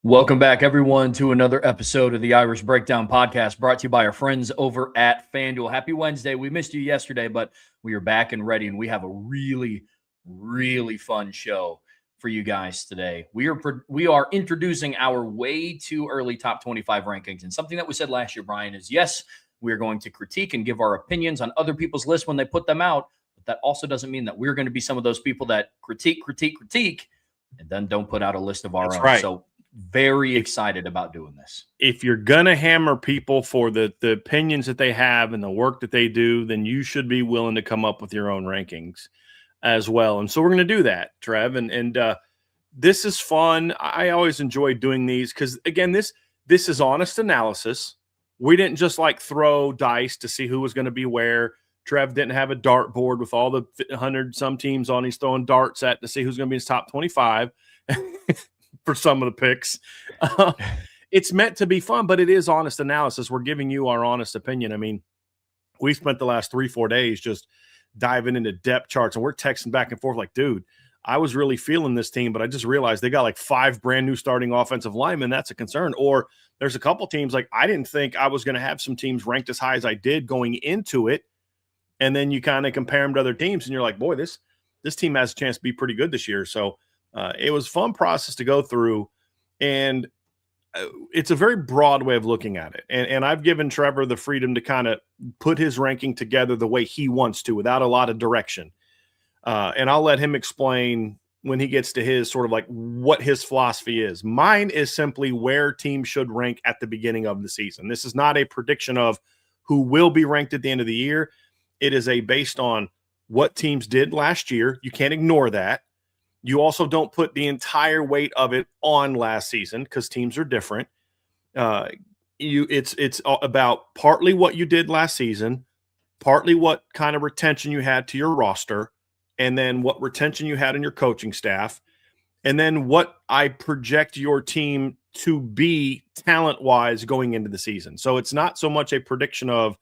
Welcome back, everyone, to another episode of the Irish Breakdown Podcast, brought to you by our friends over at FanDuel. Happy Wednesday. We missed you yesterday, but we are back and ready, and we have a really, really fun show for you guys today. We are introducing our way too early top 25 rankings, and something that we said last year, Bryan, is yes, we are going to critique and give our opinions on other people's lists when they put them out, but that also doesn't mean that we're going to be some of those people that critique, and then don't put out a list of our own. Right. So very excited about doing this. If you're going to hammer people for the opinions that they have and the work that they do, then you should be willing to come up with your own rankings as well. And so we're going to do that, Trev. And this is fun. I always enjoy doing these because, again, this is honest analysis. We didn't just like throw dice to see who was going to be where. Trev didn't have a dart board with all the 100-some teams on. He's throwing darts at to see who's going to be in his top 25. For some of the picks. It's meant to be fun, but it is honest analysis. We're giving you our honest opinion. I mean, we spent the last 3-4 days just diving into depth charts, and we're texting back and forth like, dude, I was really feeling this team, but I just realized they got like 5 brand new starting offensive linemen. That's a concern. Or there's a couple teams like I didn't think I was going to have some teams ranked as high as I did going into it. And then you kind of compare them to other teams, and you're like, boy, this team has a chance to be pretty good this year. So it was a fun process to go through, and it's a very broad way of looking at it. And I've given Trevor the freedom to kind of put his ranking together the way he wants to without a lot of direction. And I'll let him explain when he gets to his sort of like what his philosophy is. Mine is simply where teams should rank at the beginning of the season. This is not a prediction of who will be ranked at the end of the year. It is based on what teams did last year. You can't ignore that. You also don't put the entire weight of it on last season because teams are different. It's about partly what you did last season, partly what kind of retention you had to your roster, and then what retention you had in your coaching staff, and then what I project your team to be talent-wise going into the season. So it's not so much a prediction of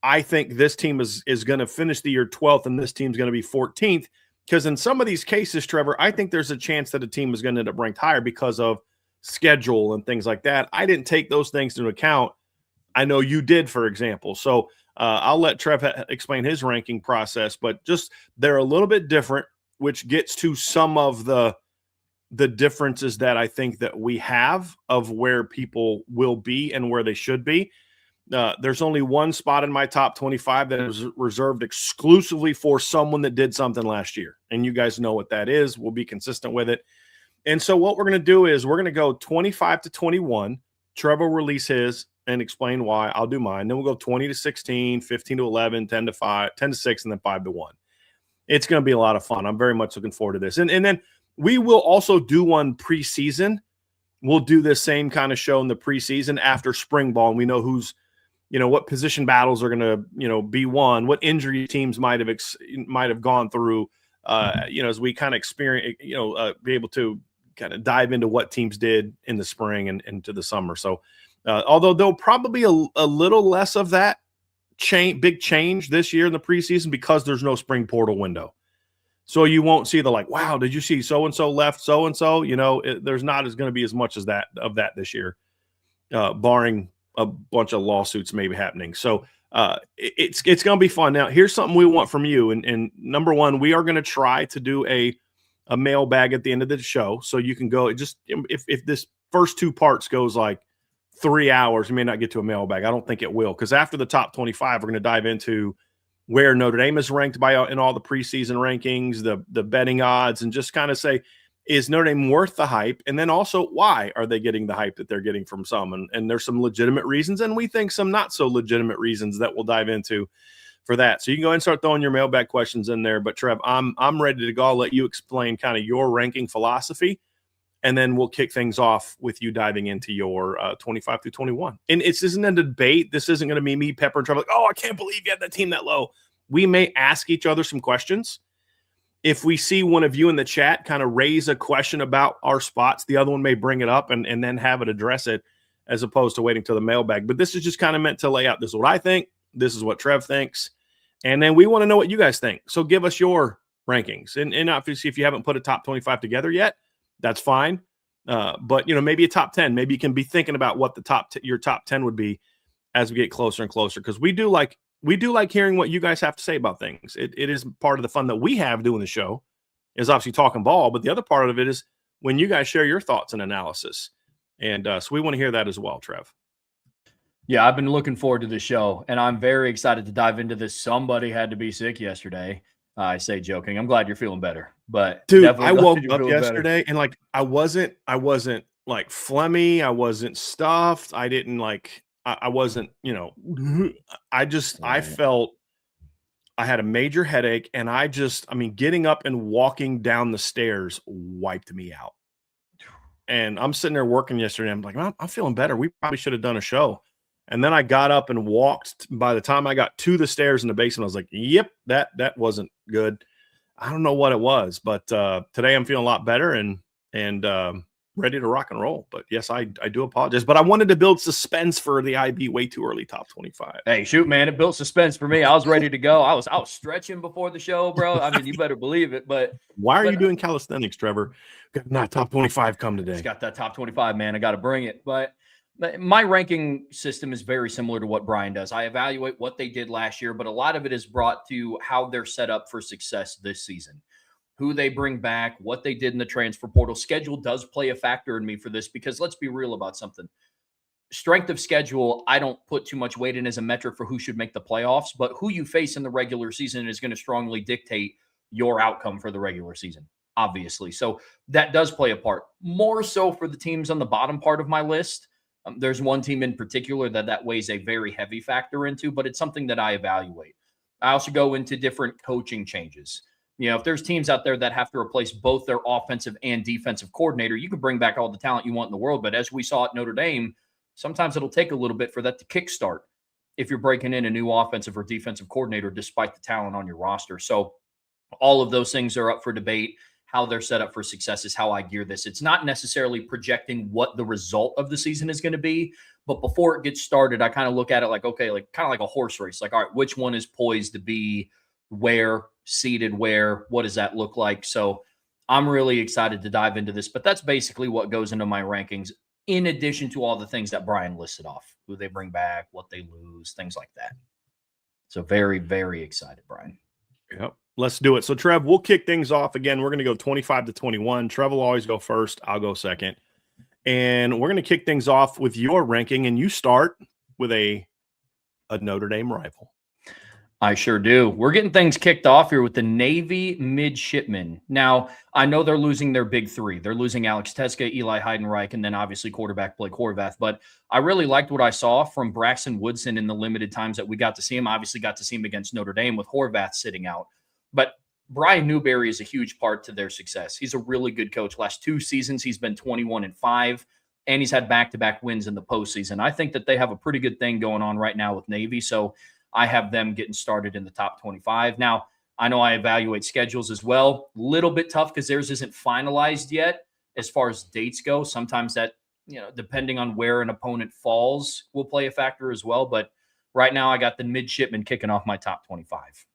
I think this team is going to finish the year 12th and this team's going to be 14th. Because in some of these cases, Trevor, I think there's a chance that a team is going to end up ranked higher because of schedule and things like that. I didn't take those things into account. I know you did, for example. So I'll let Trev explain his ranking process, but just they're a little bit different, which gets to some of the differences that I think that we have of where people will be and where they should be. There's only one spot in my top 25 that is reserved exclusively for someone that did something last year. And you guys know what that is. We'll be consistent with it. And so what we're going to do is we're going to go 25 to 21. Trevor will release his and explain why. I'll do mine. Then we'll go 20 to 16, 15 to 11, 10 to 5, 10 to 6, and then 5 to 1. It's going to be a lot of fun. I'm very much looking forward to this. And then we will also do one preseason. We'll do this same kind of show in the preseason after spring ball, and we know who's what position battles are going to, be won, what injury teams might have gone through, as we kind of experience, be able to kind of dive into what teams did in the spring and into the summer. So, although there'll probably a little less of that big change this year in the preseason because there's no spring portal window. So you won't see the wow, did you see so-and-so left so-and-so? There's not going to be as much as that this year, barring a bunch of lawsuits maybe happening. So it's going to be fun. Now, here's something we want from you. And number one, we are going to try to do a mailbag at the end of the show. So you can go just if this first 2 parts goes like 3 hours, you may not get to a mailbag. I don't think it will, because after the top 25, we're going to dive into where Notre Dame is ranked in all the preseason rankings, the betting odds, and just kind of say, is Notre Dame worth the hype? And then also, why are they getting the hype that they're getting from some? And there's some legitimate reasons, and we think some not so legitimate reasons that we'll dive into for that. So you can go ahead and start throwing your mailbag questions in there. But Trev, I'm ready to go. I'll let you explain kind of your ranking philosophy, and then we'll kick things off with you diving into your 25 through 21. And this isn't a debate. This isn't going to be me, Pepper, and Trevor like, oh, I can't believe you had that team that low. We may ask each other some questions. If we see one of you in the chat kind of raise a question about our spots, the other one may bring it up and then have it address it as opposed to waiting till the mailbag. But this is just kind of meant to lay out, this is what I think, this is what Trev thinks, and then we want to know what you guys think. So give us your rankings. And obviously, if you haven't put a top 25 together yet, that's fine. But maybe a top 10. Maybe you can be thinking about what the your top 10 would be as we get closer and closer, because we do like hearing what you guys have to say about things. It is part of the fun that we have doing the show, is obviously talking ball, but the other part of it is when you guys share your thoughts and analysis. And so we want to hear that as well, Trev. Yeah, I've been looking forward to this show, and I'm very excited to dive into this. Somebody had to be sick yesterday. I say joking. I'm glad you're feeling better. But dude, I woke up yesterday better. and I wasn't like phlegmy. I wasn't stuffed. I didn't I wasn't, I felt I had a major headache, and getting up and walking down the stairs wiped me out. And I'm sitting there working yesterday. I'm like, I'm feeling better. We probably should have done a show. And then I got up and walked. By the time I got to the stairs in the basement, I was like, yep, that wasn't good. I don't know what it was, but today I'm feeling a lot better and ready to rock and roll. But yes, I do apologize. But I wanted to build suspense for the IB way too early top 25. Hey, shoot, man, it built suspense for me. I was ready to go. I was stretching before the show, bro. I mean, you better believe it. But why are you doing calisthenics, Trevor? Got not top 25 come today. It's got that top 25, man. I got to bring it. But my ranking system is very similar to what Bryan does. I evaluate what they did last year, but a lot of it is brought to how they're set up for success this season, who they bring back, what they did in the transfer portal. Schedule does play a factor in me for this, because let's be real about something. Strength of schedule, I don't put too much weight in as a metric for who should make the playoffs, but who you face in the regular season is going to strongly dictate your outcome for the regular season, obviously. So that does play a part, more so for the teams on the bottom part of my list. There's one team in particular that weighs a very heavy factor into, but it's something that I evaluate. I also go into different coaching changes. If there's teams out there that have to replace both their offensive and defensive coordinator, you can bring back all the talent you want in the world. But as we saw at Notre Dame, sometimes it'll take a little bit for that to kickstart if you're breaking in a new offensive or defensive coordinator, despite the talent on your roster. So all of those things are up for debate. How they're set up for success is how I gear this. It's not necessarily projecting what the result of the season is going to be, but before it gets started, I kind of look at it like, okay, like kind of like a horse race. Like, all right, which one is poised to be where, seated where, what does that look like? So I'm really excited to dive into this, but that's basically what goes into my rankings, in addition to all the things that Bryan listed off, who they bring back, what they lose, things like that. So very, very excited, Bryan. Yep. Let's do it. So, Trev, we'll kick things off again. We're going to go 25 to 21. Trev will always go first. I'll go second. And we're going to kick things off with your ranking, and you start with a Notre Dame rival. I sure do. We're getting things kicked off here with the Navy midshipmen. Now, I know they're losing their big three. They're losing Alex Teska, Eli Heidenreich, and then obviously quarterback Blake Horvath. But I really liked what I saw from Braxton Woodson in the limited times that we got to see him. Obviously got to see him against Notre Dame with Horvath sitting out. But Brian Newberry is a huge part to their success. He's a really good coach. Last 2 seasons, he's been 21-5, and he's had back-to-back wins in the postseason. I think that they have a pretty good thing going on right now with Navy, so I have them getting started in the top 25. Now, I know I evaluate schedules as well. A little bit tough because theirs isn't finalized yet as far as dates go. Sometimes that, depending on where an opponent falls, will play a factor as well. But right now, I got the midshipmen kicking off my top 25.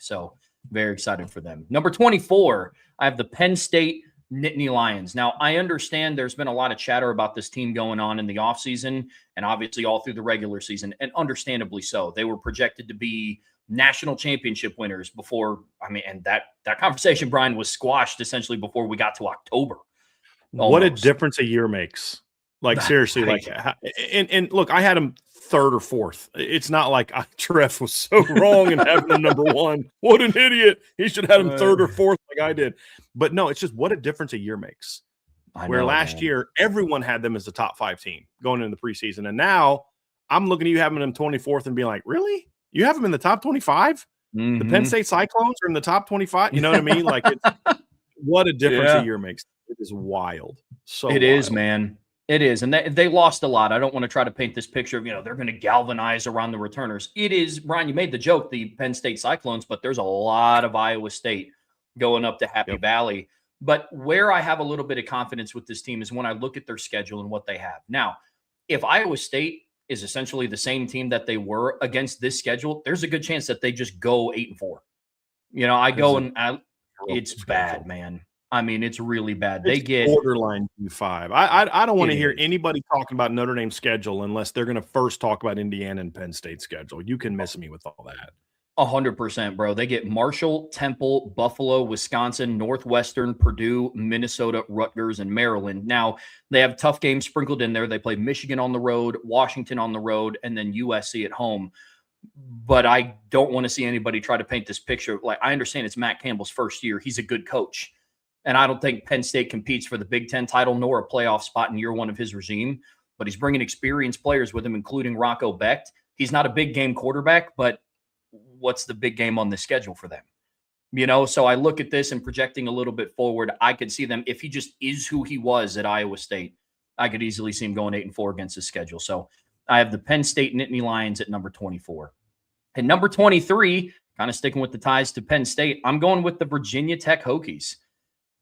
So very excited for them. Number 24, I have the Penn State Nittany Lions. Now, I understand there's been a lot of chatter about this team going on in the offseason and obviously all through the regular season, and understandably so. They were projected to be national championship winners before, and that conversation, Bryan, was squashed essentially before we got to October. Almost. What a difference a year makes. Like, seriously, like, and look, I had them third or fourth. It's not like Trev was so wrong in having them number one. What an idiot. He should have had him third or fourth like I did. But no, it's just what a difference a year makes. Where last year, everyone had them as the top 5 team going into the preseason. And now I'm looking at you having them 24th and being like, really? You have them in the top 25? Mm-hmm. The Penn State Cyclones are in the top 25? You know what I mean? Like, what a difference a year makes. It is wild. So it is, man. It is. And they lost a lot. I don't want to try to paint this picture of, they're going to galvanize around the returners. It is, Bryan, you made the joke, the Penn State Cyclones, but there's a lot of Iowa State going up to Happy Valley. But where I have a little bit of confidence with this team is when I look at their schedule and what they have. Now, if Iowa State is essentially the same team that they were against this schedule, there's a good chance that they just go 8-4. I go and it's bad, man. I mean, it's really bad. It's They get borderline G5. I don't want to it hear is. anybody talking about Notre Dame's schedule unless they're going to first talk about Indiana and Penn State's schedule. You can miss me with all that. 100%, bro. They get Marshall, Temple, Buffalo, Wisconsin, Northwestern, Purdue, Minnesota, Rutgers, and Maryland. Now, they have tough games sprinkled in there. They play Michigan on the road, Washington on the road, and then USC at home. But I don't want to see anybody try to paint this picture. Like, I understand it's Matt Campbell's first year. He's a good coach. And I don't think Penn State competes for the Big Ten title nor a playoff spot in year one of his regime. But he's bringing experienced players with him, including Rocco Becht. He's not a big game quarterback, but what's the big game on the schedule for them? So I look at this and projecting a little bit forward, I could see them, if he just is who he was at Iowa State, I could easily see him going 8-4 against his schedule. So I have the Penn State Nittany Lions at number 24. At number 23, kind of sticking with the ties to Penn State, I'm going with the Virginia Tech Hokies.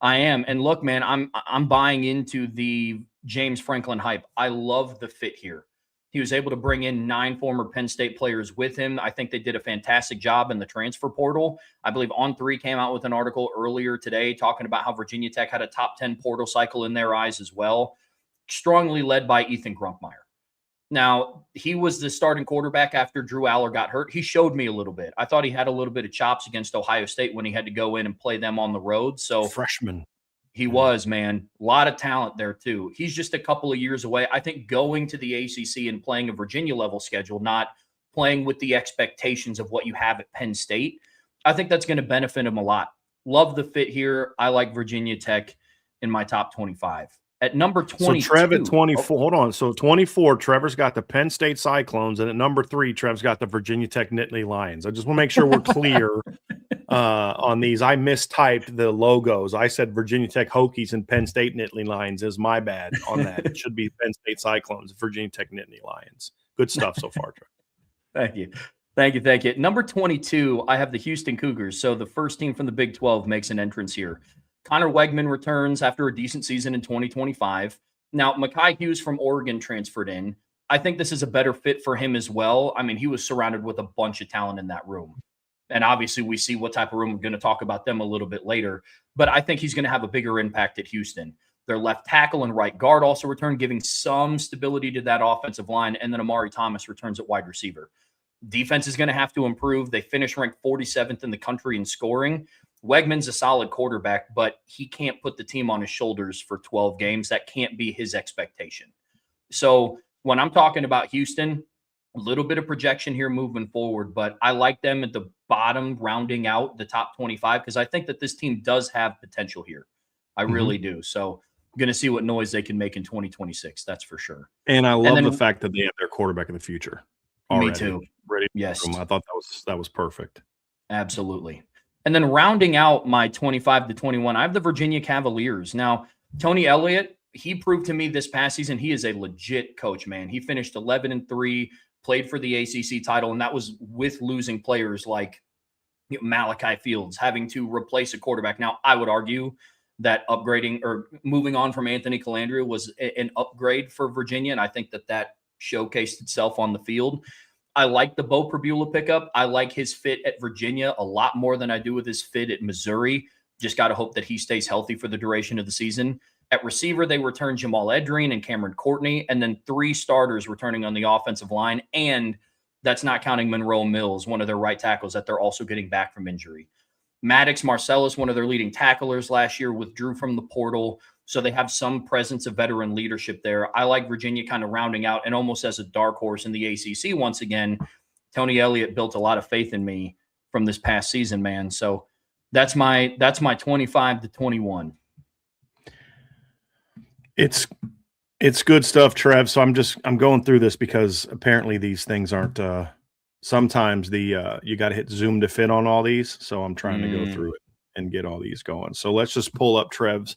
I am. And look, man, I'm buying into the James Franklin hype. I love the fit here. He was able to bring in 9 former Penn State players with him. I think they did a fantastic job in the transfer portal. I believe On3 came out with an article earlier today talking about how Virginia Tech had a top 10 portal cycle in their eyes as well, strongly led by Ethan Grumpmeyer. Now, he was the starting quarterback after Drew Aller got hurt. He showed me a little bit. I thought he had a little bit of chops against Ohio State when he had to go in and play them on the road. So freshman. He was, man. A lot of talent there, too. He's just a couple of years away. I think going to the ACC and playing a Virginia-level schedule, not playing with the expectations of what you have at Penn State, I think that's going to benefit him a lot. Love the fit here. I like Virginia Tech in my top 25. At number 22. So Trev at 24. Hold on. So 24, Trevor's got the Penn State Cyclones, and at number 3, Trev's got the Virginia Tech Nittany Lions. I just want to make sure we're clear on these. I mistyped the logos. I said Virginia Tech Hokies and Penn State Nittany Lions is my bad on that. It should be Penn State Cyclones, Virginia Tech Nittany Lions. Good stuff so far, Trev. Thank you. Thank you. Thank you. Number 22, I have the Houston Cougars. So the first team from the Big 12 makes an entrance here. Connor Wegman returns after a decent season in 2025. Now, Mekhi Hughes from Oregon transferred in. I think this is a better fit for him as well. I mean, he was surrounded with a bunch of talent in that room. And obviously, we see what type of room we're going to talk about them a little bit later. But I think he's going to have a bigger impact at Houston. Their left tackle and right guard also return, giving some stability to that offensive line. And then Amari Thomas returns at wide receiver. Defense is going to have to improve. They finished ranked 47th in the country in scoring. Wegman's a solid quarterback, but he can't put the team on his shoulders for 12 games. That can't be his expectation. So when I'm talking about Houston, a little bit of projection here moving forward, but I like them at the bottom, rounding out the top 25, because I think that this team does have potential here. I really do. So I'm going to see what noise they can make in 2026. That's for sure. And I love the fact that they have their quarterback of the future already. Me too. Ready? Yes. I thought that was perfect. Absolutely. And then rounding out my 25 to 21, I have the Virginia Cavaliers. Now, Tony Elliott, he proved to me this past season he is a legit coach, man. He finished 11-3, played for the ACC title, and that was with losing players like Malachi Fields, having to replace a quarterback. Now, I would argue that upgrading or moving on from Anthony Calandria was an upgrade for Virginia, and I think that showcased itself on the field. I like the Bo Prabula pickup. I like his fit at Virginia a lot more than I do with his fit at Missouri. Just got to hope that he stays healthy for the duration of the season. At receiver, they return Jamal Edrine and Cameron Courtney, and then 3 starters returning on the offensive line. And that's not counting Monroe Mills, one of their right tackles that they're also getting back from injury. Maddox Marcellus, one of their leading tacklers last year, withdrew from the portal. So they have some presence of veteran leadership there. I like Virginia kind of rounding out and almost as a dark horse in the ACC. Once again, Tony Elliott built a lot of faith in me from this past season, man. So that's my 25 to 21. It's good stuff, Trev. So I'm going through this because apparently these things aren't sometimes you got to hit Zoom to fit on all these. So I'm trying to go through it and get all these going. So let's just pull up Trev's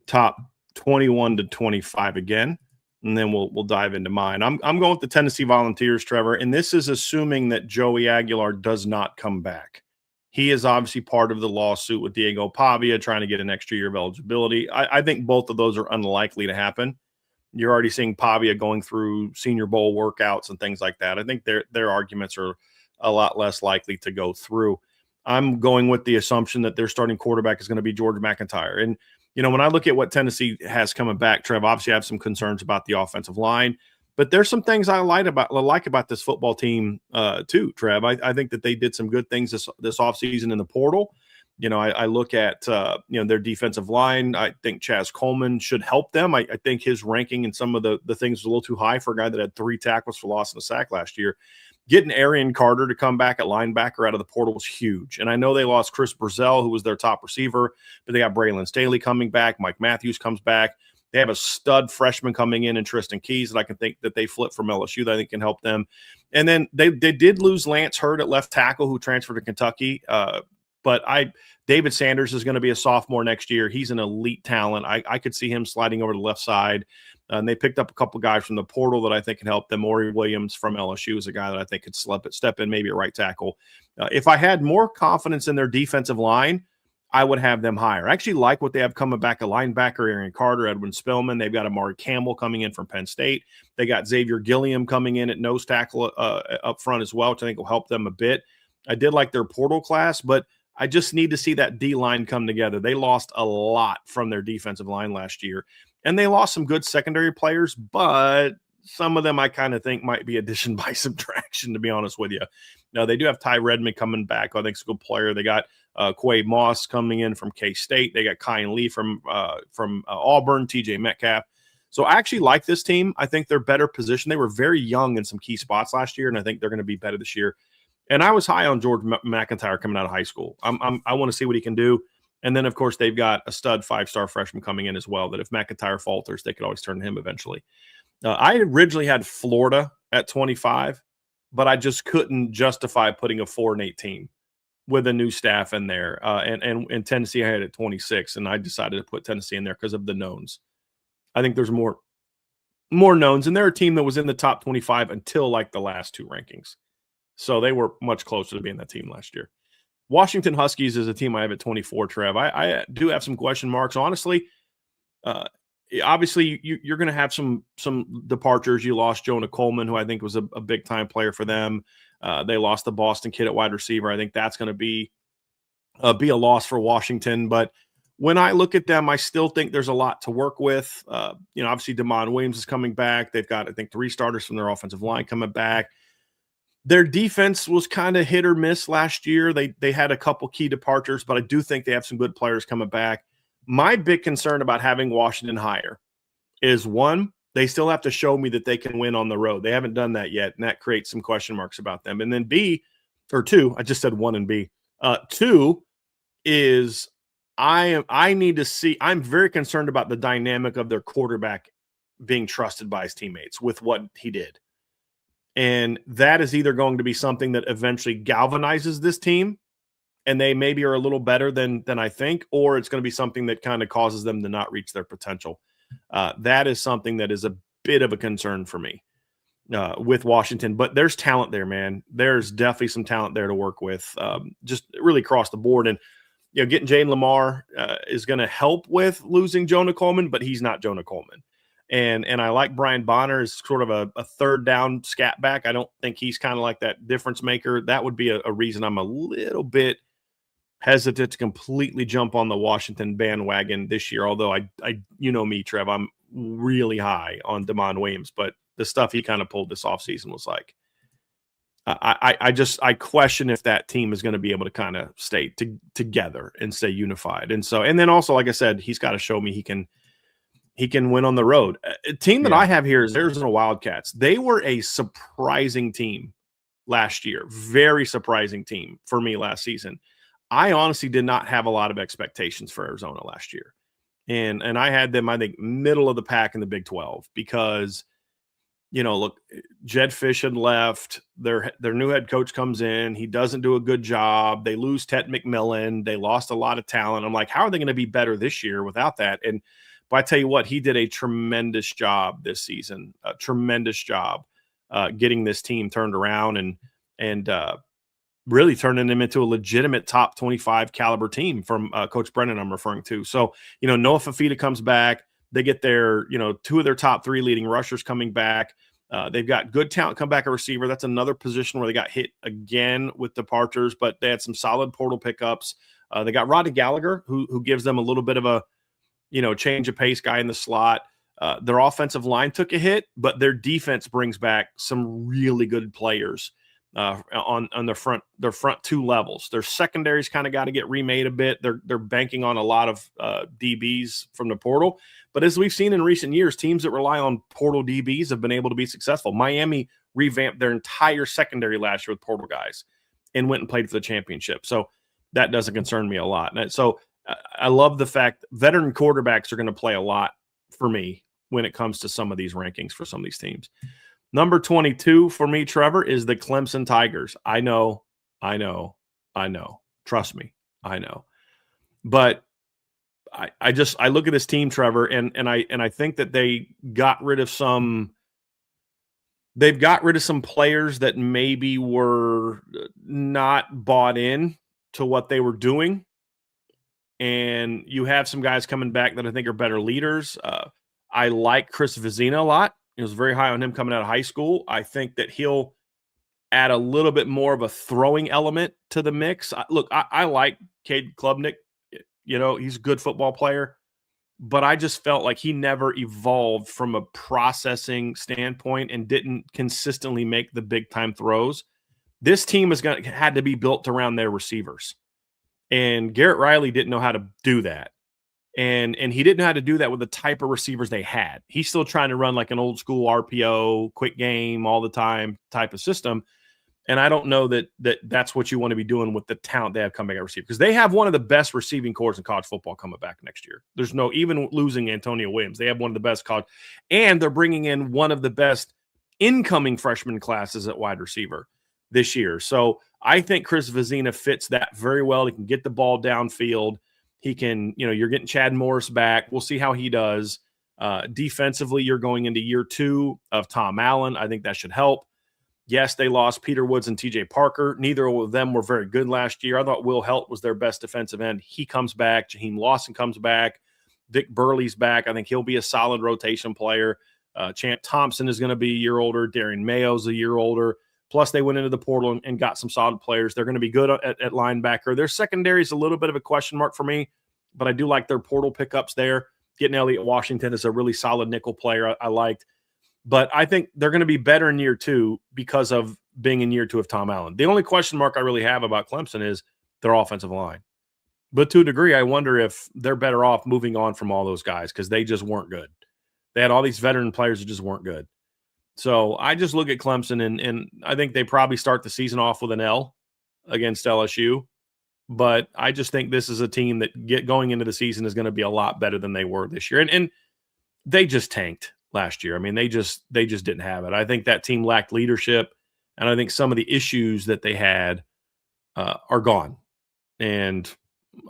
top 21 to 25 again, and then we'll dive into mine. I'm going with the Tennessee Volunteers, Trevor, and this is assuming that Joey Aguilar does not come back. He is obviously part of the lawsuit with Diego Pavia trying to get an extra year of eligibility. I think both of those are unlikely to happen. You're already seeing Pavia going through Senior Bowl workouts and things like that. I think their arguments are a lot less likely to go through. I'm going with the assumption that their starting quarterback is going to be George McIntyre. And, when I look at what Tennessee has coming back, Trev, obviously I have some concerns about the offensive line, but there's some things I like about this football team too, Trev. I think that they did some good things this offseason in the portal. I look at, their defensive line. I think Chaz Coleman should help them. I think his ranking and some of the things was a little too high for a guy that had 3 tackles for loss and a sack last year. Getting Arian Carter to come back at linebacker out of the portal was huge. And I know they lost Chris Brazell, who was their top receiver, but they got Braylon Staley coming back. Mike Matthews comes back. They have a stud freshman coming in Tristan Keys that I can think that they flip from LSU that I think can help them. And then they did lose Lance Hurd at left tackle, who transferred to Kentucky. But David Sanders is going to be a sophomore next year. He's an elite talent. I could see him sliding over to the left side. And they picked up a couple guys from the portal that I think can help them. Maury Williams from LSU is a guy that I think could step in maybe at right tackle. If I had more confidence in their defensive line, I would have them higher. I actually like what they have coming back: a linebacker, Arian Carter, Edwin Spillman. They've got Amari Campbell coming in from Penn State. They got Xavier Gilliam coming in at nose tackle up front as well, which I think will help them a bit. I did like their portal class, but I just need to see that D-line come together. They lost a lot from their defensive line last year, and they lost some good secondary players, but some of them I kind of think might be addition by subtraction, to be honest with you. Now, they do have Ty Redmond coming back. I think he's a good player. They got Quay Moss coming in from K-State. They got Kyan Lee from Auburn, TJ Metcalf. So I actually like this team. I think they're better positioned. They were very young in some key spots last year, and I think they're going to be better this year. And I was high on George McIntyre coming out of high school. I want to see what he can do. And then, of course, they've got a stud 5-star freshman coming in as well, that if McIntyre falters, they could always turn to him eventually. I originally had Florida at 25, but I just couldn't justify putting a 4-8 team with a new staff in there. And Tennessee I had at 26, and I decided to put Tennessee in there because of the knowns. I think there's more knowns, and they're a team that was in the top 25 until like the last 2 rankings. So they were much closer to being that team last year. Washington Huskies is a team I have at 24, Trev. I do have some question marks. Honestly, obviously you're going to have some departures. You lost Jonah Coleman, who I think was a big-time player for them. They lost the Boston kid at wide receiver. I think that's going to be a loss for Washington. But when I look at them, I still think there's a lot to work with. Obviously DeMond Williams is coming back. They've got, I think, 3 starters from their offensive line coming back. Their defense was kind of hit or miss last year. They had a couple key departures, but I do think they have some good players coming back. My big concern about having Washington higher is, one, they still have to show me that they can win on the road. They haven't done that yet, and that creates some question marks about them. And then two, I just said 1 and B. 2 is I need to see – I'm very concerned about the dynamic of their quarterback being trusted by his teammates with what he did. And that is either going to be something that eventually galvanizes this team and they maybe are a little better than I think, or it's going to be something that kind of causes them to not reach their potential. That is something that is a bit of a concern for me with Washington. But there's talent there, man. There's definitely some talent there to work with, just really across the board. And, getting Jaden Lamar is going to help with losing Jonah Coleman, but he's not Jonah Coleman. And I like Brian Bonner as sort of a third down scat back. I don't think he's kind of like that difference maker. That would be a reason I'm a little bit hesitant to completely jump on the Washington bandwagon this year. Although I me, Trev, I'm really high on DeMond Williams, but the stuff he kind of pulled this offseason was like, I question if that team is going to be able to kind of stay together and stay unified. And then also, like I said, he's got to show me he can win on the road. A team that I have here is Arizona Wildcats. They were a surprising team last year. Very surprising team for me last season. I honestly did not have a lot of expectations for Arizona last year. And I had them, I think, middle of the pack in the Big 12 because, look, Jed Fish had left. Their new head coach comes in. He doesn't do a good job. They lose Ted McMillan. They lost a lot of talent. I'm like, how are they going to be better this year without that? But I tell you what, he did a tremendous job this season, a tremendous job getting this team turned around and really turning them into a legitimate top 25 caliber team from Coach Brennan I'm referring to. So, Noah Fafita comes back. They get their, 2 of their top 3 leading rushers coming back. They've got good talent come back at receiver. That's another position where they got hit again with departures, but they had some solid portal pickups. They got Rodney Gallagher, who gives them a little bit of a, change of pace guy in the slot. Their offensive line took a hit, but their defense brings back some really good players on their front two levels. Their secondary's kind of got to get remade a bit. They're banking on a lot of DBs from the portal. But as we've seen in recent years, teams that rely on portal DBs have been able to be successful. Miami revamped their entire secondary last year with portal guys and went and played for the championship. So that doesn't concern me a lot. And so I love the fact veteran quarterbacks are going to play a lot for me when it comes to some of these rankings for some of these teams. Number 22 for me, Trevor, is the Clemson Tigers. I know. Trust me, I know. But I look at this team, Trevor, and I think that they've got rid of some players that maybe were not bought in to what they were doing. And you have some guys coming back that I think are better leaders. I like Chris Vizina a lot. It was very high on him coming out of high school. I think that he'll add a little bit more of a throwing element to the mix. I like Cade Klubnik. He's a good football player, but I just felt like he never evolved from a processing standpoint and didn't consistently make the big time throws. This team had to be built around their receivers, and Garrett Riley didn't know how to do that. And he didn't know how to do that with the type of receivers they had. He's still trying to run like an old school RPO, quick game all the time type of system. And I don't know that's what you want to be doing with the talent they have coming at receiver, because they have one of the best receiving corps in college football coming back next year. There's no, even losing Antonio Williams, they have one of the best college, and they're bringing in one of the best incoming freshman classes at wide receiver this year. So I think Chris Vizina fits that very well. He can get the ball downfield. He can, you're getting Chad Morris back. We'll see how he does. Defensively, you're going into year 2 of Tom Allen. I think that should help. Yes, they lost Peter Woods and TJ Parker. Neither of them were very good last year. I thought Will Helt was their best defensive end. He comes back. Jaheim Lawson comes back. Vic Burley's back. I think he'll be a solid rotation player. Chant Thompson is going to be a year older. Darian Mayo's a year older. Plus, they went into the portal and got some solid players. They're going to be good at linebacker. Their secondary is a little bit of a question mark for me, but I do like their portal pickups there. Getting Elliott Washington is a really solid nickel player I liked. But I think they're going to be better in year 2 because of being in year 2 of Tom Allen. The only question mark I really have about Clemson is their offensive line. But to a degree, I wonder if they're better off moving on from all those guys because they just weren't good. They had all these veteran players that just weren't good. So I just look at Clemson, and I think they probably start the season off with an L against LSU. But I just think this is a team that going into the season is going to be a lot better than they were this year. And they just tanked last year. I mean, they just didn't have it. I think that team lacked leadership, and I think some of the issues that they had are gone. And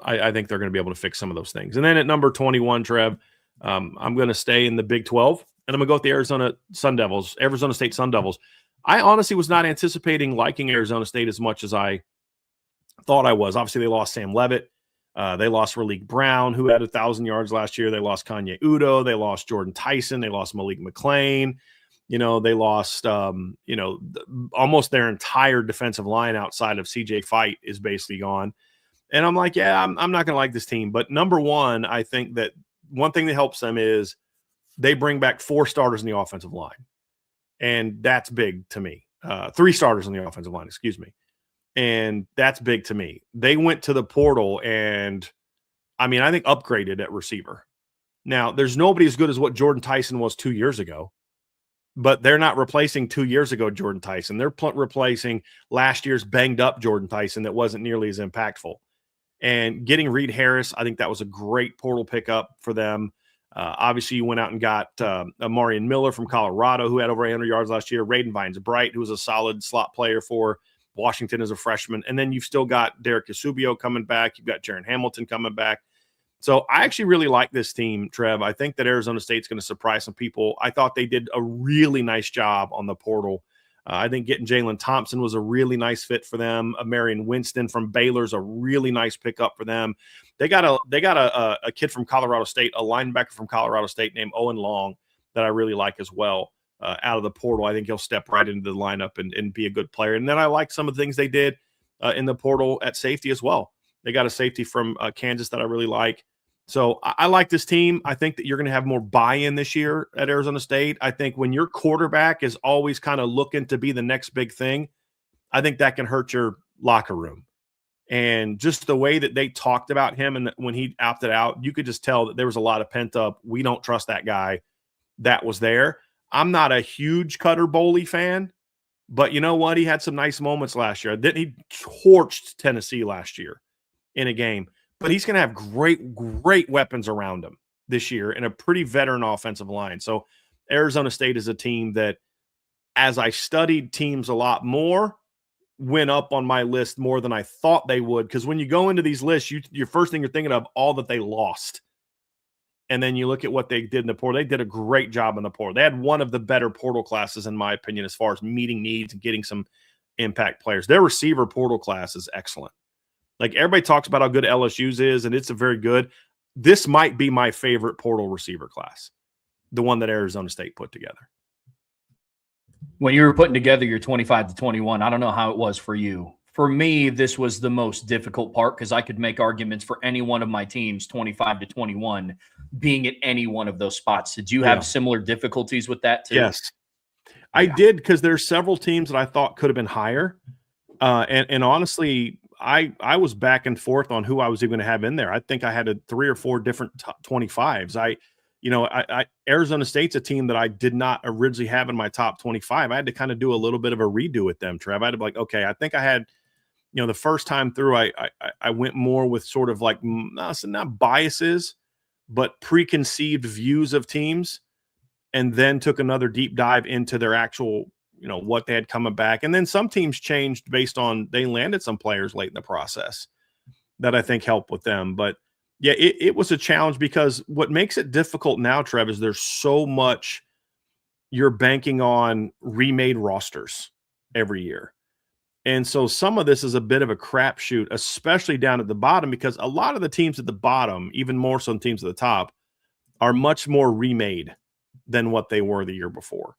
I think they're going to be able to fix some of those things. And then at number 21, Trev, I'm going to stay in the Big 12. And I'm going to go with the Arizona State Sun Devils. I honestly was not anticipating liking Arizona State as much as I thought I was. Obviously, they lost Sam Levitt. They lost Raleek Brown, who had 1,000 yards last year. They lost Kanye Udo. They lost Jordan Tyson. They lost Malik McClain. They lost, almost their entire defensive line outside of CJ Fight is basically gone. And I'm like, yeah, I'm not going to like this team. But number one, I think that one thing that helps them is they bring back 4 starters in the offensive line. And that's big to me. 3 starters in the offensive line, excuse me. And that's big to me. They went to the portal and, I think upgraded at receiver. Now, there's nobody as good as what Jordan Tyson was 2 years ago. But they're not replacing 2 years ago Jordan Tyson. They're replacing last year's banged-up Jordan Tyson that wasn't nearly as impactful. And getting Reed Harris, I think that was a great portal pickup for them. Obviously, you went out and got Amarian Miller from Colorado, who had over 800 yards last year. Raiden Vines-Bright, who was a solid slot player for Washington as a freshman. And then you've still got Derek Yasubio coming back. You've got Jaron Hamilton coming back. So I actually really like this team, Trev. I think that Arizona State's going to surprise some people. I thought they did a really nice job on the portal. I think getting Jalen Thompson was a really nice fit for them. Marion Winston from Baylor's a really nice pickup for them. They got a kid from Colorado State, a linebacker from Colorado State named Owen Long that I really like as well. out of the portal. I think he'll step right into the lineup and be a good player. And then I like some of the things they did in the portal at safety as well. They got a safety from Kansas that I really like. So I like this team. I think that you're going to have more buy-in this year at Arizona State. I think when your quarterback is always kind of looking to be the next big thing, I think that can hurt your locker room. And just the way that they talked about him and when he opted out, you could just tell that there was a lot of pent up, we don't trust that guy that was there. I'm not a huge Cutter Boley fan, but you know what? He had some nice moments last year. He torched Tennessee last year in a game. But he's going to have great weapons around him this year and a pretty veteran offensive line. So Arizona State is a team that, as I studied teams a lot more, went up on my list more than I thought they would. Because when you go into these lists, your first thing you're thinking of all that they lost. And then you look at what they did in the portal. They did a great job in the portal. They had one of the better portal classes, in my opinion, as far as meeting needs and getting some impact players. Their receiver portal class is excellent. Like, everybody talks about how good LSU's is, and it's a very good. This might be my favorite portal receiver class, the one that Arizona State put together. When you were putting together your 25 to 21, I don't know how it was for you. For me, this was the most difficult part because I could make arguments for any one of my teams, 25 to 21, being at any one of those spots. Did you have similar difficulties with that too? Yes, I did, because there's several teams that I thought could have been higher. And honestly, I was back and forth on who I was even going to have in there. I think I had 3 or 4 different top 25s. Arizona State's a team that I did not originally have in my top 25. I had to kind of do a little bit of a redo with them, Trev. I had to be like, okay, I think I had, the first time through, I went more with sort of like, not biases, but preconceived views of teams, and then took another deep dive into their actual, what they had coming back. And then some teams changed based on, they landed some players late in the process that I think helped with them. But yeah, it was a challenge, because what makes it difficult now, Trev, is there's so much you're banking on remade rosters every year. And so some of this is a bit of a crapshoot, especially down at the bottom, because a lot of the teams at the bottom, even more so than teams at the top, are much more remade than what they were the year before.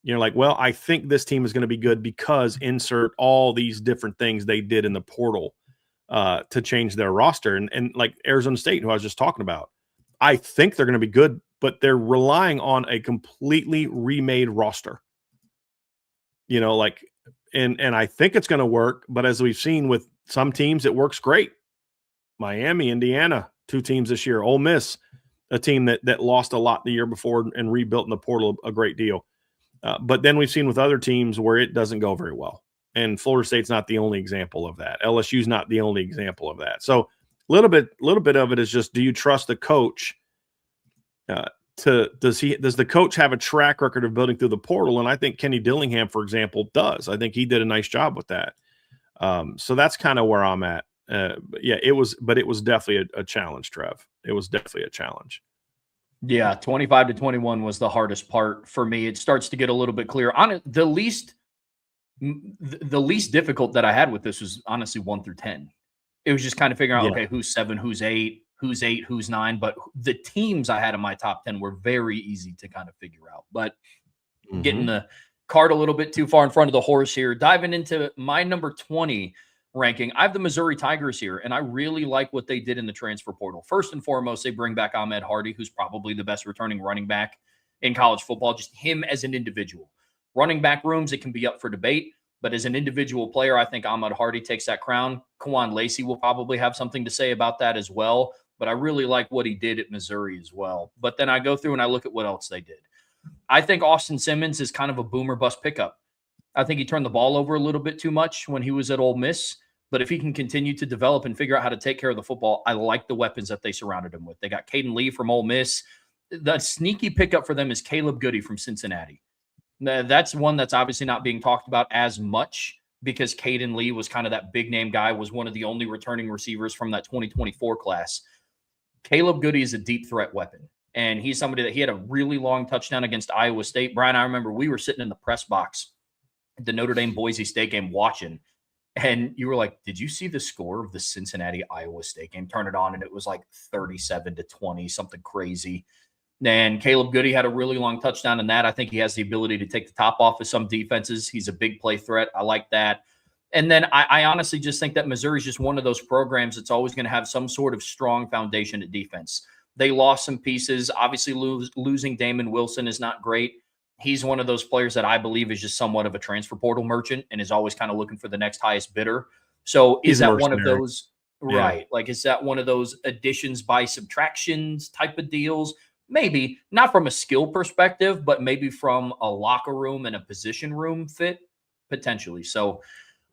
You're like, well, I think this team is going to be good because insert all these different things they did in the portal to change their roster. And like Arizona State, who I was just talking about, I think they're going to be good, but they're relying on a completely remade roster. And I think it's going to work, but as we've seen with some teams, it works great. Miami, Indiana, 2 teams this year. Ole Miss, a team that lost a lot the year before and rebuilt in the portal a great deal. But then we've seen with other teams where it doesn't go very well. And Florida State's not the only example of that. LSU's not the only example of that. So a little bit of it is just, do you trust the coach? Does the coach have a track record of building through the portal? And I think Kenny Dillingham, for example, does. I think he did a nice job with that. So that's kind of where I'm at. It was definitely a challenge, Trev. It was definitely a challenge. Yeah, 25 to 21 was the hardest part for me. It starts to get a little bit clearer. The least difficult that I had with this was honestly 1 through 10. It was just kind of figuring out, okay, who's 7, who's 8, who's 9. But the teams I had in my top 10 were very easy to kind of figure out. But getting the cart a little bit too far in front of the horse here, diving into my number 20 ranking, I have the Missouri Tigers here, and I really like what they did in the transfer portal. First and foremost, they bring back Ahmed Hardy, who's probably the best returning running back in college football, just him as an individual. Running back rooms, it can be up for debate, but as an individual player, I think Ahmed Hardy takes that crown. Kwan Lacey will probably have something to say about that as well, but I really like what he did at Missouri as well. But then I go through and I look at what else they did. I think Austin Simmons is kind of a boomer bust pickup. I think he turned the ball over a little bit too much when he was at Ole Miss. But if he can continue to develop and figure out how to take care of the football, I like the weapons that they surrounded him with. They got Caden Lee from Ole Miss. The sneaky pickup for them is Caleb Goody from Cincinnati. That's one that's obviously not being talked about as much because Caden Lee was kind of that big name guy, was one of the only returning receivers from that 2024 class. Caleb Goody is a deep threat weapon. And he's somebody that he had a really long touchdown against Iowa State. Brian, I remember we were sitting in the press box at the Notre Dame Boise State game watching. And you were like, did you see the score of the Cincinnati-Iowa State game? Turn it on, and it was like 37-20, something crazy. And Caleb Goody had a really long touchdown in that. I think he has the ability to take the top off of some defenses. He's a big play threat. I like that. And then I honestly just think that Missouri is just one of those programs that's always going to have some sort of strong foundation at defense. They lost some pieces. Obviously, losing Damon Wilson is not great. He's one of those players that I believe is just somewhat of a transfer portal merchant and is always kind of looking for the next highest bidder. So is that one of those, right? Like, is that one of those additions by subtractions type of deals? Maybe not from a skill perspective, but maybe from a locker room and a position room fit potentially. So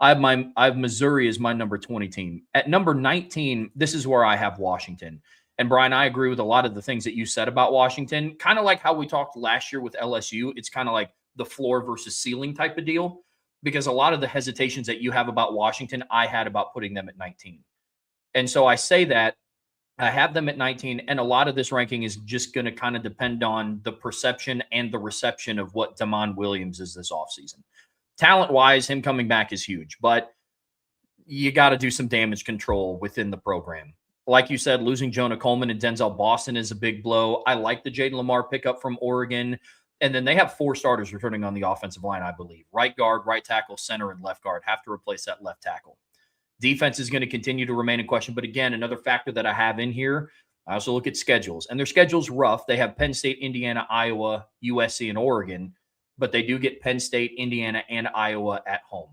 I have Missouri as my number 20 team. At number 19, this is where I have Washington. And Brian, I agree with a lot of the things that you said about Washington. Kind of like how we talked last year with LSU. It's kind of like the floor versus ceiling type of deal, because a lot of the hesitations that you have about Washington, I had about putting them at 19. And so I say that I have them at 19, and a lot of this ranking is just going to kind of depend on the perception and the reception of what Damon Williams is this offseason. Talent-wise, him coming back is huge, but you got to do some damage control within the program. Like you said, losing Jonah Coleman and Denzel Boston is a big blow. I like the Jaden Lamar pickup from Oregon. And then they have 4 starters returning on the offensive line, I believe. Right guard, right tackle, center, and left guard have to replace that left tackle. Defense is going to continue to remain in question. But again, another factor that I have in here, I also look at schedules. And their schedule's rough. They have Penn State, Indiana, Iowa, USC, and Oregon. But they do get Penn State, Indiana, and Iowa at home.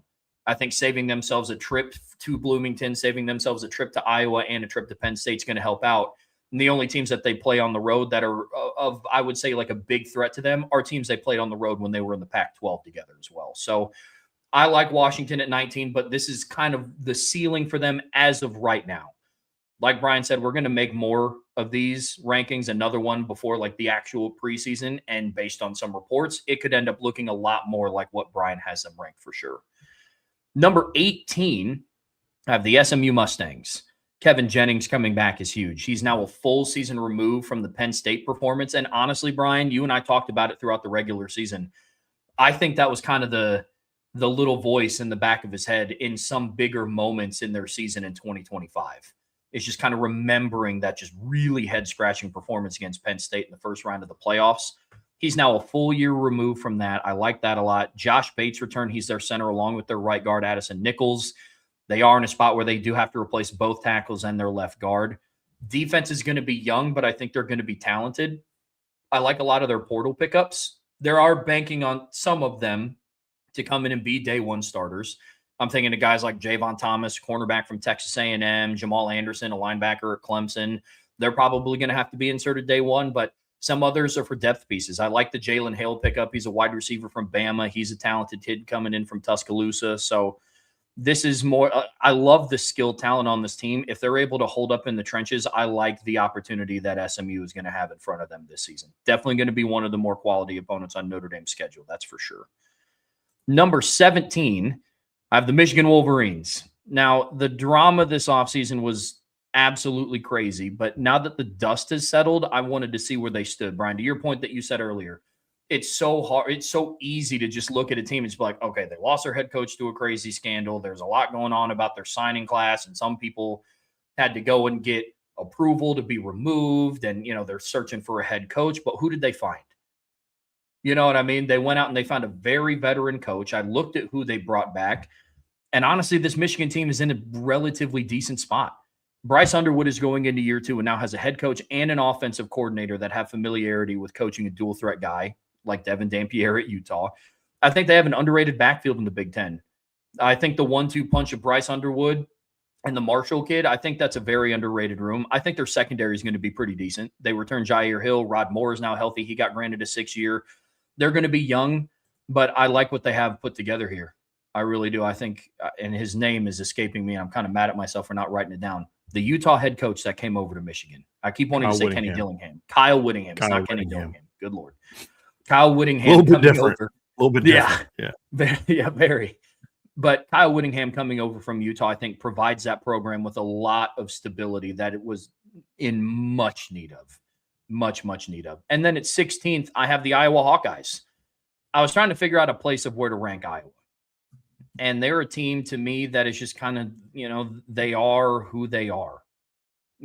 I think saving themselves a trip to Bloomington, saving themselves a trip to Iowa and a trip to Penn State is going to help out. And the only teams that they play on the road that are of, I would say, like a big threat to them are teams they played on the road when they were in the Pac-12 together as well. So I like Washington at 19, but this is kind of the ceiling for them as of right now. Like Brian said, we're going to make more of these rankings, another one before like the actual preseason. And based on some reports, it could end up looking a lot more like what Brian has them ranked for sure. Number 18, I have the SMU Mustangs. Kevin Jennings coming back is huge. He's now a full season removed from the Penn State performance. And honestly, Brian, you and I talked about it throughout the regular season. I think that was kind of the little voice in the back of his head in some bigger moments in their season in 2025. It's just kind of remembering that just really head-scratching performance against Penn State in the first round of the playoffs. He's now a full year removed from that. I like that a lot. Josh Bates returned. He's their center along with their right guard, Addison Nichols. They are in a spot where they do have to replace both tackles and their left guard. Defense is going to be young, but I think they're going to be talented. I like a lot of their portal pickups. There are banking on some of them to come in and be day one starters. I'm thinking of guys like Javon Thomas, cornerback from Texas A&M, Jamal Anderson, a linebacker at Clemson. They're probably going to have to be inserted day one, but some others are for depth pieces. I like the Jalen Hale pickup. He's a wide receiver from Bama. He's a talented kid coming in from Tuscaloosa. So this is more I love the skill talent on this team. If they're able to hold up in the trenches, I like the opportunity that SMU is going to have in front of them this season. Definitely going to be one of the more quality opponents on Notre Dame's schedule. That's for sure. Number 17, I have the Michigan Wolverines. Now, the drama this offseason was absolutely crazy, but now that the dust has settled, I wanted to see where they stood. Brian, to your point that you said earlier, it's so hard. It's so easy to just look at a team and just be like, okay, they lost their head coach to a crazy scandal. There's a lot going on about their signing class, and some people had to go and get approval to be removed, and, they're searching for a head coach, but who did they find? You know what I mean? They went out and they found a very veteran coach. I looked at who they brought back, and honestly, this Michigan team is in a relatively decent spot. Bryce Underwood is going into year 2 and now has a head coach and an offensive coordinator that have familiarity with coaching a dual threat guy like Devin Dampierre at Utah. I think they have an underrated backfield in the Big Ten. I think the 1-2 punch of Bryce Underwood and the Marshall kid, I think that's a very underrated room. I think their secondary is going to be pretty decent. They returned Jair Hill. Rod Moore is now healthy. He got granted a 6-year. They're going to be young, but I like what they have put together here. I really do. I think, and his name is escaping me, and I'm kind of mad at myself for not writing it down. The Utah head coach that came over to Michigan. I keep wanting to say Kenny Dillingham. Kyle Whittingham. It's not Kenny Dillingham. Good Lord. Kyle Whittingham. A little bit different. A little bit different. Yeah, very. But Kyle Whittingham coming over from Utah, I think, provides that program with a lot of stability that it was in much need of. Much need of. And then at 16th, I have the Iowa Hawkeyes. I was trying to figure out a place of where to rank Iowa. And they're a team to me that is just kind of, they are who they are.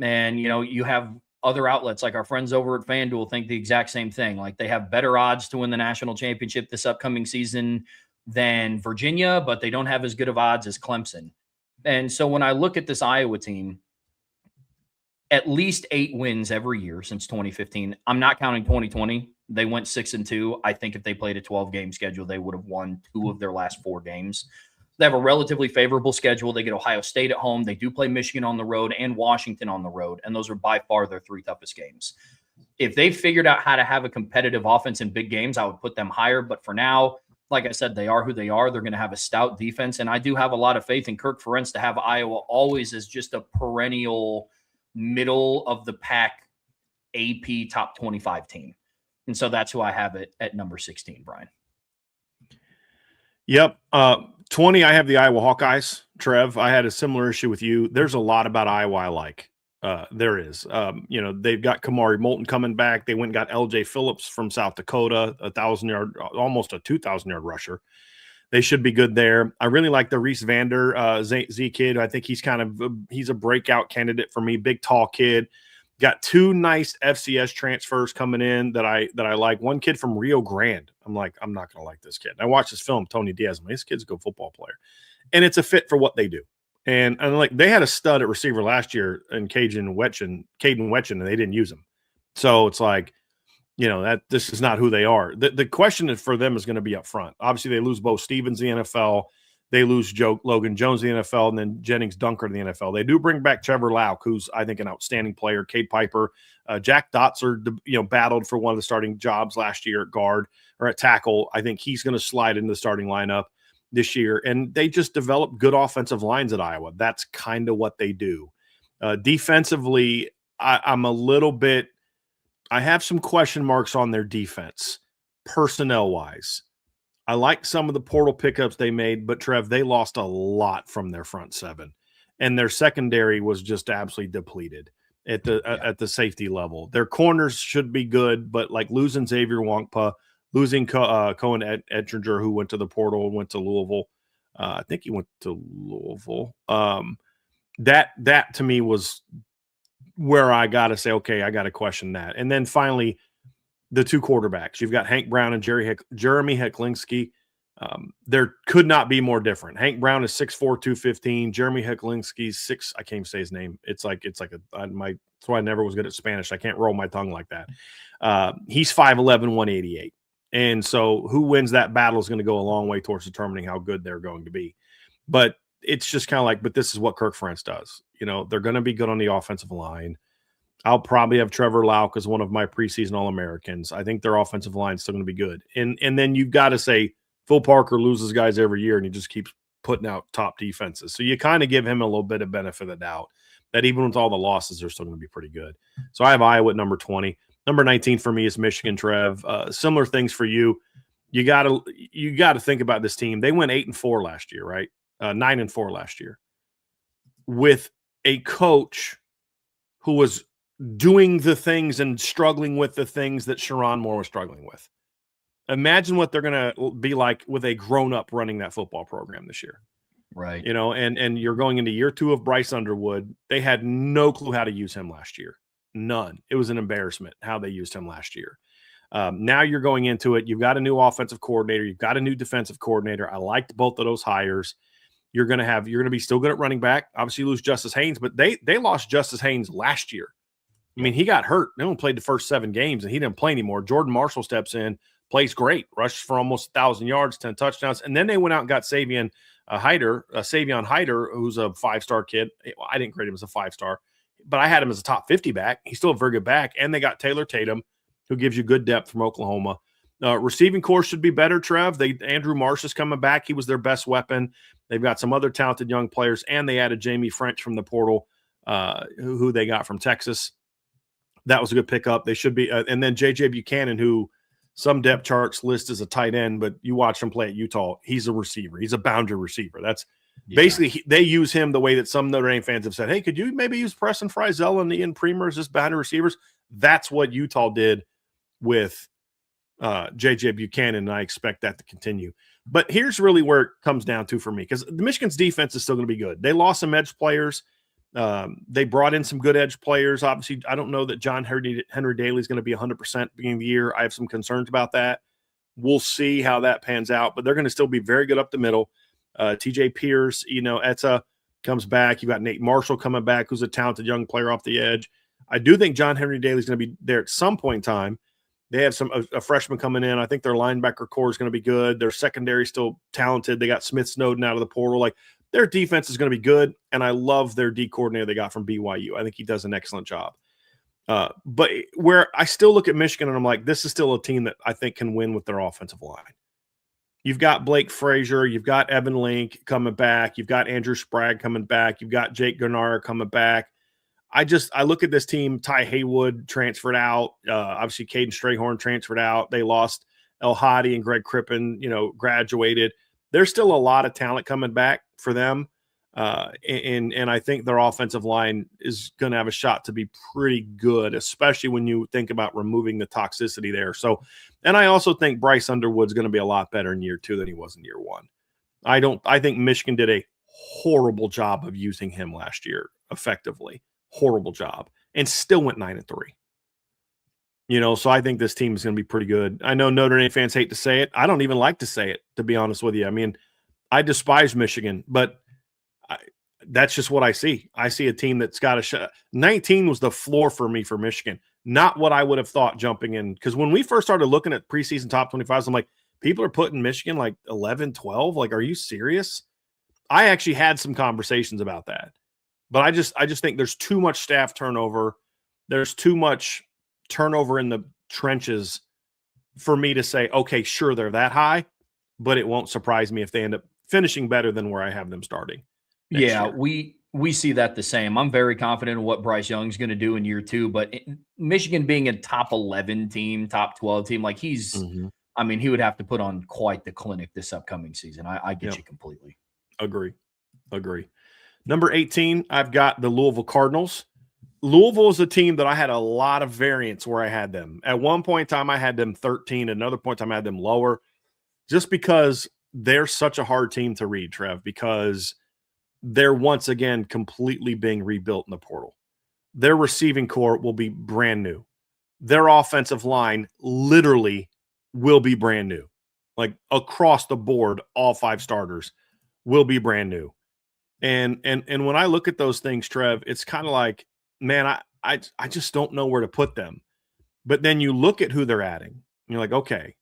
And, you have other outlets like our friends over at FanDuel think the exact same thing. Like they have better odds to win the national championship this upcoming season than Virginia, but they don't have as good of odds as Clemson. And so when I look at this Iowa team, at least 8 wins every year since 2015. I'm not counting 2020. They went 6-2. I think if they played a 12-game schedule, they would have won 2 of their last 4 games. They have a relatively favorable schedule. They get Ohio State at home. They do play Michigan on the road and Washington on the road, and those are by far their 3 toughest games. If they figured out how to have a competitive offense in big games, I would put them higher. But for now, like I said, they are who they are. They're going to have a stout defense, and I do have a lot of faith in Kirk Ferentz to have Iowa always as just a perennial middle of the pack AP top 25 team. And so that's who I have it at number 16, Brian. Yep. 20, I have the Iowa Hawkeyes. Trev, I had a similar issue with you. There's a lot about Iowa I like. There is. They've got Kamari Moulton coming back. They went and got LJ Phillips from South Dakota, 1,000-yard, almost a 2,000-yard rusher. They should be good there. I really like the Reese Vander Z kid. I think he's he's a breakout candidate for me. Big, tall kid. Got 2 nice FCS transfers coming in that I like. One kid from Rio Grande. I'm like, I'm not going to like this kid. And I watched this film, Tony Diaz. I'm like, this kid's a good football player. And it's a fit for what they do. And like they had a stud at receiver last year in Caden Wetchen, and they didn't use him. So it's like, that this is not who they are. The question for them is going to be up front. Obviously, they lose Bo Stevens in the NFL. They lose Logan Jones in the NFL, and then Jennings Dunker in the NFL. They do bring back Trevor Lauk, who's, I think, an outstanding player. Cade Piper. Jack Dotzer, battled for one of the starting jobs last year at guard or at tackle. I think he's going to slide into the starting lineup this year. And they just develop good offensive lines at Iowa. That's kind of what they do. Defensively, I'm a little bit – I have some question marks on their defense, personnel-wise. I like some of the portal pickups they made, but, Trev, they lost a lot from their front 7. And their secondary was just absolutely depleted at the safety level. Their corners should be good, but like losing Xavier Wankpa, losing Cohen Ettinger, who went to the portal and went to Louisville. I think he went to Louisville. That to me was where I got to say, okay, I got to question that. And then finally, the 2 quarterbacks. You've got Hank Brown and Jeremy Hecklinski. There could not be more different. Hank Brown is 6'4", 215. Jeremy Hecklinski's 6. I can't even say his name. It's like that's why I never was good at Spanish. I can't roll my tongue like that. He's 5'11", 188. And so who wins that battle is going to go a long way towards determining how good they're going to be. But it's just kind of like, but this is what Kirk Ferentz does. They're going to be good on the offensive line. I'll probably have Trevor Lauk as one of my preseason All-Americans. I think their offensive line is still going to be good. And then you've got to say Phil Parker loses guys every year, and he just keeps putting out top defenses. So you kind of give him a little bit of benefit of the doubt that even with all the losses, they're still going to be pretty good. So I have Iowa at number 20. Number 19 for me is Michigan, Trev. Similar things for you. You got to think about this team. They went 8-4 last year, right? 9-4 last year with a coach who was doing the things and struggling with the things that Sharon Moore was struggling with. Imagine what they're going to be like with a grown-up running that football program this year. Right. And you're going into year 2 of Bryce Underwood. They had no clue how to use him last year. None. It was an embarrassment how they used him last year. Now you're going into it. You've got a new offensive coordinator. You've got a new defensive coordinator. I liked both of those hires. You're going to be still good at running back. Obviously, you lose Justice Haynes, but they lost Justice Haynes last year. I mean, he got hurt. They only played the first 7 games, and he didn't play anymore. Jordan Marshall steps in, plays great, rushes for almost 1,000 yards, 10 touchdowns, and then they went out and got Savion Hyder, who's a 5-star kid. I didn't grade him as a 5-star, but I had him as a top 50 back. He's still a very good back, and they got Taylor Tatum, who gives you good depth from Oklahoma. Receiving corps should be better, Trev. Andrew Marsh is coming back. He was their best weapon. They've got some other talented young players, and they added Jamie French from the portal, who they got from Texas. That was a good pickup. They should be, and then J.J. Buchanan, who some depth charts list as a tight end, but you watch him play at Utah. He's a receiver. He's a boundary receiver. That's basically they use him the way that some Notre Dame fans have said, "Hey, could you maybe use Preston Frizzell and Ian Premer as just boundary receivers?" That's what Utah did with J.J. Buchanan, and I expect that to continue. But here's really where it comes down to for me, because the Michigan's defense is still going to be good. They lost some edge players. They brought in some good edge players. Obviously, I don't know that John Henry Daly is going to be 100% beginning of the year. I have some concerns about that. We'll see how that pans out, but they're going to still be very good up the middle. TJ Pierce, Etta comes back. You've got Nate Marshall coming back, who's a talented young player off the edge. I do think John Henry Daly is going to be there at some point in time. They have a freshman coming in. I think their linebacker core is going to be good. Their secondary is still talented. They got Smith Snowden out of the portal. Like, their defense is going to be good, and I love their D coordinator they got from BYU. I think he does an excellent job. But where I still look at Michigan and I'm like, this is still a team that I think can win with their offensive line. You've got Blake Frazier. You've got Evan Link coming back. You've got Andrew Sprague coming back. You've got Jake Gernard coming back. I look at this team. Ty Haywood transferred out. Obviously, Caden Strayhorn transferred out. They lost El Hadi and Greg Crippen, graduated. There's still a lot of talent coming back for them. And I think their offensive line is going to have a shot to be pretty good, especially when you think about removing the toxicity there. So, and I also think Bryce Underwood's going to be a lot better in year 2 than he was in year 1. I think Michigan did a horrible job of using him last year effectively. Horrible job, and still went 9-3. So I think this team is going to be pretty good. I know Notre Dame fans hate to say it. I don't even like to say it, to be honest with you. I mean, I despise Michigan, but that's just what I see. I see a team that's got a shot. 19 was the floor for me for Michigan, not what I would have thought jumping in. Because when we first started looking at preseason top 25s, I'm like, people are putting Michigan like 11, 12. Like, are you serious? I actually had some conversations about that. But I just think there's too much staff turnover. There's too much turnover in the trenches for me to say, okay, sure, they're that high, but it won't surprise me if they end up finishing better than where I have them starting. Yeah, year. We see that the same. I'm very confident in what Bryce Young's going to do in year 2, but Michigan being a top 11 team, top 12 team, like I mean, he would have to put on quite the clinic this upcoming season. I get you completely. Agree. Number 18, I've got the Louisville Cardinals. Louisville is a team that I had a lot of variance where I had them. At one point in time, I had them 13. At another point in time, I had them lower, just because they're such a hard team to read, Trev, because they're once again completely being rebuilt in the portal. Their receiving core will be brand new. Their offensive line literally will be brand new. Like, across the board, all 5 starters will be brand new. And when I look at those things, Trev, it's kind of like, man, I just don't know where to put them. But then you look at who they're adding, and you're like, okay,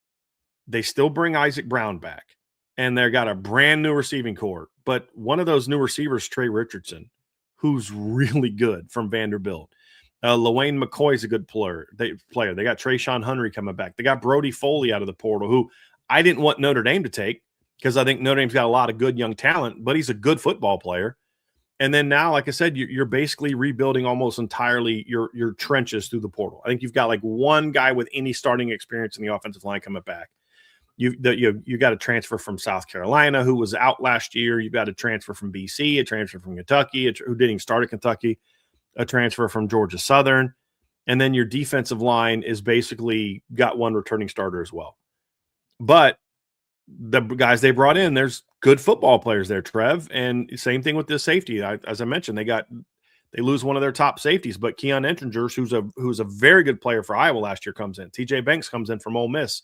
they still bring Isaac Brown back, and they've got a brand new receiving core. But one of those new receivers, Trey Richardson, who's really good from Vanderbilt. LaWayne McCoy is a good player. They got Trayshawn Henry coming back. They got Brody Foley out of the portal, who I didn't want Notre Dame to take, because I think Notre Dame's got a lot of good young talent, but he's a good football player. And then now, like I said, you're basically rebuilding almost entirely your trenches through the portal. I think you've got like one guy with any starting experience in the offensive line coming back. You got a transfer from South Carolina who was out last year. You've got a transfer from BC, a transfer from Kentucky, who didn't even start at Kentucky, a transfer from Georgia Southern. And then your defensive line is basically got one returning starter as well. But the guys they brought in, there's good football players there, Trev. And same thing with this safety. As I mentioned, they lose one of their top safeties, but Keon Entringers, who's a very good player for Iowa last year, comes in. TJ Banks comes in from Ole Miss.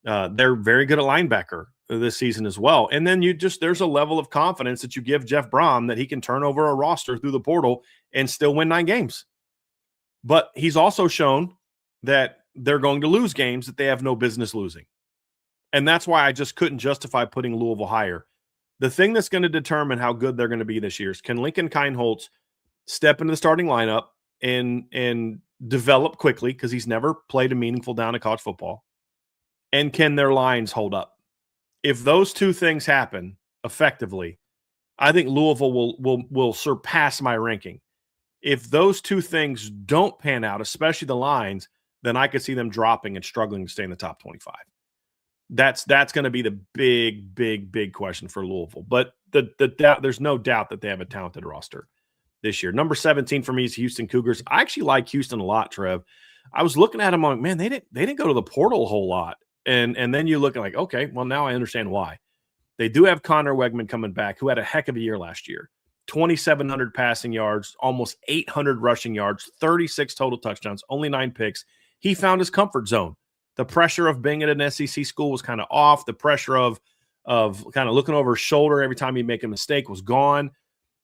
They're very good at linebacker this season as well. And then there's a level of confidence that you give Jeff Brom that he can turn over a roster through the portal and still win 9 games. But he's also shown that they're going to lose games that they have no business losing. And that's why I just couldn't justify putting Louisville higher. The thing that's going to determine how good they're going to be this year is, can Lincoln Kienholz step into the starting lineup and develop quickly, because he's never played a meaningful down of college football, and can their lines hold up? If those 2 things happen effectively, I think Louisville will surpass my ranking. If those 2 things don't pan out, especially the lines, then I could see them dropping and struggling to stay in the top 25. That's going to be the big question for Louisville. But there's no doubt that they have a talented roster this year. Number 17 for me is Houston Cougars. I actually like Houston a lot, Trev. I was looking at them like, man, they didn't go to the portal a whole lot. And then you look at like, okay, well, now I understand why. They do have Connor Wegman coming back, who had a heck of a year last year. 2,700 passing yards, almost 800 rushing yards, 36 total touchdowns, only 9 picks. He found his comfort zone. The pressure of being at an SEC school was kind of off. The pressure of kind of looking over his shoulder every time he'd make a mistake was gone.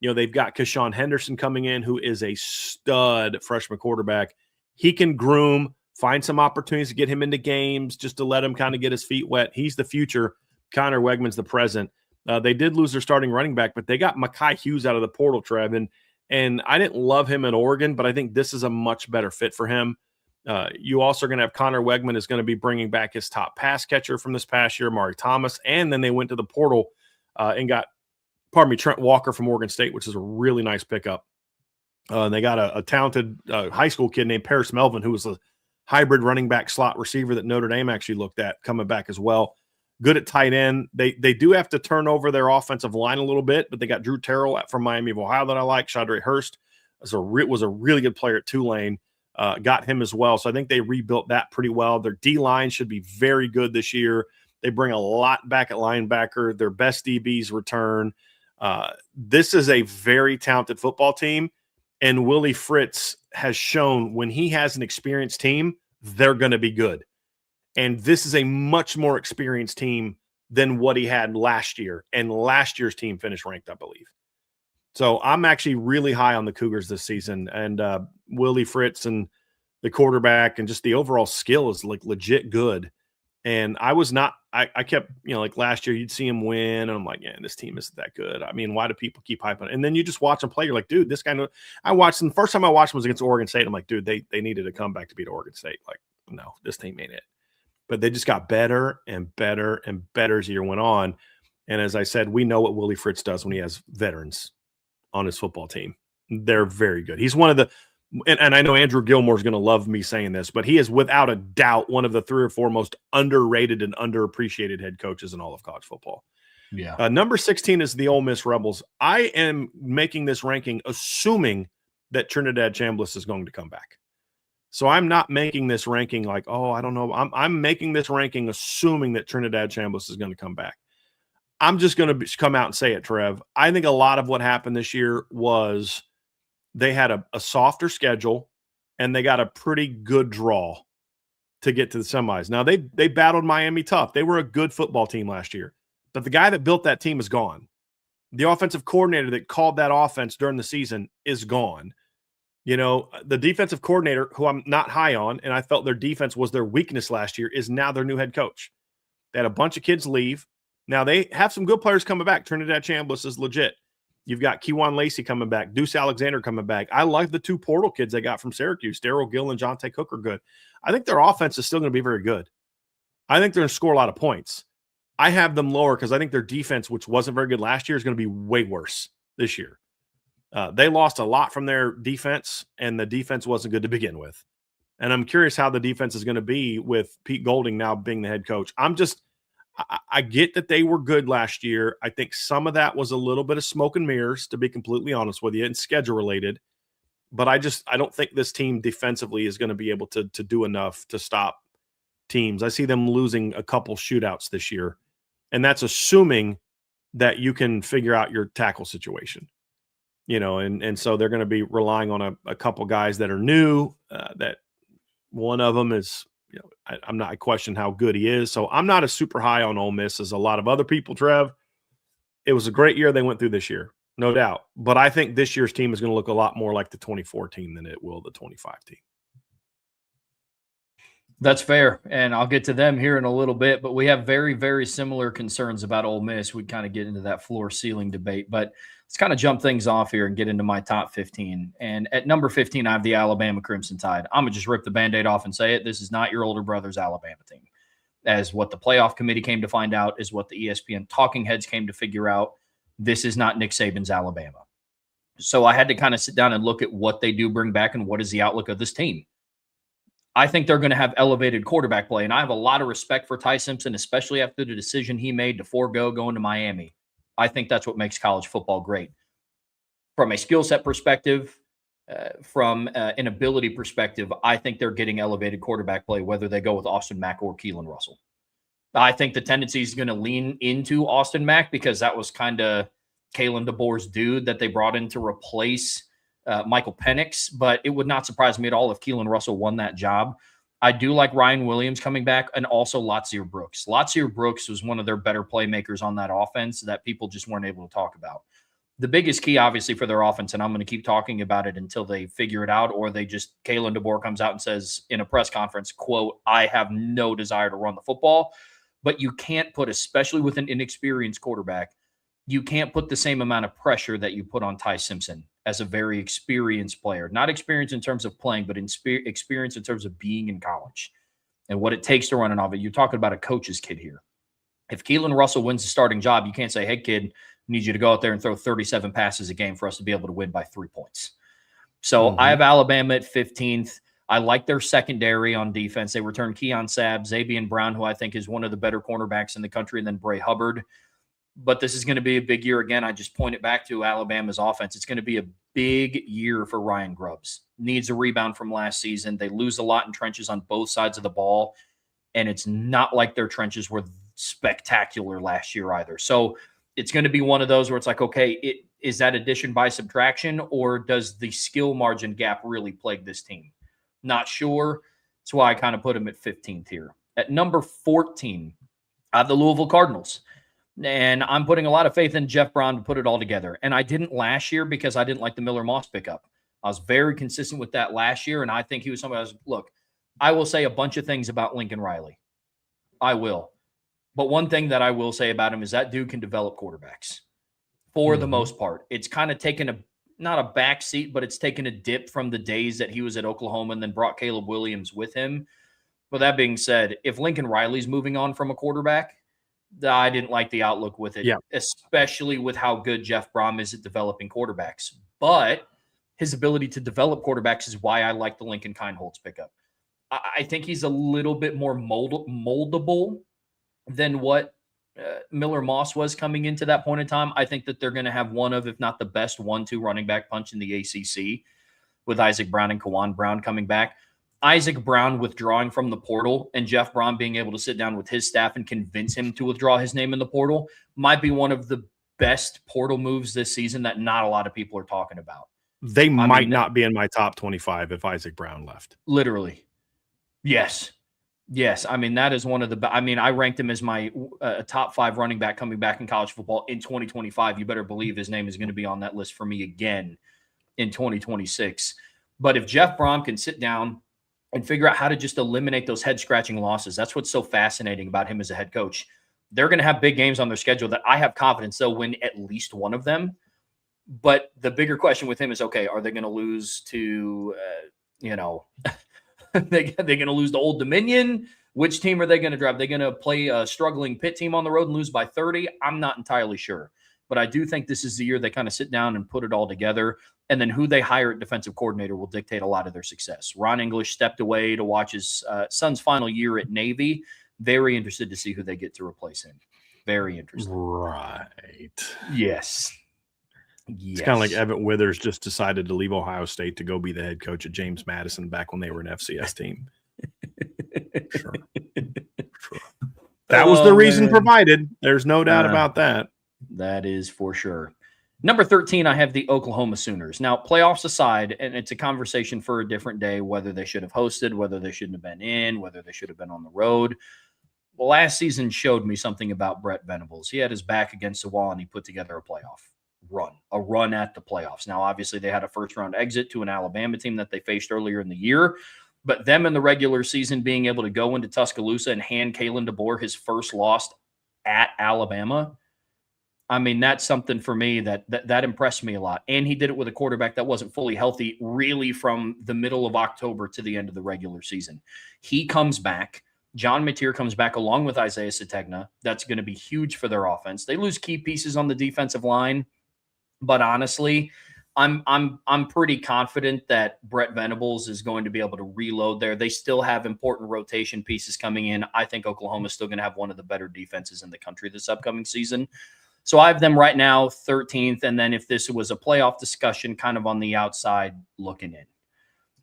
You know, they've got Keshawn Henderson coming in, who is a stud freshman quarterback. He can groom, find some opportunities to get him into games, just to let him kind of get his feet wet. He's the future. Connor Wegman's the present. They did lose their starting running back, but they got Mekhi Hughes out of the portal, Trev. And I didn't love him at Oregon, but I think this is a much better fit for him. You also are going to have Connor Wegman is going to be bringing back his top pass catcher from this past year, Amari Thomas. And then they went to the portal and got, Trent Walker from Oregon State, which is a really nice pickup. They got a talented high school kid named Paris Melvin, who was a hybrid running back slot receiver that Notre Dame actually looked at coming back as well. Good at tight end. They do have to turn over their offensive line a little bit, but they got Drew Terrell from Miami of Ohio that I like. Shadre Hurst was a really good player at Tulane. Got him as well. So I think they rebuilt that pretty well. Their D-line should be very good this year. They bring a lot back at linebacker. Their best DBs return. This is a very talented football team, and Willie Fritz has shown when he has an experienced team, they're going to be good. And this is a much more experienced team than what he had last year. And last year's team finished ranked, I believe. So I'm actually really high on the Cougars this season. And Willie Fritz and the quarterback and just the overall skill is like legit good. And I was not – I kept – like last year you'd see him win, and I'm like, yeah, this team isn't that good. I mean, why do people keep hyping it? And then you just watch him play. You're like, dude, this guy – I watched him – the first time I watched him was against Oregon State. I'm like, dude, they needed a comeback to beat Oregon State. Like, no, this team ain't it. But they just got better and better and better as the year went on. And as I said, we know what Willie Fritz does when he has veterans on his football team. They're very good. He's one of the – and I know Andrew Gilmore's going to love me saying this, but he is without a doubt one of the 3 or 4 most underrated and underappreciated head coaches in all of college football. Yeah. Number 16 is the Ole Miss Rebels. I am making this ranking assuming that Trinidad Chambliss is going to come back. So I'm not making this ranking like, oh, I don't know. I'm making this ranking assuming that Trinidad Chambliss is going to come back. I'm just going to come out and say it, Trev. I think a lot of what happened this year was they had a softer schedule and they got a pretty good draw to get to the semis. Now, they battled Miami tough. They were a good football team last year. But the guy that built that team is gone. The offensive coordinator that called that offense during the season is gone. The defensive coordinator, who I'm not high on, and I felt their defense was their weakness last year, is now their new head coach. They had a bunch of kids leave. Now, they have some good players coming back. Trinidad Chambliss is legit. You've got Kejuan Lacey coming back. Deuce Alexander coming back. I like the 2 portal kids they got from Syracuse. Darryl Gill and Jonte Cook are good. I think their offense is still going to be very good. I think they're going to score a lot of points. I have them lower because I think their defense, which wasn't very good last year, is going to be way worse this year. They lost a lot from their defense, and the defense wasn't good to begin with. And I'm curious how the defense is going to be with Pete Golding now being the head coach. I get that they were good last year. I think some of that was a little bit of smoke and mirrors, to be completely honest with you, and schedule related. But I don't think this team defensively is going to be able to do enough to stop teams. I see them losing a couple shootouts this year, and that's assuming that you can figure out your tackle situation. And so they're going to be relying on a couple guys that are new, that one of them is, I question how good he is. So I'm not as super high on Ole Miss as a lot of other people, Trev. It was a great year they went through this year, no doubt. But I think this year's team is going to look a lot more like the 2014 than it will the 25 team. That's fair, and I'll get to them here in a little bit, but we have very, very similar concerns about Ole Miss. We kind of get into that floor-ceiling debate, but let's kind of jump things off here and get into my top 15. And at number 15, I have the Alabama Crimson Tide. I'm going to just rip the Band-Aid off and say it. This is not your older brother's Alabama team. As what the playoff committee came to find out, is what the ESPN talking heads came to figure out. This is not Nick Saban's Alabama. So I had to kind of sit down and look at what they do bring back and what is the outlook of this team. I think they're going to have elevated quarterback play, and I have a lot of respect for Ty Simpson, especially after the decision he made to forego going to Miami. I think that's what makes college football great. From a skill set perspective, from an ability perspective, I think they're getting elevated quarterback play, whether they go with Austin Mack or Keelan Russell. I think the tendency is going to lean into Austin Mack because that was kind of Kalen DeBoer's dude that they brought in to replace Michael Penix, but it would not surprise me at all if Keelan Russell won that job. I do like Ryan Williams coming back, and also Latsier Brooks. Latsier Brooks was one of their better playmakers on that offense that people just weren't able to talk about. The biggest key, obviously, for their offense, and I'm going to keep talking about it until they figure it out, or they just, Kalen DeBoer comes out and says in a press conference, quote, I have no desire to run the football. But you can't put, especially with an inexperienced quarterback, you can't put the same amount of pressure that you put on Ty Simpson as a very experienced player. Not experience in terms of playing, but experience in terms of being in college and what it takes to run an offense. You're talking about a coach's kid here. If Keelan Russell wins the starting job, you can't say, hey, kid, I need you to go out there and throw 37 passes a game for us to be able to win by 3 points. So I have Alabama at 15th. I like their secondary on defense. They return Keon Sabb, Zabian Brown, who I think is one of the better cornerbacks in the country, and then Bray Hubbard. But this is going to be a big year. Again, I just point it back to Alabama's offense. It's going to be a big year for Ryan Grubbs. Needs a rebound from last season. They lose a lot in trenches on both sides of the ball, and it's not like their trenches were spectacular last year either. So it's going to be one of those where it's like, okay, is that addition by subtraction, or does the skill margin gap really plague this team? Not sure. That's why I kind of put them at 15th here. At number 14, I have the Louisville Cardinals. And I'm putting a lot of faith in Jeff Brown to put it all together. And I didn't last year because I didn't like the Miller Moss pickup. I was very consistent with that last year, and I think he was somebody look, I will say a bunch of things about Lincoln Riley. I will. But one thing that I will say about him is that dude can develop quarterbacks for the most part. It's kind of taken not a back seat, but it's taken a dip from the days that he was at Oklahoma and then brought Caleb Williams with him. But that being said, if Lincoln Riley's moving on from a quarterback, I didn't like the outlook with it, especially with how good Jeff Brom is at developing quarterbacks. But his ability to develop quarterbacks is why I like the Lincoln Kienholz pickup. I think he's a little bit more moldable than what Miller Moss was coming into that point in time. I think that they're going to have one of, if not the best 1-2 running back punch in the ACC with Isaac Brown and Kawan Brown coming back. Isaac Brown withdrawing from the portal and Jeff Brown being able to sit down with his staff and convince him to withdraw his name in the portal might be one of the best portal moves this season that not a lot of people are talking about. They might not be in my top 25 if Isaac Brown left. Literally. Yes. I mean, that is one of the – I ranked him as my top 5 running back coming back in college football in 2025. You better believe his name is going to be on that list for me again in 2026. But if Jeff Brom can sit down and figure out how to just eliminate those head-scratching losses, that's what's so fascinating about him as a head coach. They're going to have big games on their schedule that I have confidence they'll win at least one of them. But the bigger question with him is, okay, are they going to lose to, they're going to lose to Old Dominion? Which team are they going to drive? They're going to play a struggling Pitt team on the road and lose by 30? I'm not entirely sure. But I do think this is the year they kind of sit down and put it all together. And then who they hire at defensive coordinator will dictate a lot of their success. Ron English stepped away to watch his son's final year at Navy. Very interested to see who they get to replace him. Very interested. Right. Yes. It's kind of like Evan Withers just decided to leave Ohio State to go be the head coach at James Madison back when they were an FCS team. Sure. That was the reason provided. There's no doubt about that. That is for sure. Number 13, I have the Oklahoma Sooners. Now, playoffs aside, and it's a conversation for a different day, whether they should have hosted, whether they shouldn't have been in, whether they should have been on the road. Well, last season showed me something about Brett Venables. He had his back against the wall, and he put together a run at the playoffs. Now, obviously, they had a first-round exit to an Alabama team that they faced earlier in the year, but them in the regular season being able to go into Tuscaloosa and hand Kalen DeBoer his first loss at Alabama, I mean, that's something for me that impressed me a lot. And he did it with a quarterback that wasn't fully healthy really from the middle of October to the end of the regular season. He comes back. John Mateer comes back along with Isaiah Sategna. That's going to be huge for their offense. They lose key pieces on the defensive line, but honestly, I'm pretty confident that Brett Venables is going to be able to reload there. They still have important rotation pieces coming in. I think Oklahoma's still going to have one of the better defenses in the country this upcoming season. So I have them right now 13th, and then if this was a playoff discussion, kind of on the outside looking in.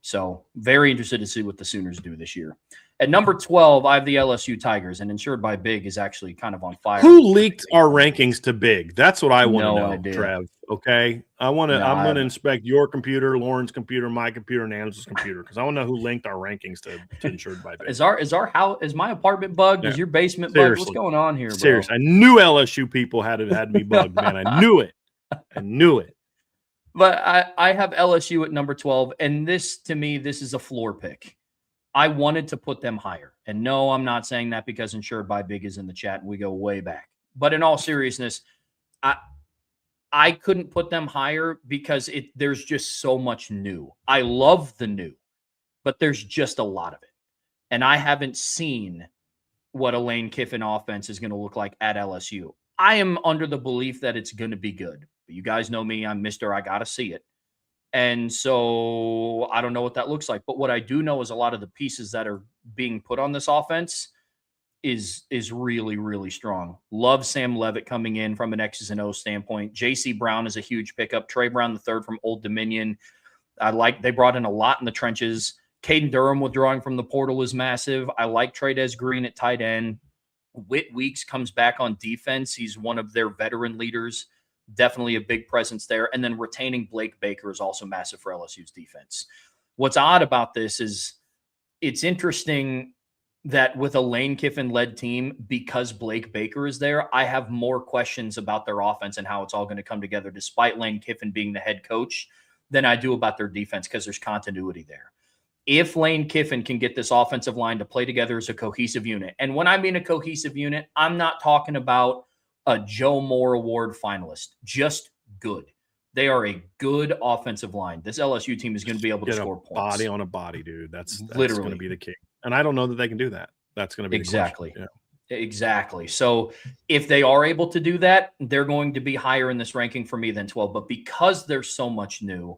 So very interested to see what the Sooners do this year. At number 12, I have the LSU Tigers, and Insured by Big is actually kind of on fire. Who leaked our rankings to Big? That's what I want to know, idea. Trev. Okay, I'm going to inspect your computer, Lauren's computer, my computer, and Angela's computer because I want to know who linked our rankings to Insured by Big. Is my apartment bugged? Yeah. Is your basement bugged? What's going on here, bro? Seriously, I knew LSU people had me bugged, man. I knew it. But I have LSU at number 12, and this, to me, this is a floor pick. I wanted to put them higher. And no, I'm not saying that because Insured by Big is in the chat and we go way back. But in all seriousness, I couldn't put them higher because there's just so much new. I love the new, but there's just a lot of it. And I haven't seen what a Lane Kiffin offense is going to look like at LSU. I am under the belief that it's going to be good. But you guys know me. I'm Mr. I got to see it. And so I don't know what that looks like. But what I do know is a lot of the pieces that are being put on this offense is really, really strong. Love Sam Levitt coming in from an X's and O's standpoint. J.C. Brown is a huge pickup. Trey Brown III from Old Dominion. They brought in a lot in the trenches. Caden Durham withdrawing from the portal is massive. I like Trey'Dez Green at tight end. Whit Weeks comes back on defense. He's one of their veteran leaders. Definitely a big presence there. And then retaining Blake Baker is also massive for LSU's defense. What's odd about this is it's interesting that with a Lane Kiffin-led team, because Blake Baker is there, I have more questions about their offense and how it's all going to come together, despite Lane Kiffin being the head coach, than I do about their defense because there's continuity there. If Lane Kiffin can get this offensive line to play together as a cohesive unit, and when I mean a cohesive unit, I'm not talking about a Joe Moore Award finalist, just good. They are a good offensive line. This LSU team is going to be able to score points. Body on a body, dude. That's literally going to be the key. And I don't know that they can do that. That's going to be exactly. Yeah. Exactly. So if they are able to do that, they're going to be higher in this ranking for me than 12. But because there's so much new,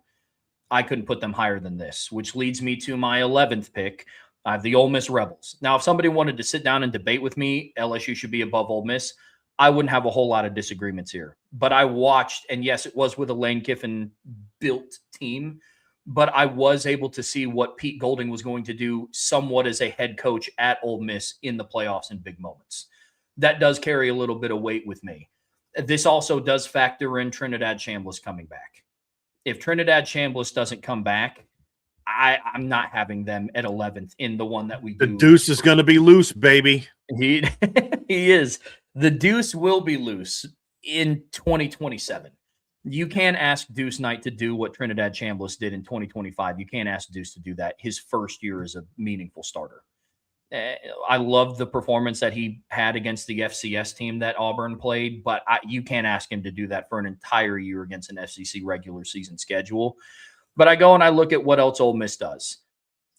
I couldn't put them higher than this, which leads me to my 11th pick. I have the Ole Miss Rebels. Now, if somebody wanted to sit down and debate with me, LSU should be above Ole Miss, I wouldn't have a whole lot of disagreements here. But I watched, and yes, it was with a Lane Kiffin-built team, but I was able to see what Pete Golding was going to do somewhat as a head coach at Ole Miss in the playoffs in big moments. That does carry a little bit of weight with me. This also does factor in Trinidad Chambliss coming back. If Trinidad Chambliss doesn't come back, I'm not having them at 11th in the one that we do. The deuce is going to be loose, baby. He is. The deuce will be loose in 2027. You can't ask Deuce Knight to do what Trinidad Chambliss did in 2025. You can't ask Deuce to do that his first year as a meaningful starter. I love the performance that he had against the FCS team that Auburn played, but you can't ask him to do that for an entire year against an SEC regular season schedule. But I go and I look at what else Ole Miss does.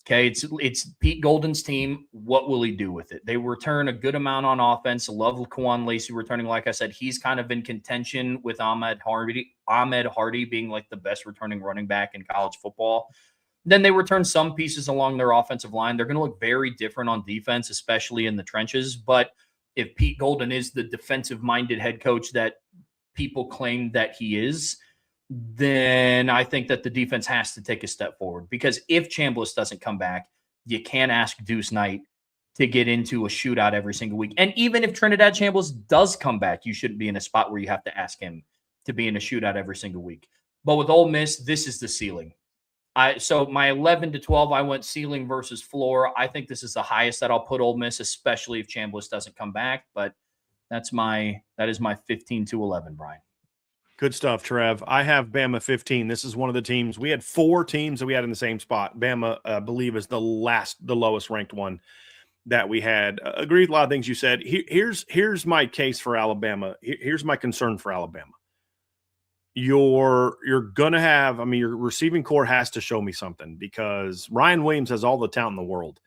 Okay, it's Pete Golding's team. What will he do with it? They return a good amount on offense. Love Laquan Lacey returning. Like I said, he's kind of in contention with Ahmed Hardy being like the best returning running back in college football. Then they return some pieces along their offensive line. They're going to look very different on defense, especially in the trenches. But if Pete Golding is the defensive-minded head coach that people claim that he is, then I think that the defense has to take a step forward. Because if Chambliss doesn't come back, you can't ask Deuce Knight to get into a shootout every single week. And even if Trinidad Chambliss does come back, you shouldn't be in a spot where you have to ask him to be in a shootout every single week. But with Ole Miss, this is the ceiling. So my 11 to 12, I went ceiling versus floor. I think this is the highest that I'll put Ole Miss, especially if Chambliss doesn't come back. But that is my 15 to 11, Brian. Good stuff, Trev. I have Bama 15. This is one of the teams. We had 4 teams that we had in the same spot. Bama, I believe, is the lowest ranked one that we had. Agreed with a lot of things you said. Here's my case for Alabama. Here's my concern for Alabama. You're going to have, your receiving core has to show me something because Ryan Williams has all the talent in the world,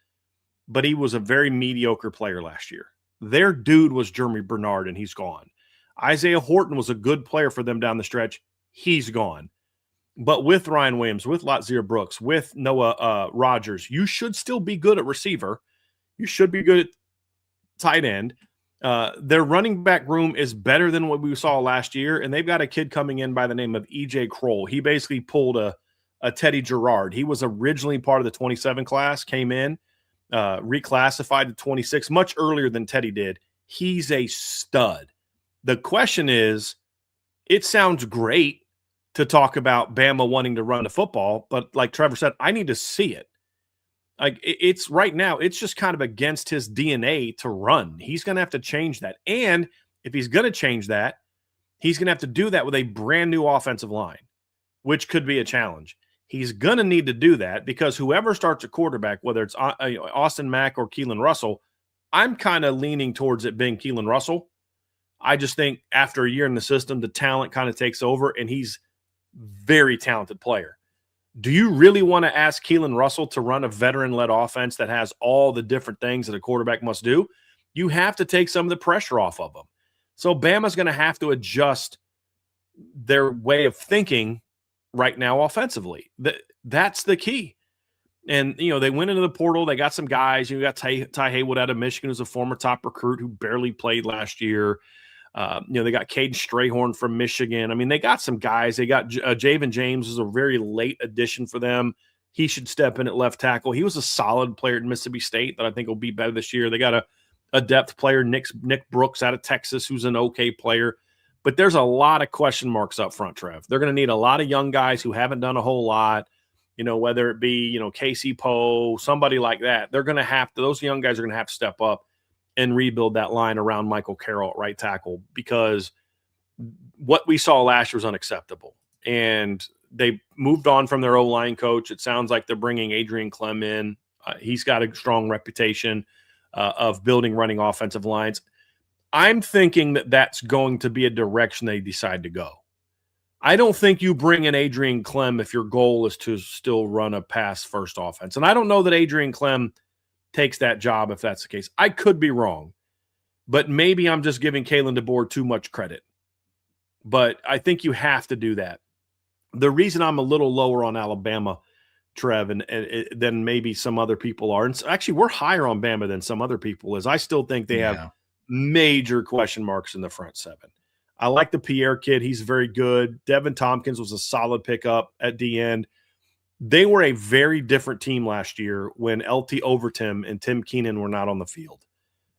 but he was a very mediocre player last year. Their dude was Jeremy Bernard, and he's gone. Isaiah Horton was a good player for them down the stretch. He's gone. But with Ryan Williams, with Latzir Brooks, with Noah Rogers, you should still be good at receiver. You should be good at tight end. Their running back room is better than what we saw last year, and they've got a kid coming in by the name of E.J. Kroll. He basically pulled a Teddy Gerard. He was originally part of the 27 class, came in, reclassified to 26 much earlier than Teddy did. He's a stud. The question is, it sounds great to talk about Bama wanting to run the football, but like Trevor said, I need to see it. Like it's right now, it's just kind of against his DNA to run. He's going to have to change that. And if he's going to change that, he's going to have to do that with a brand new offensive line, which could be a challenge. He's going to need to do that because whoever starts a quarterback, whether it's Austin Mack or Keelan Russell, I'm kind of leaning towards it being Keelan Russell. I just think after a year in the system, the talent kind of takes over, and he's a very talented player. Do you really want to ask Keelan Russell to run a veteran-led offense that has all the different things that a quarterback must do? You have to take some of the pressure off of them. So Bama's going to have to adjust their way of thinking right now offensively. That's the key. And, they went into the portal. They got some guys. You got Ty Haywood out of Michigan, who's a former top recruit who barely played last year. They got Caden Strayhorn from Michigan. I mean, they got some guys. They got Javen James, is a very late addition for them. He should step in at left tackle. He was a solid player at Mississippi State that I think will be better this year. They got a depth player, Nick Brooks out of Texas, who's an okay player. But there's a lot of question marks up front, Trev. They're going to need a lot of young guys who haven't done a whole lot, whether it be, Casey Poe, somebody like that. They're going to have to – those young guys are going to have to step up and rebuild that line around Michael Carroll at right tackle, because what we saw last year was unacceptable. And they moved on from their O-line coach. It sounds like they're bringing Adrian Clem in. He's got a strong reputation of building running offensive lines. I'm thinking that that's going to be a direction they decide to go. I don't think you bring in Adrian Clem if your goal is to still run a pass-first offense. And I don't know that Adrian Clem takes that job if that's the case. I could be wrong, but maybe I'm just giving Kalen DeBoer too much credit. But I think you have to do that. The reason I'm a little lower on Alabama, Trev, and than maybe some other people are, and actually we're higher on Bama than some other people, is I still think they have major question marks in the front seven. I like the Pierre kid. He's very good. Devin Tompkins was a solid pickup at the end. They were a very different team last year when LT Overton and Tim Keenan were not on the field.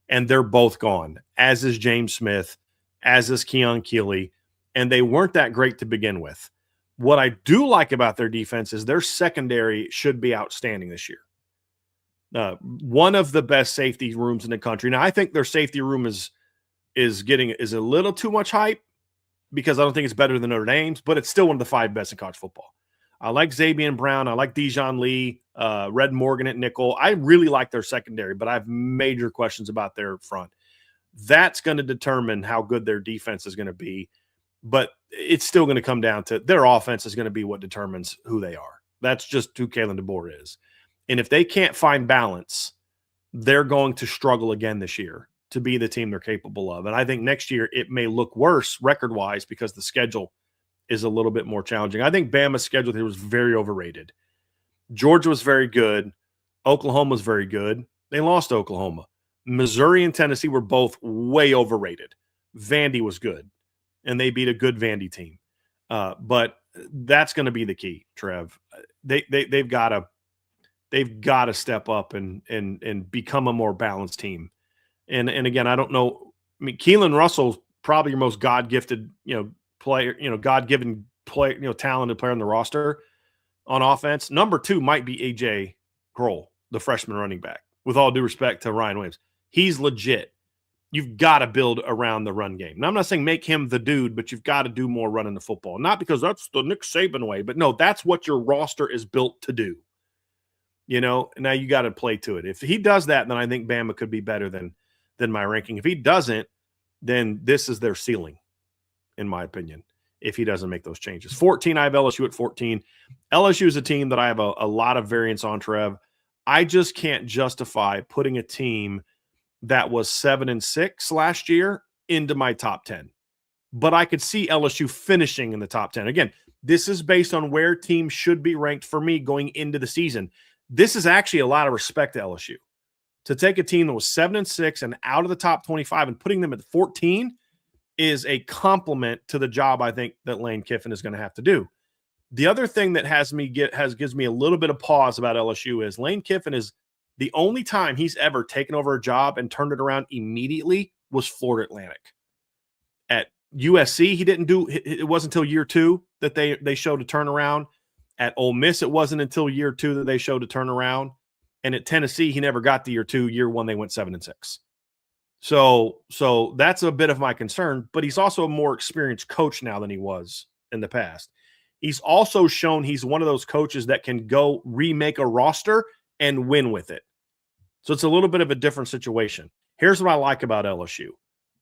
And they're both gone, as is James Smith, as is Keon Keeley. And they weren't that great to begin with. What I do like about their defense is their secondary should be outstanding this year. One of the best safety rooms in the country. Now, I think their safety room is a little too much hype because I don't think it's better than Notre Dame's, but it's still one of the 5 best in college football. I like Xavier Brown. I like Dijon Lee, Red Morgan at nickel. I really like their secondary, but I have major questions about their front. That's going to determine how good their defense is going to be, but it's still going to come down to their offense is going to be what determines who they are. That's just who Kalen DeBoer is. And if they can't find balance, they're going to struggle again this year to be the team they're capable of. And I think next year it may look worse record-wise because the schedule is a little bit more challenging. I think Bama's schedule here was very overrated. Georgia was very good. Oklahoma was very good. They lost to Oklahoma. Missouri and Tennessee were both way overrated. Vandy was good, and they beat a good Vandy team. But that's going to be the key, Trev. They've got to step up and become a more balanced team. And again, I don't know. I mean, Keelan Russell's probably your most God-gifted, player, God-given player, talented player on the roster on offense. Number 2 might be AJ Grohl, the freshman running back. With all due respect to Ryan Williams, he's legit. You've got to build around the run game. Now, I'm not saying make him the dude, but you've got to do more running the football. Not because that's the Nick Saban way, but no, that's what your roster is built to do. Now you got to play to it. If he does that, then I think Bama could be better than my ranking. If he doesn't, then this is their ceiling, in my opinion, if he doesn't make those changes. 14, I have LSU at 14. LSU is a team that I have a lot of variance on, Trev. I just can't justify putting a team that was 7-6 last year into my top 10. But I could see LSU finishing in the top 10. Again, this is based on where teams should be ranked for me going into the season. This is actually a lot of respect to LSU. To take a team that was 7-6 and out of the top 25 and putting them at 14 is a compliment to the job I think that Lane Kiffin is going to have to do. The other thing that gives me a little bit of pause about LSU is Lane Kiffin is The only time he's ever taken over a job and turned it around immediately was Florida Atlantic. At USC, he didn't do it. Wasn't until year 2 that they showed a turnaround. At Ole Miss, it wasn't until year 2 that they showed a turnaround. And at Tennessee, he never got to year 2. Year 1, they went 7-6. So that's a bit of my concern. But he's also a more experienced coach now than he was in the past. He's also shown he's one of those coaches that can go remake a roster and win with it. So it's a little bit of a different situation. Here's what I like about LSU.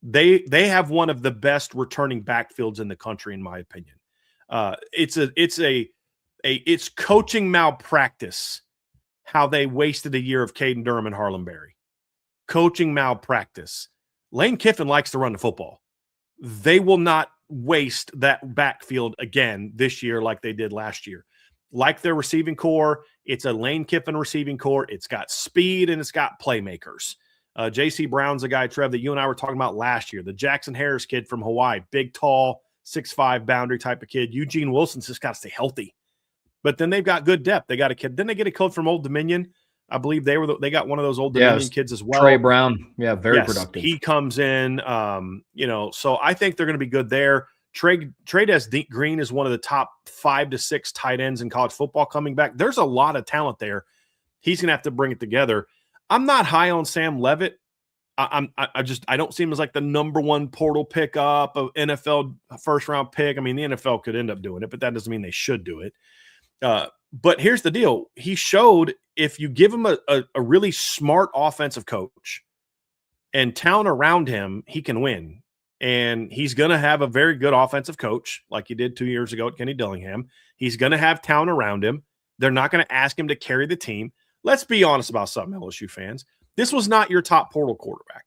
They have one of the best returning backfields in the country, in my opinion. It's coaching malpractice how they wasted a year of Caden Durham and Harlem Berry. Coaching malpractice. Lane Kiffin likes to run the football. They will not waste that backfield again this year like they did last year. Like their receiving core, it's a Lane Kiffin receiving core. It's got speed and it's got playmakers. J.C. Brown's a guy, Trev, that you and I were talking about last year. The Jackson Harris kid from Hawaii, big, tall, 6'5", boundary type of kid. Eugene Wilson's just got to stay healthy. But then they've got good depth. They got a kid. Didn't they get a kid from Old Dominion? I believe they got one of those Old Dominion kids as well. Trey Brown. Yeah, very productive. He comes in, so I think they're going to be good there. Trey Green is one of the top 5 to 6 tight ends in college football coming back. There's a lot of talent there. He's going to have to bring it together. I'm not high on Sam Leavitt. I don't see him as like the number one portal pickup of NFL first round pick. I mean, the NFL could end up doing it, but that doesn't mean they should do it. But here's the deal. He showed if you give him a really smart offensive coach and talent around him, he can win. And he's going to have a very good offensive coach like he did 2 years ago at Kenny Dillingham. He's going to have talent around him. They're not going to ask him to carry the team. Let's be honest about something, LSU fans. This was not your top portal quarterback.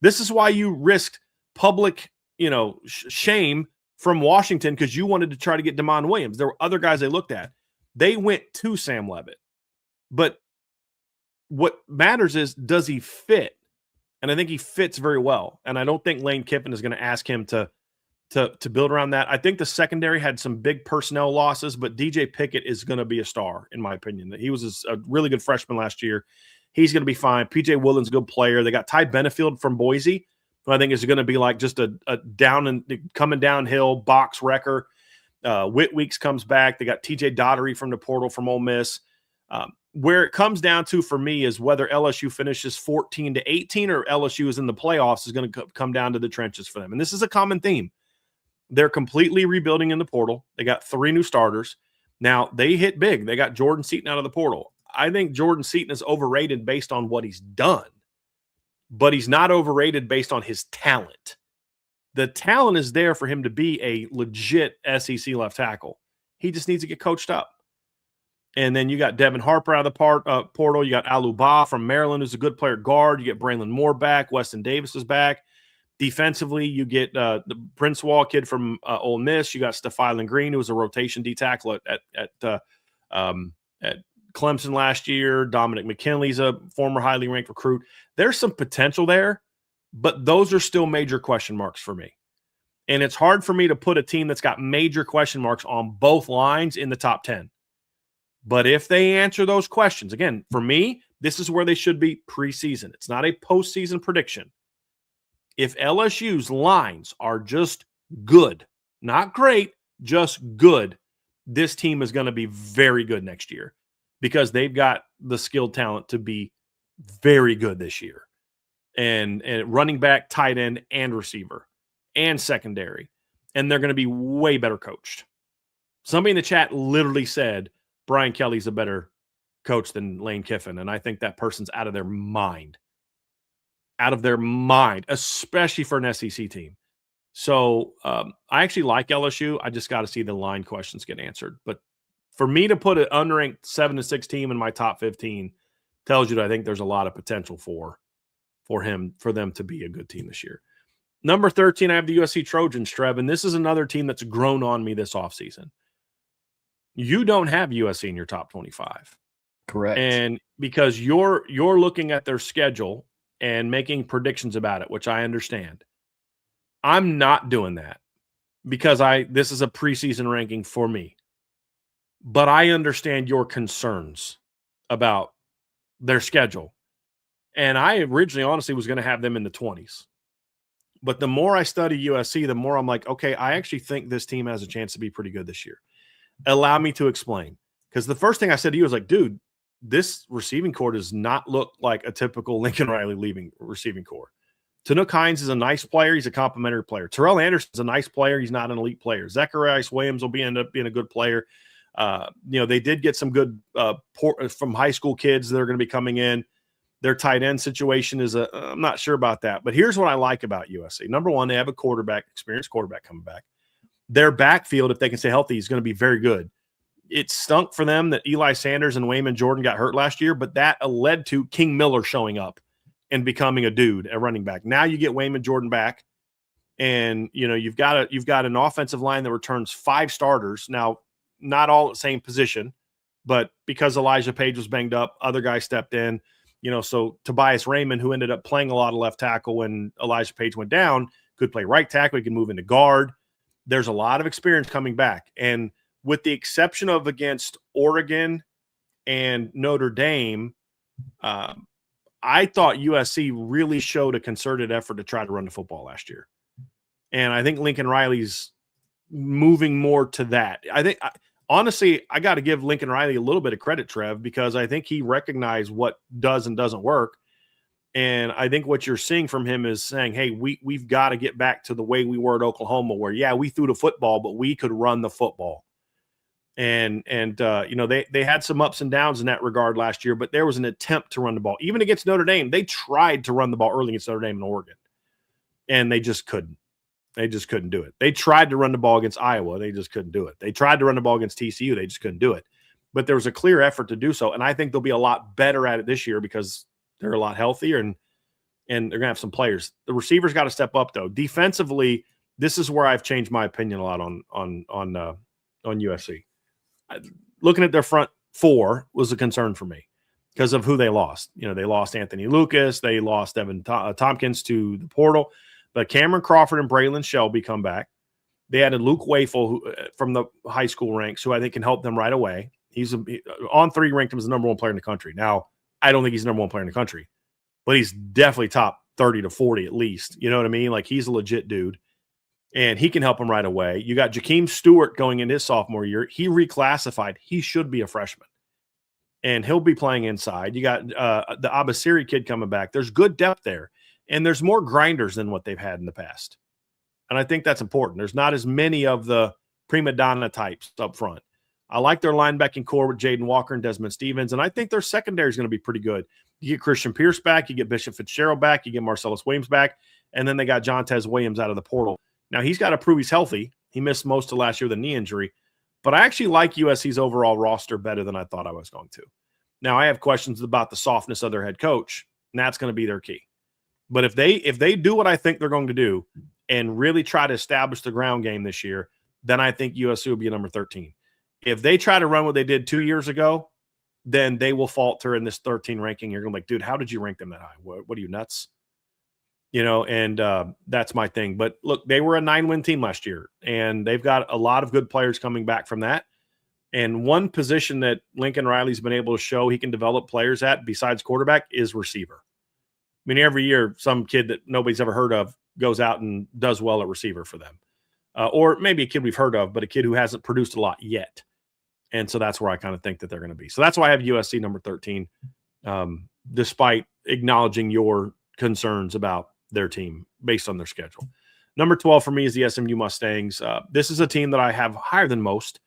This is why you risked public, shame from Washington because you wanted to try to get DeMond Williams. There were other guys they looked at. They went to Sam Leavitt. But what matters is, does he fit? And I think he fits very well. And I don't think Lane Kiffin is going to ask him to build around that. I think the secondary had some big personnel losses, but DJ Pickett is going to be a star, in my opinion. He was a really good freshman last year. He's going to be fine. PJ Woodland's a good player. They got Ty Benefield from Boise, who I think is going to be like just a down and coming downhill box wrecker. Whit Weeks comes back. They got TJ Daugherty from the portal from Ole Miss. Where it comes down to for me is whether LSU finishes 14-18 or LSU is in the playoffs is going to come down to the trenches for them. And this is a common theme. They're completely rebuilding in the portal. They got 3 new starters. Now, they hit big. They got Jordan Seaton out of the portal. I think Jordan Seaton is overrated based on what he's done, but he's not overrated based on his talent. The talent is there for him to be a legit SEC left tackle. He just needs to get coached up. And then you got Devin Harper out of the portal. You got Aluba from Maryland, who's a good player guard. You get Braylon Moore back. Weston Davis is back. Defensively, you get the Prince Wall kid from Ole Miss. You got Stephylan Green, who was a rotation D tackle at Clemson last year. Dominic McKinley's a former highly ranked recruit. There's some potential there, but those are still major question marks for me. And it's hard for me to put a team that's got major question marks on both lines in the top 10. But if they answer those questions, again, for me, this is where they should be preseason. It's not a postseason prediction. If LSU's lines are just good, not great, just good, this team is going to be very good next year because they've got the skilled talent to be very good this year. And running back, tight end, and receiver, and secondary. And they're going to be way better coached. Somebody in the chat literally said, Brian Kelly's a better coach than Lane Kiffin. And I think that person's out of their mind. Out of their mind, especially for an SEC team. So I actually like LSU. I just got to see the line questions get answered. But for me to put an unranked 7-6 team in my top 15 tells you that I think there's a lot of potential for them to be a good team this year. Number 13, I have the USC Trojans, Trev, and this is another team that's grown on me this offseason. You don't have USC in your top 25. Correct. And because you're looking at their schedule and making predictions about it, which I understand. I'm not doing that because this is a preseason ranking for me. But I understand your concerns about their schedule. And I originally, honestly, was going to have them in the 20s. But the more I study USC, the more I'm like, okay, I actually think this team has a chance to be pretty good this year. Allow me to explain. Because the first thing I said to you was like, dude, this receiving core does not look like a typical Lincoln Riley leaving receiving core. Tanook Hines is a nice player. He's a complimentary player. Terrell Anderson is a nice player. He's not an elite player. Zacharias Williams will end up being a good player. They did get some good from high school kids that are going to be coming in. Their tight end situation is I'm not sure about that. But here's what I like about USC. Number one, they have a experienced quarterback coming back. Their backfield, if they can stay healthy, is going to be very good. It stunk for them that Eli Sanders and Wayman Jordan got hurt last year, but that led to King Miller showing up and becoming a dude at running back. Now you get Wayman Jordan back, and you've got an offensive line that returns 5 starters. Now, not all at the same position, but because Elijah Page was banged up, other guys stepped in. So Tobias Raymond, who ended up playing a lot of left tackle when Elijah Page went down, could play right tackle. He could move into guard. There's a lot of experience coming back. And with the exception of against Oregon and Notre Dame, I thought USC really showed a concerted effort to try to run the football last year. And I think Lincoln Riley's moving more to that. Honestly, I got to give Lincoln Riley a little bit of credit, Trev, because I think he recognized what does and doesn't work. And I think what you're seeing from him is saying, hey, we've got to get back to the way we were at Oklahoma, where, yeah, we threw the football, but we could run the football. And they had some ups and downs in that regard last year, but there was an attempt to run the ball. Even against Notre Dame, they tried to run the ball early against Notre Dame and Oregon, and they just couldn't. They just couldn't do it. They tried to run the ball against Iowa. They just couldn't do it. They tried to run the ball against TCU. They just couldn't do it. But there was a clear effort to do so, and I think they'll be a lot better at it this year because they're a lot healthier and they're going to have some players. The receivers got to step up, though. Defensively, this is where I've changed my opinion a lot on USC. Looking at their front 4 was a concern for me because of who they lost. They lost Anthony Lucas. They lost Evan Tompkins to the portal. But Cameron Crawford and Braylon Shelby come back. They added Luke Wafel from the high school ranks, who I think can help them right away. He's on 3 ranked him as the number 1 player in the country. Now, I don't think he's the number 1 player in the country, but he's definitely top 30 to 40 at least. You know what I mean? Like, he's a legit dude, and he can help them right away. You got Jakeem Stewart going into his sophomore year. He reclassified. He should be a freshman, and he'll be playing inside. You got the Abasiri kid coming back. There's good depth there. And there's more grinders than what they've had in the past. And I think that's important. There's not as many of the prima donna types up front. I like their linebacking core with Jaden Walker and Desmond Stevens, and I think their secondary is going to be pretty good. You get Christian Pierce back, you get Bishop Fitzgerald back, you get Marcellus Williams back, and then they got Jontez Williams out of the portal. Now, he's got to prove he's healthy. He missed most of last year with a knee injury, but I actually like USC's overall roster better than I thought I was going to. Now, I have questions about the softness of their head coach, and that's going to be their key. But if they do what I think they're going to do and really try to establish the ground game this year, then I think USC will be number 13. If they try to run what they did 2 years ago, then they will falter in this 13 ranking. You're going to be like, dude, how did you rank them that high? What are you, nuts? And that's my thing. But look, they were a 9-win team last year, and they've got a lot of good players coming back from that. And one position that Lincoln Riley's been able to show he can develop players at besides quarterback is receiver. I mean, every year, some kid that nobody's ever heard of goes out and does well at receiver for them. Or maybe a kid we've heard of, but a kid who hasn't produced a lot yet. And so that's where I kind of think that they're going to be. So that's why I have USC number 13, despite acknowledging your concerns about their team based on their schedule. Number 12 for me is the SMU Mustangs. This is a team that I have higher than most.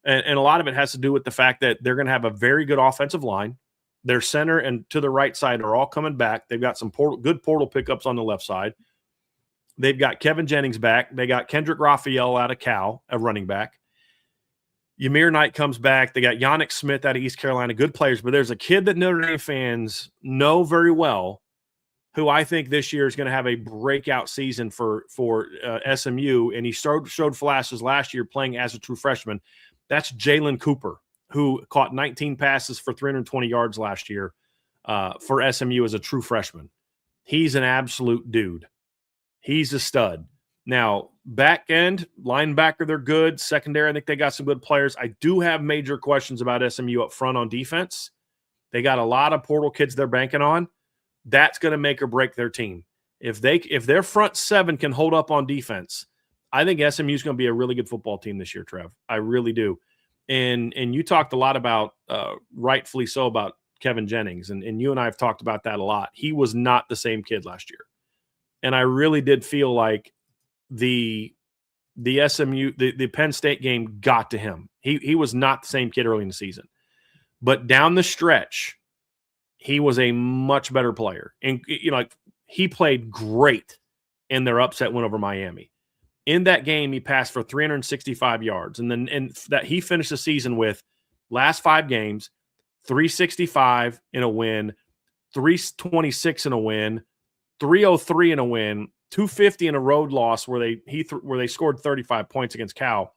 And a lot of it has to do with the fact that they're going to have a very good offensive line. Their center and to the right side are all coming back. They've got some good portal pickups on the left side. They've got Kevin Jennings back. They got Kendrick Raphael out of Cal, a running back. Ymir Knight comes back. They got Yannick Smith out of East Carolina, good players. But there's a kid that Notre Dame fans know very well who I think this year is going to have a breakout season for SMU, and he showed flashes last year playing as a true freshman. That's Jalen Cooper, who caught 19 passes for 320 yards last year for SMU as a true freshman. He's an absolute dude. He's a stud. Now, back end, linebacker, they're good. Secondary, I think they got some good players. I do have major questions about SMU up front on defense. They got a lot of portal kids they're banking on. That's going to make or break their team. If their front seven can hold up on defense, I think SMU is going to be a really good football team this year, Trev. I really do. And you talked a lot about, rightfully so, about Kevin Jennings, and you and I have talked about that a lot. He was not the same kid last year. And I really did feel like the SMU, the Penn State game got to him. He was not the same kid early in the season. But down the stretch, he was a much better player. And, he played great in their upset win over Miami. In that game, he passed for 365 yards. And that he finished the season with last 5 games, 365 in a win, 326 in a win, 303 in a win, 250 in a road loss where they scored 35 points against Cal,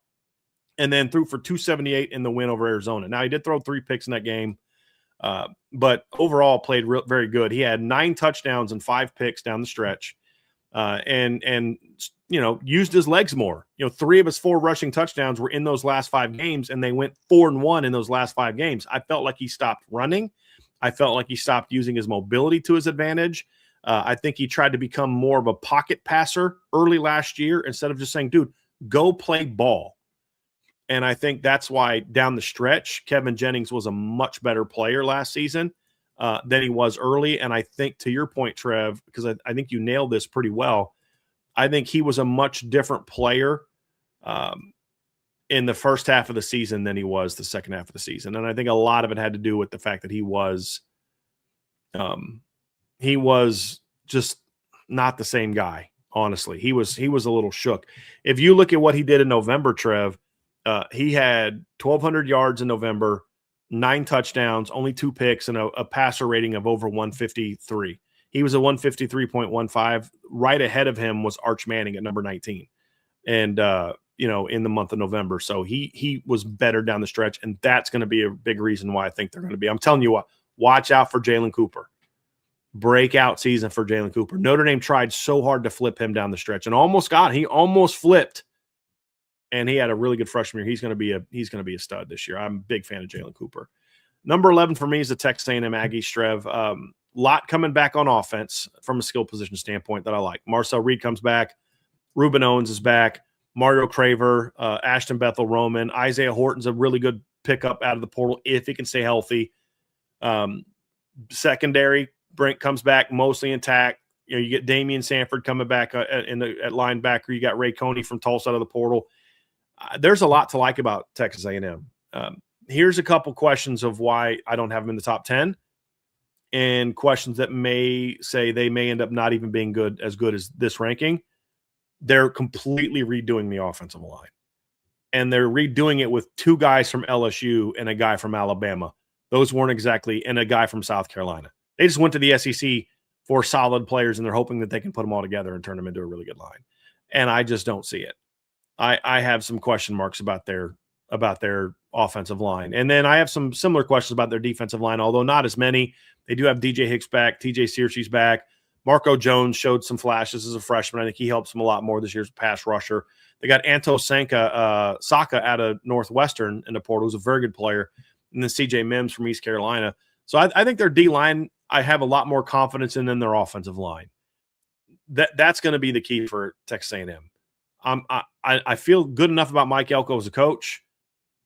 and then threw for 278 in the win over Arizona. Now, he did throw 3 picks in that game, but overall played very good. He had 9 touchdowns and 5 picks down the stretch, and used his legs more. 3 of his 4 rushing touchdowns were in those last 5 games, and they went 4-1 in those last 5 games. I felt like he stopped running. I felt like he stopped using his mobility to his advantage. I think he tried to become more of a pocket passer early last year instead of just saying, dude, go play ball. And I think that's why down the stretch, Kevin Jennings was a much better player last season than he was early. And I think, to your point, Trev, because I think you nailed this pretty well, I think he was a much different player in the first half of the season than he was the second half of the season. And I think a lot of it had to do with the fact that he was just not the same guy. Honestly, he was a little shook. If you look at what he did in November, Trev, he had 1,200 yards in November, 9 touchdowns, only 2 picks, and a passer rating of over 153. He was a 153.15. Right ahead of him was Arch Manning at number 19. And, in the month of November. So he was better down the stretch, and that's going to be a big reason why I think they're going to be. I'm telling you what, watch out for Jalen Cooper. Breakout season for Jalen Cooper. Notre Dame tried so hard to flip him down the stretch and he almost flipped. And he had a really good freshman year. He's going to be a stud this year. I'm a big fan of Jalen Cooper. Number 11 for me is the Texas A&M Aggies, Trev. Lot coming back on offense from a skill position standpoint that I like. Marcel Reed comes back. Ruben Owens is back. Mario Craver, Ashton Bethel-Roman. Isaiah Horton's a really good pickup out of the portal if he can stay healthy. Secondary, Brent comes back mostly intact. You get Damian Sanford coming back at linebacker. You got Ray Coney from Tulsa out of the portal. There's a lot to like about Texas A&M. Here's a couple questions of why I don't have them in the top 10, and questions that may say they may end up not even being as good as this ranking. They're completely redoing the offensive line, and they're redoing it with 2 guys from LSU and a guy from Alabama. Those weren't exactly, and a guy from South Carolina. They just went to the SEC for solid players, and they're hoping that they can put them all together and turn them into a really good line. And I just don't see it. I have some question marks about their offensive line. And then I have some similar questions about their defensive line, although not as many. They do have DJ Hicks back. TJ Searcy's back. Marco Jones showed some flashes as a freshman. I think he helps them a lot more this year as a pass rusher. They got Anto Saka out of Northwestern in the portal, who's a very good player. And then CJ Mims from East Carolina. So I think their D-line, I have a lot more confidence in than their offensive line. That's going to be the key for Texas A&M. I feel good enough about Mike Elko as a coach.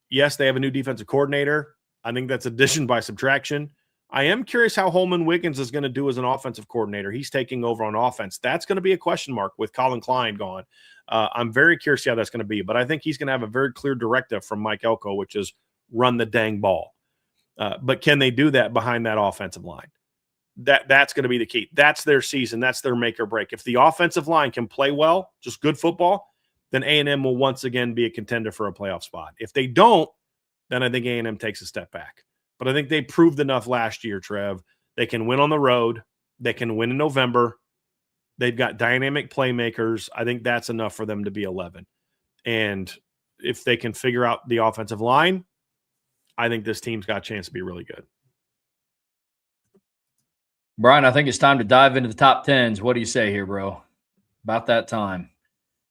Yes, they have a new defensive coordinator. I think that's addition by subtraction. I am curious how Holman Wiggins is going to do as an offensive coordinator. He's taking over on offense. That's going to be a question mark with Colin Klein gone. I'm very curious to see how that's going to be, but I think he's going to have a very clear directive from Mike Elko, which is run the dang ball. But can they do that behind that offensive line? That's going to be the key. That's their season. That's their make or break. If the offensive line can play well, just good football, then A&M will once again be a contender for a playoff spot. If they don't, then I think A&M takes a step back. But I think they proved enough last year, Trev. They can win on the road. They can win in November. They've got dynamic playmakers. I think that's enough for them to be 11. And if they can figure out the offensive line, I think this team's got a chance to be really good. Bryan, I think it's time to dive into the top 10s. What do you say here, bro? About that time.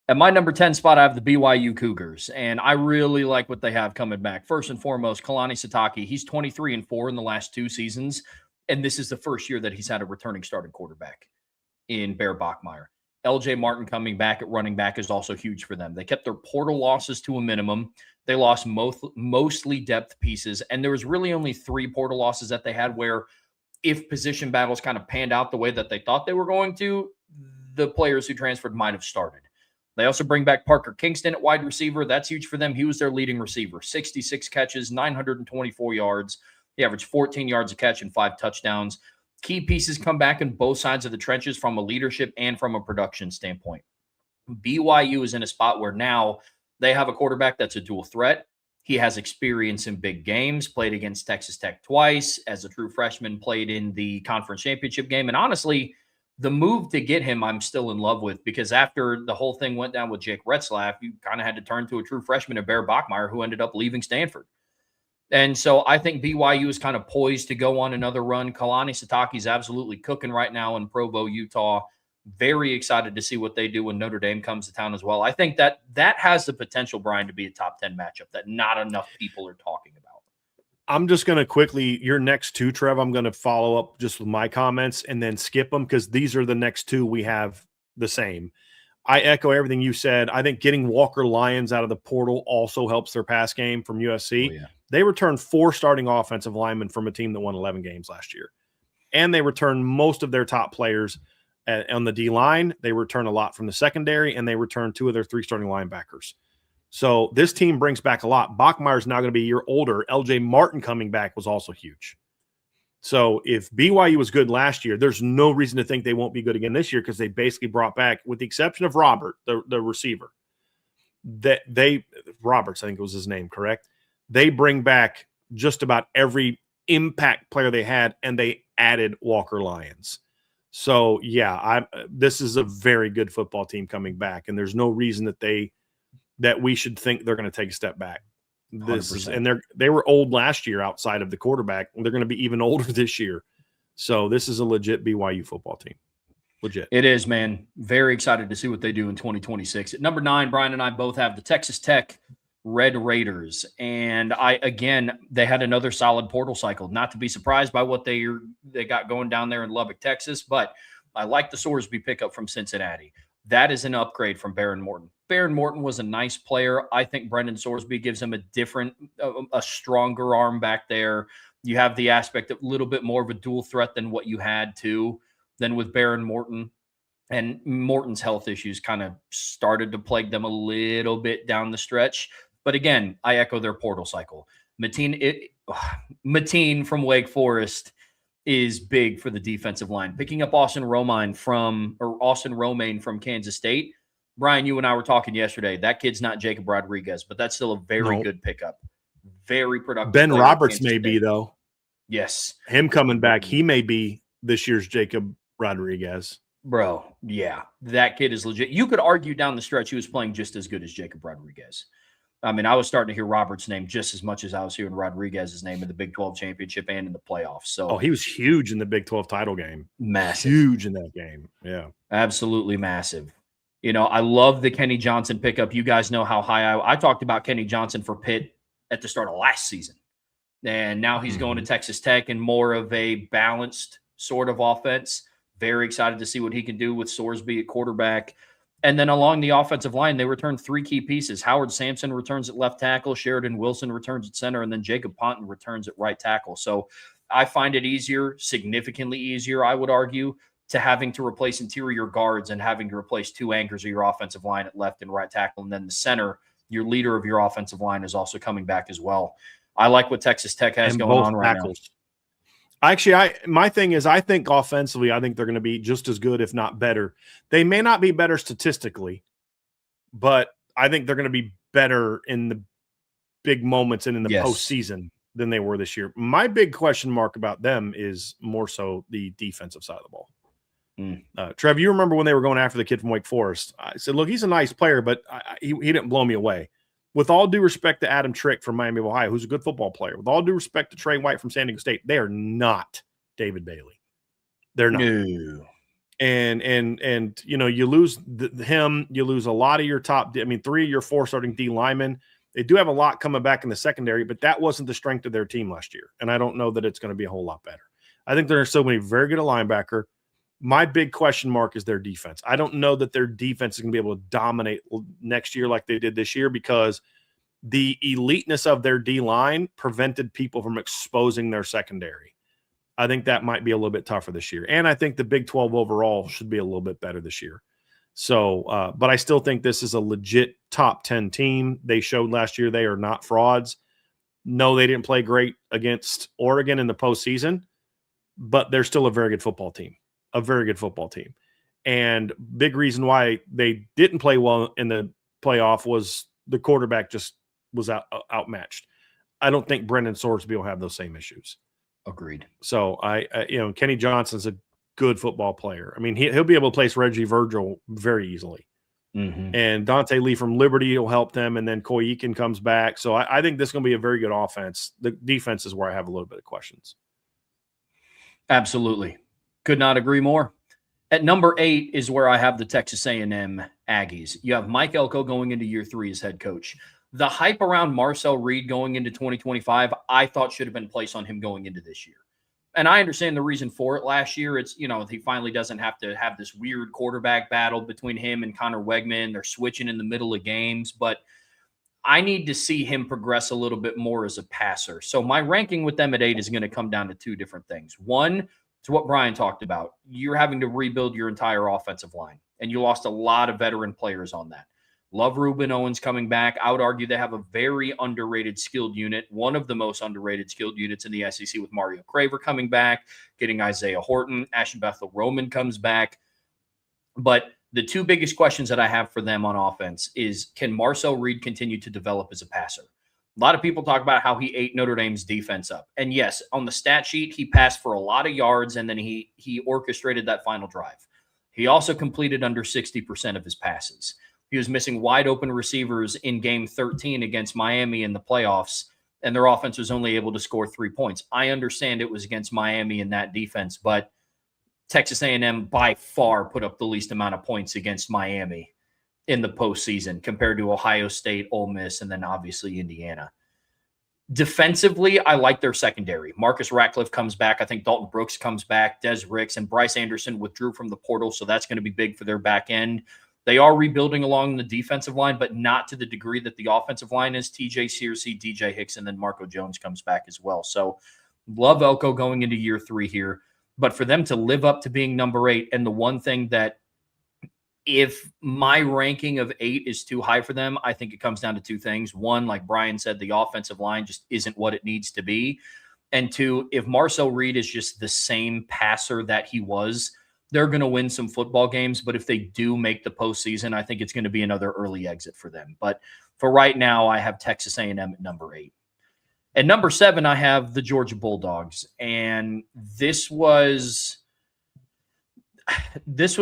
At my number 10 spot, I have the BYU Cougars, and I really like what they have coming back. First and foremost, Kalani Sitake. He's 23-4 in the last 2 seasons, and this is the first year that he's had a returning starting quarterback in Bear Bachmeier. LJ Martin coming back at running back is also huge for them. They kept their portal losses to a minimum. They lost mostly depth pieces, and there was really only 3 portal losses that they had where if position battles kind of panned out the way that they thought they were going to, the players who transferred might have started. They also bring back Parker Kingston at wide receiver. That's huge for them. He was their leading receiver. 66 catches, 924 yards. He averaged 14 yards a catch and 5 touchdowns. Key pieces come back in both sides of the trenches from a leadership and from a production standpoint. BYU is in a spot where now they have a quarterback that's a dual threat. He has experience in big games, played against Texas Tech twice. As a true freshman, played in the conference championship game. And honestly, the move to get him, I'm still in love with, because after the whole thing went down with Jake Retzlaff, you kind of had to turn to a true freshman at Bear Bachmeier, who ended up leaving Stanford. And so I think BYU is kind of poised to go on another run. Kalani Sitake is absolutely cooking right now in Provo, Utah. Very excited to see what they do when Notre Dame comes to town as well. I think that has the potential, Brian, to be a top 10 matchup that not enough people are talking about. I'm just going to quickly, your next 2, Trev, I'm going to follow up just with my comments and then skip them because these are the next 2 we have the same. I echo everything you said. I think getting Walker Lyons out of the portal also helps their pass game from USC. Oh, yeah. They returned 4 starting offensive linemen from a team that won 11 games last year. And they returned most of their top players on the D-line. They return a lot from the secondary, and they return 2 of their 3 starting linebackers. So this team brings back a lot. Bachmeier's now going to be a year older. LJ Martin coming back was also huge. So if BYU was good last year, there's no reason to think they won't be good again this year because they basically brought back, with the exception of Robert, the receiver, Roberts, I think was his name, correct? They bring back just about every impact player they had, and they added Walker Lyons. So, yeah, this is a very good football team coming back, and there's no reason that we should think they're going to take a step back. They were old last year outside of the quarterback, and they're going to be even older this year. So this is a legit BYU football team. Legit. It is, man. Very excited to see what they do in 2026. At number 9, Brian and I both have the Texas Tech Red Raiders. And they had another solid portal cycle. Not to be surprised by what they got going down there in Lubbock, Texas, but I like the Sorsby pickup from Cincinnati. That is an upgrade from Baron Morton. Baron Morton was a nice player. I think Brendan Sorsby gives him a stronger arm back there. You have the aspect of a little bit more of a dual threat than what you had than with Baron Morton. And Morton's health issues kind of started to plague them a little bit down the stretch. But again, I echo their portal cycle. Mateen from Wake Forest is big for the defensive line. Picking up Austin Romaine from Kansas State. Brian, you and I were talking yesterday. That kid's not Jacob Rodriguez, but that's still a very good pickup. Very productive. Ben Roberts may be, though. Yes. Him coming back, he may be this year's Jacob Rodriguez. Bro, yeah. That kid is legit. You could argue down the stretch he was playing just as good as Jacob Rodriguez. I mean, I was starting to hear Roberts' name just as much as I was hearing Rodriguez's name in the Big 12 championship and in the playoffs. So, he was huge in the Big 12 title game. Massive. Huge in that game. Yeah. Absolutely massive. I love the Kenny Johnson pickup. You guys know how high I talked about Kenny Johnson for Pitt at the start of last season. And now he's going to Texas Tech and more of a balanced sort of offense. Very excited to see what he can do with Sorsby at quarterback. And then along the offensive line, they return 3 key pieces. Howard Sampson returns at left tackle. Sheridan Wilson returns at center. And then Jacob Ponton returns at right tackle. So I find it easier, significantly easier, I would argue, to having to replace interior guards and having to replace 2 anchors of your offensive line at left and right tackle. And then the center, your leader of your offensive line, is also coming back as well. I like what Texas Tech has going on right now. Actually, my thing is, I think offensively, I think they're going to be just as good, if not better. They may not be better statistically, but I think they're going to be better in the big moments and in the postseason than they were this year. My big question mark about them is more so the defensive side of the ball. Trev, you remember when they were going after the kid from Wake Forest? I said, look, he's a nice player, but he didn't blow me away. With all due respect to Adam Trick from Miami of Ohio, who's a good football player, with all due respect to Trey White from San Diego State, they are not David Bailey. They're not. No. And you lose him, you lose a lot of your top. I mean, 3 of your 4 starting D linemen. They do have a lot coming back in the secondary, but that wasn't the strength of their team last year. And I don't know that it's going to be a whole lot better. I think there are so many very good at linebacker. My big question mark is their defense. I don't know that their defense is going to be able to dominate next year like they did this year, because the eliteness of their D line prevented people from exposing their secondary. I think that might be a little bit tougher this year. And I think the Big 12 overall should be a little bit better this year. So, but I still think this is a legit top 10 team. They showed last year they are not frauds. No, they didn't play great against Oregon in the postseason, but they're still a very good football team, And big reason why they didn't play well in the playoff was the quarterback just was outmatched. I don't think Brendan Sorsby will have those same issues. Agreed. So Kenny Johnson's a good football player. I mean, he'll be able to place Reggie Virgil very easily. Mm-hmm. And Dante Lee from Liberty will help them. And then Koy Eakin comes back. So I think this is going to be a very good offense. The defense is where I have a little bit of questions. Absolutely. Could not agree more. At number 8 is where I have the Texas A&M Aggies. You have Mike Elko going into year 3 as head coach. The hype around Marcel Reed going into 2025, I thought should have been placed on him going into this year. And I understand the reason for it last year. It's, he finally doesn't have to have this weird quarterback battle between him and Connor Wegman. They're switching in the middle of games, but I need to see him progress a little bit more as a passer. So my ranking with them at 8 is going to come down to 2 different things. One, to what Bryan talked about, you're having to rebuild your entire offensive line, and you lost a lot of veteran players on that. Love Ruben Owens coming back. I would argue they have a very underrated skilled unit, one of the most underrated skilled units in the SEC, with Mario Craver coming back, getting Isaiah Horton. Ashton Bethel Roman comes back. But the 2 biggest questions that I have for them on offense is, can Marcel Reed continue to develop as a passer? A lot of people talk about how he ate Notre Dame's defense up. And yes, on the stat sheet, he passed for a lot of yards, and then he orchestrated that final drive. He also completed under 60% of his passes. He was missing wide open receivers in game 13 against Miami in the playoffs, and their offense was only able to score 3 points. I understand it was against Miami in that defense, but Texas A&M by far put up the least amount of points against Miami in the postseason compared to Ohio State, Ole Miss, and then obviously Indiana. Defensively, I like their secondary. Marcus Ratcliffe comes back. I think Dalton Brooks comes back. Des Ricks and Bryce Anderson withdrew from the portal, so that's going to be big for their back end. They are rebuilding along the defensive line, but not to the degree that the offensive line is. TJ Searcy, DJ Hicks, and then Marco Jones comes back as well. So love Elko going into year 3 here. But for them to live up to being number 8, and the one thing that, if my ranking of 8 is too high for them, I think it comes down to 2 things. One, like Bryan said, the offensive line just isn't what it needs to be. And 2, if Marcel Reed is just the same passer that he was, they're going to win some football games. But if they do make the postseason, I think it's going to be another early exit for them. But for right now, I have Texas A&M at number 8. At number 7, I have the Georgia Bulldogs. And this was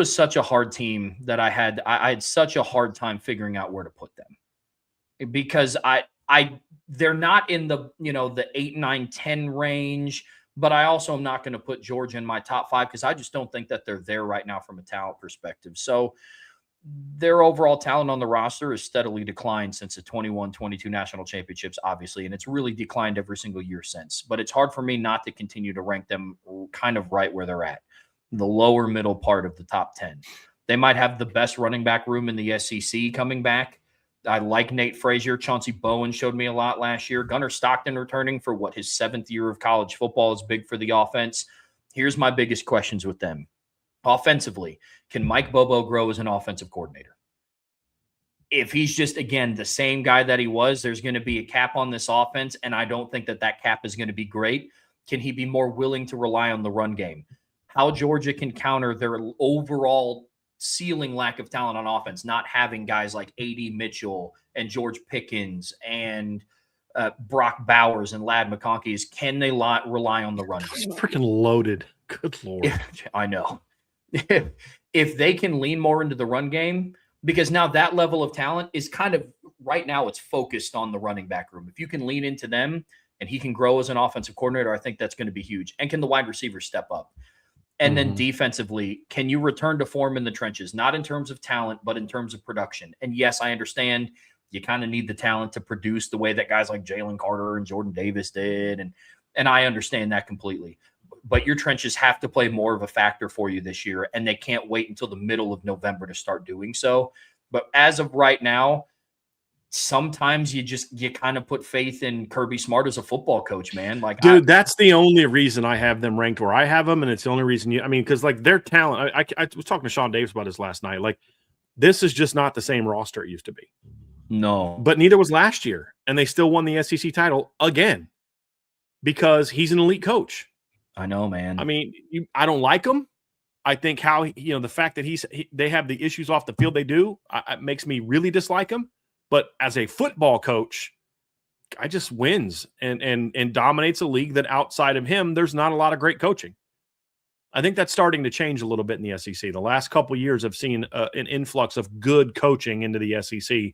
such a hard team that I had such a hard time figuring out where to put them, because they're not in the, the 8, 9, 10 range, but I also am not going to put Georgia in my top 5 because I just don't think that they're there right now from a talent perspective. So their overall talent on the roster has steadily declined since the 21-22 national championships, obviously, and it's really declined every single year since. But it's hard for me not to continue to rank them kind of right where they're at, the lower middle part of the top 10. They might have the best running back room in the SEC coming back. I like Nate Frazier. Chauncey Bowen showed me a lot last year. Gunnar Stockton returning for his 7th year of college football is big for the offense. Here's my biggest questions with them. Offensively, can Mike Bobo grow as an offensive coordinator? If he's just, again, the same guy that he was, there's going to be a cap on this offense, and I don't think that cap is going to be great. Can he be more willing to rely on the run game? How Georgia can counter their overall ceiling lack of talent on offense, not having guys like A.D. Mitchell and George Pickens and Brock Bowers and Ladd McConkey, is can they rely on the run game? It's freaking loaded. Good Lord. I know. If they can lean more into the run game, because now that level of talent is kind of, right now it's focused on the running back room. If you can lean into them and he can grow as an offensive coordinator, I think that's going to be huge. And can the wide receivers step up? And then defensively, can you return to form in the trenches? Not in terms of talent, but in terms of production. And yes, I understand you kind of need the talent to produce the way that guys like Jalen Carter and Jordan Davis did. And I understand that completely. But your trenches have to play more of a factor for you this year, and they can't wait until the middle of November to start doing so. But as of right now, sometimes you kind of put faith in Kirby Smart as a football coach, man. Like, dude, that's the only reason I have them ranked where I have them, and it's the only reason because like their talent. I was talking to Sean Davis about this last night. Like, this is just not the same roster it used to be. No, but neither was last year, and they still won the SEC title again because he's an elite coach. I know, man. I mean, I don't like him. I think the fact that they have the issues off the field they do, it makes me really dislike him. But as a football coach, I just wins and dominates a league that outside of him, there's not a lot of great coaching. I think that's starting to change a little bit in the SEC. The last couple of years have seen an influx of good coaching into the SEC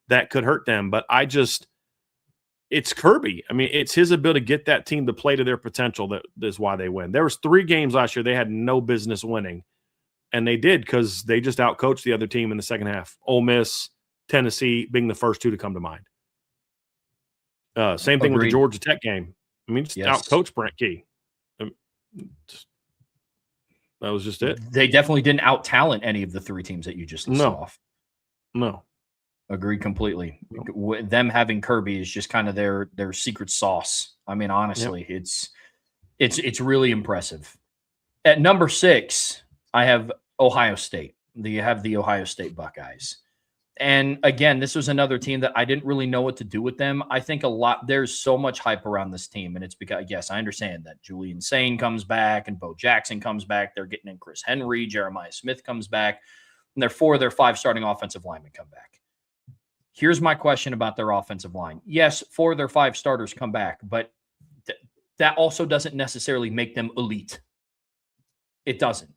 that could hurt them. But it's Kirby. I mean, it's his ability to get that team to play to their potential that is why they win. There was 3 games last year they had no business winning, and they did because they just outcoached the other team in the second half. Ole Miss, Tennessee being the first 2 to come to mind. Same thing with the Georgia Tech game. I mean, just outcoached Brent Key. That was just it. They definitely didn't out-talent any of the 3 teams that you just listed off. No. Agreed completely. Them having Kirby is just kind of their secret sauce. I mean, honestly, it's really impressive. At number 6, I have Ohio State. You have the Ohio State Buckeyes. And again, this was another team that I didn't really know what to do with them. I think there's so much hype around this team, and it's because, yes, I understand that Julian Sain comes back and Bo Jackson comes back. They're getting in Chris Henry, Jeremiah Smith comes back, and 4 of their 5 starting offensive linemen come back. Here's my question about their offensive line. Yes, 4 of their 5 starters come back, but that also doesn't necessarily make them elite. It doesn't.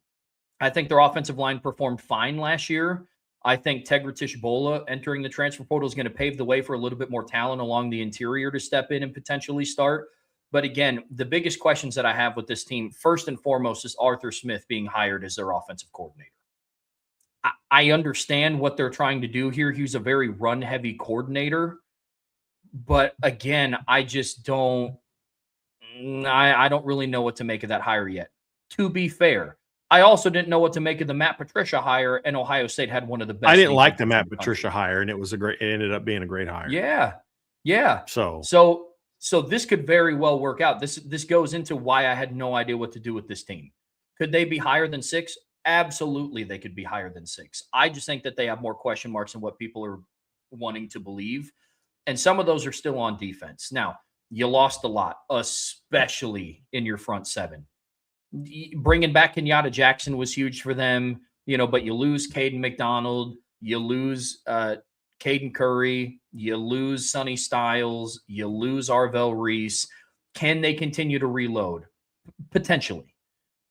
I think their offensive line performed fine last year. I think Tegratish Bola entering the transfer portal is going to pave the way for a little bit more talent along the interior to step in and potentially start. But again, the biggest questions that I have with this team, first and foremost, is Arthur Smith being hired as their offensive coordinator. I understand what they're trying to do here. He's a very run-heavy coordinator. But again, I just don't really know what to make of that hire yet. To be fair, I also didn't know what to make of the Matt Patricia hire, and Ohio State had one of the best. I didn't like the Matt Patricia hire, and it ended up being a great hire. Yeah. So this could very well work out. This goes into why I had no idea what to do with this team. Could they be higher than 6? Absolutely, they could be higher than 6. I just think that they have more question marks than what people are wanting to believe, and some of those are still on defense. Now, you lost a lot, especially in your front 7. Bringing back Kenyatta Jackson was huge for them, but you lose Caden McDonald, you lose Caden Curry, you lose Sonny Styles, you lose Arvell Reese. Can they continue to reload? Potentially.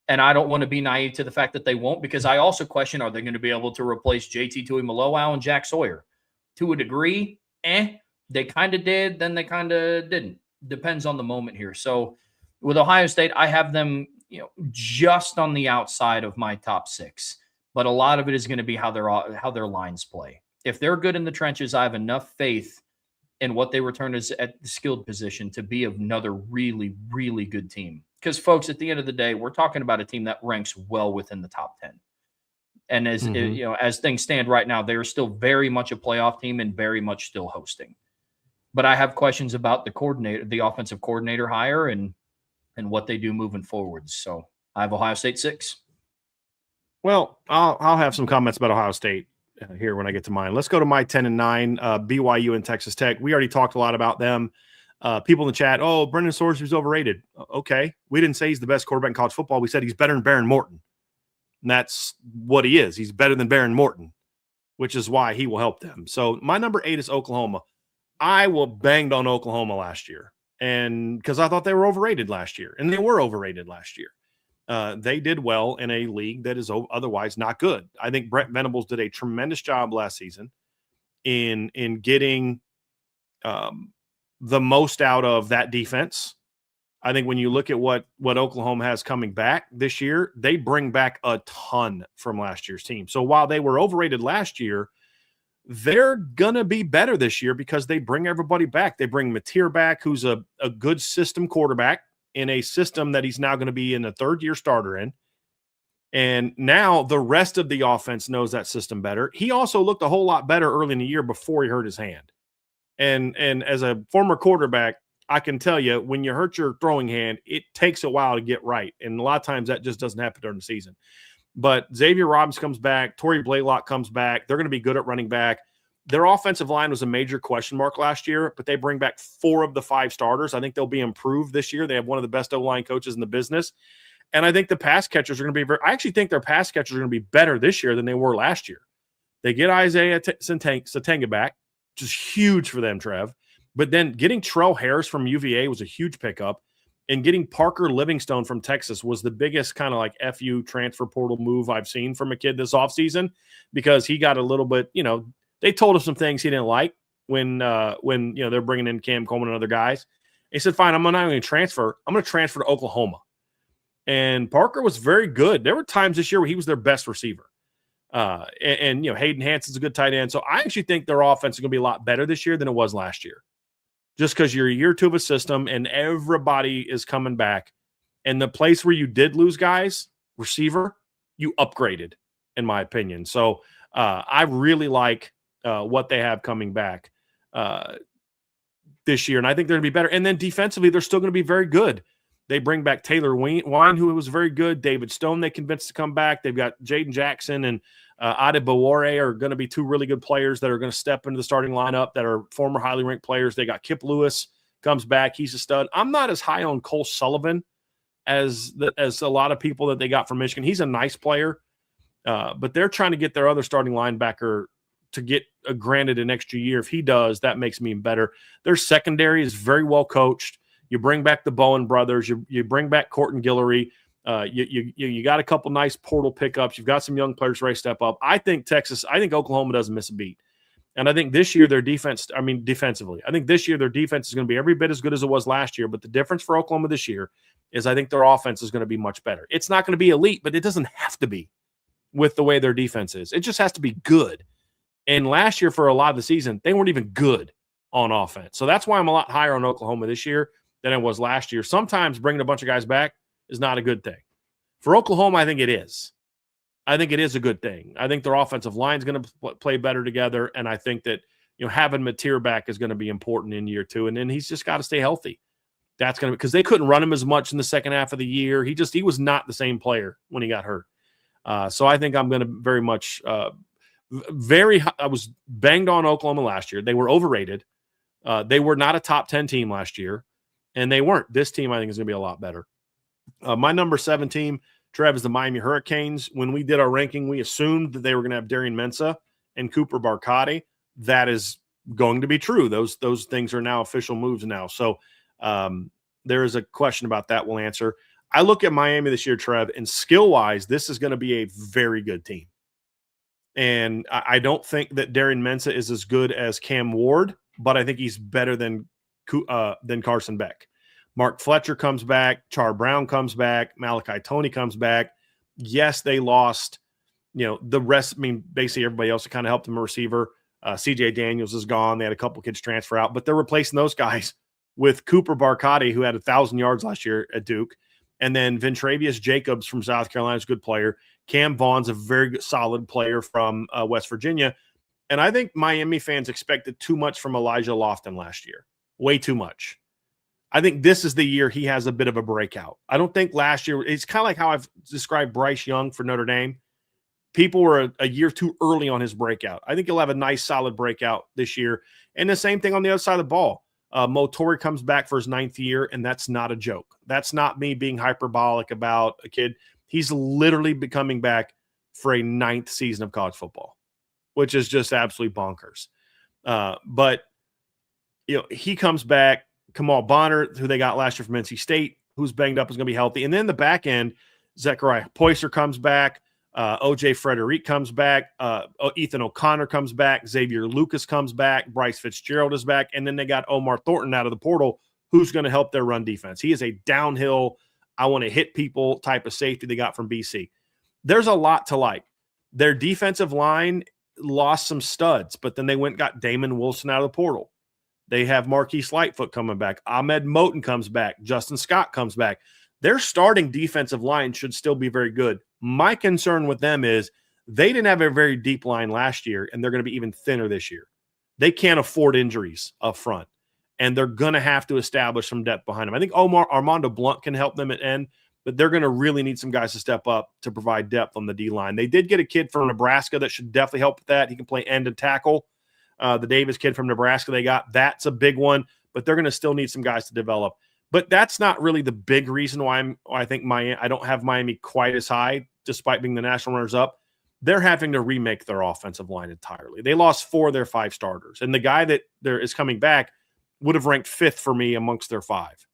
And I don't want to be naive to the fact that they won't, because I also question, are they going to be able to replace JT Tuimoloau and Jack Sawyer? To a degree, they kind of did, then they kind of didn't. Depends on the moment here. So with Ohio State, I have them just on the outside of my top 6, but a lot of it is going to be how their lines play. If they're good in the trenches, I have enough faith in what they return as at the skilled position to be another really, really good team. Because folks, at the end of the day, we're talking about a team that ranks well within the top 10. And as things stand right now, they're still very much a playoff team and very much still hosting. But I have questions about the offensive coordinator hire and what they do moving forward. So I have Ohio State 6. Well, I'll have some comments about Ohio State here when I get to mine. Let's go to my 10 and 9, BYU and Texas Tech. We already talked a lot about them. People in the chat, Brendan Sorsby's overrated. Okay. We didn't say he's the best quarterback in college football. We said he's better than Baron Morton. And that's what he is. He's better than Baron Morton, which is why he will help them. So my number 8 is Oklahoma. I banged on Oklahoma last year, and because I thought they were overrated last year, and they were overrated last year. They did well in a league that is otherwise not good. I think Brent Venables did a tremendous job last season in getting the most out of that defense. I think when you look at what Oklahoma has coming back this year, they bring back a ton from last year's team. So while they were overrated last year, they're going to be better this year because they bring everybody back. They bring Mateer back, who's a good system quarterback in a system that he's now going to be in a third-year starter in. And now the rest of the offense knows that system better. He also looked a whole lot better early in the year before he hurt his hand. And as a former quarterback, I can tell you, when you hurt your throwing hand, it takes a while to get right. And a lot of times that just doesn't happen during the season. But Xavier Robbins comes back. Torrey Blaylock comes back. They're going to be good at running back. Their offensive line was a major question mark last year, but they bring back 4 of the 5 starters. I think they'll be improved this year. They have one of the best O-line coaches in the business. And I think the pass catchers are going to be I actually think their pass catchers are going to be better this year than they were last year. They get Isaiah Satenga back, which is huge for them, Trev. But then getting Trell Harris from UVA was a huge pickup. And getting Parker Livingstone from Texas was the biggest kind of like FU transfer portal move I've seen from a kid this offseason, because he got a little bit, they told him some things he didn't like when they're bringing in Cam Coleman and other guys. He said, fine, I'm not going to transfer. I'm going to transfer to Oklahoma. And Parker was very good. There were times this year where he was their best receiver. And Hayden Hanson's a good tight end. So I actually think their offense is going to be a lot better this year than it was last year. Just because you're a year 2 of a system and everybody is coming back. And the place where you did lose guys, receiver, you upgraded, in my opinion. So I really like what they have coming back this year. And I think they're going to be better. And then defensively, they're still going to be very good. They bring back Taylor Wine, who was very good. David Stone, they convinced to come back. They've got Jaden Jackson and Adebawore are going to be 2 really good players that are going to step into the starting lineup that are former highly ranked players. They got Kip Lewis comes back. He's a stud. I'm not as high on Cole Sullivan as a lot of people that they got from Michigan. He's a nice player, but they're trying to get their other starting linebacker to get granted an extra year. If he does, that makes me better. Their secondary is very well coached. You bring back the Bowen brothers. You bring back Corton Guillory. You got a couple nice portal pickups. You've got some young players ready to step up. I think Oklahoma doesn't miss a beat. And I think this year defensively, I think this year their defense is going to be every bit as good as it was last year. But the difference for Oklahoma this year is I think their offense is going to be much better. It's not going to be elite, but it doesn't have to be with the way their defense is. It just has to be good. And last year for a lot of the season, they weren't even good on offense. So that's why I'm a lot higher on Oklahoma this year than it was last year. Sometimes bringing a bunch of guys back is not a good thing. For Oklahoma, I think it is. I think it is a good thing. I think their offensive line is going to play better together, and I think that having Mateer back is going to be important in year 2, and then he's just got to stay healthy. That's going to because they couldn't run him as much in the second half of the year. He was not the same player when he got hurt. So I think I'm going to very much I was banged on Oklahoma last year. They were overrated. They were not a top 10 team last year, and they weren't. This team I think is going to be a lot better. My number 7 team, Trev, is the Miami Hurricanes. When we did our ranking, we assumed that they were going to have Darian Mensah and Cooper Barcotti. That is going to be true. Those things are now official moves now. So there is a question about that we'll answer. I look at Miami this year, Trev, and skill-wise, this is going to be a very good team. And I don't think that Darian Mensah is as good as Cam Ward, but I think he's better than Carson Beck. Mark Fletcher comes back. Char Brown comes back. Malachi Toney comes back. Yes, they lost, the rest. Basically everybody else that kind of helped them a receiver. CJ Daniels is gone. They had a couple kids transfer out, but they're replacing those guys with Cooper Barcotti, who had 1,000 yards last year at Duke. And then Ventravius Jacobs from South Carolina is a good player. Cam Vaughn's a very good, solid player from West Virginia. And I think Miami fans expected too much from Elijah Lofton last year. Way too much. I think this is the year he has a bit of a breakout. I don't think last year – it's kind of like how I've described Bryce Young for Notre Dame. People were a year too early on his breakout. I think he'll have a nice, solid breakout this year. And the same thing on the other side of the ball. Mo Torrey comes back for his 9th year, and that's not a joke. That's not me being hyperbolic about a kid. He's literally coming back for a 9th season of college football, which is just absolutely bonkers. But he comes back. Kamal Bonner, who they got last year from NC State, who's banged up, is going to be healthy. And then the back end, Zechariah Poyser comes back. O.J. Frederick comes back. Ethan O'Connor comes back. Xavier Lucas comes back. Bryce Fitzgerald is back. And then they got Omar Thornton out of the portal, who's going to help their run defense. He is a downhill, I want to hit people type of safety they got from BC. There's a lot to like. Their defensive line lost some studs, but then they went and got Damon Wilson out of the portal. They have Marquise Lightfoot coming back. Ahmed Moten comes back. Justin Scott comes back. Their starting defensive line should still be very good. My concern with them is they didn't have a very deep line last year, and they're going to be even thinner this year. They can't afford injuries up front, and they're going to have to establish some depth behind them. I think Armando Blunt can help them at end, but they're going to really need some guys to step up to provide depth on the D-line. They did get a kid from Nebraska that should definitely help with that. He can play end and tackle. The Davis kid from Nebraska they got, that's a big one, but they're going to still need some guys to develop. But that's not really the big reason why I think I don't have Miami quite as high, despite being the national runners-up. They're having to remake their offensive line entirely. They lost 4 of their 5 starters, and the guy that there is coming back would have ranked 5th for me amongst their 5,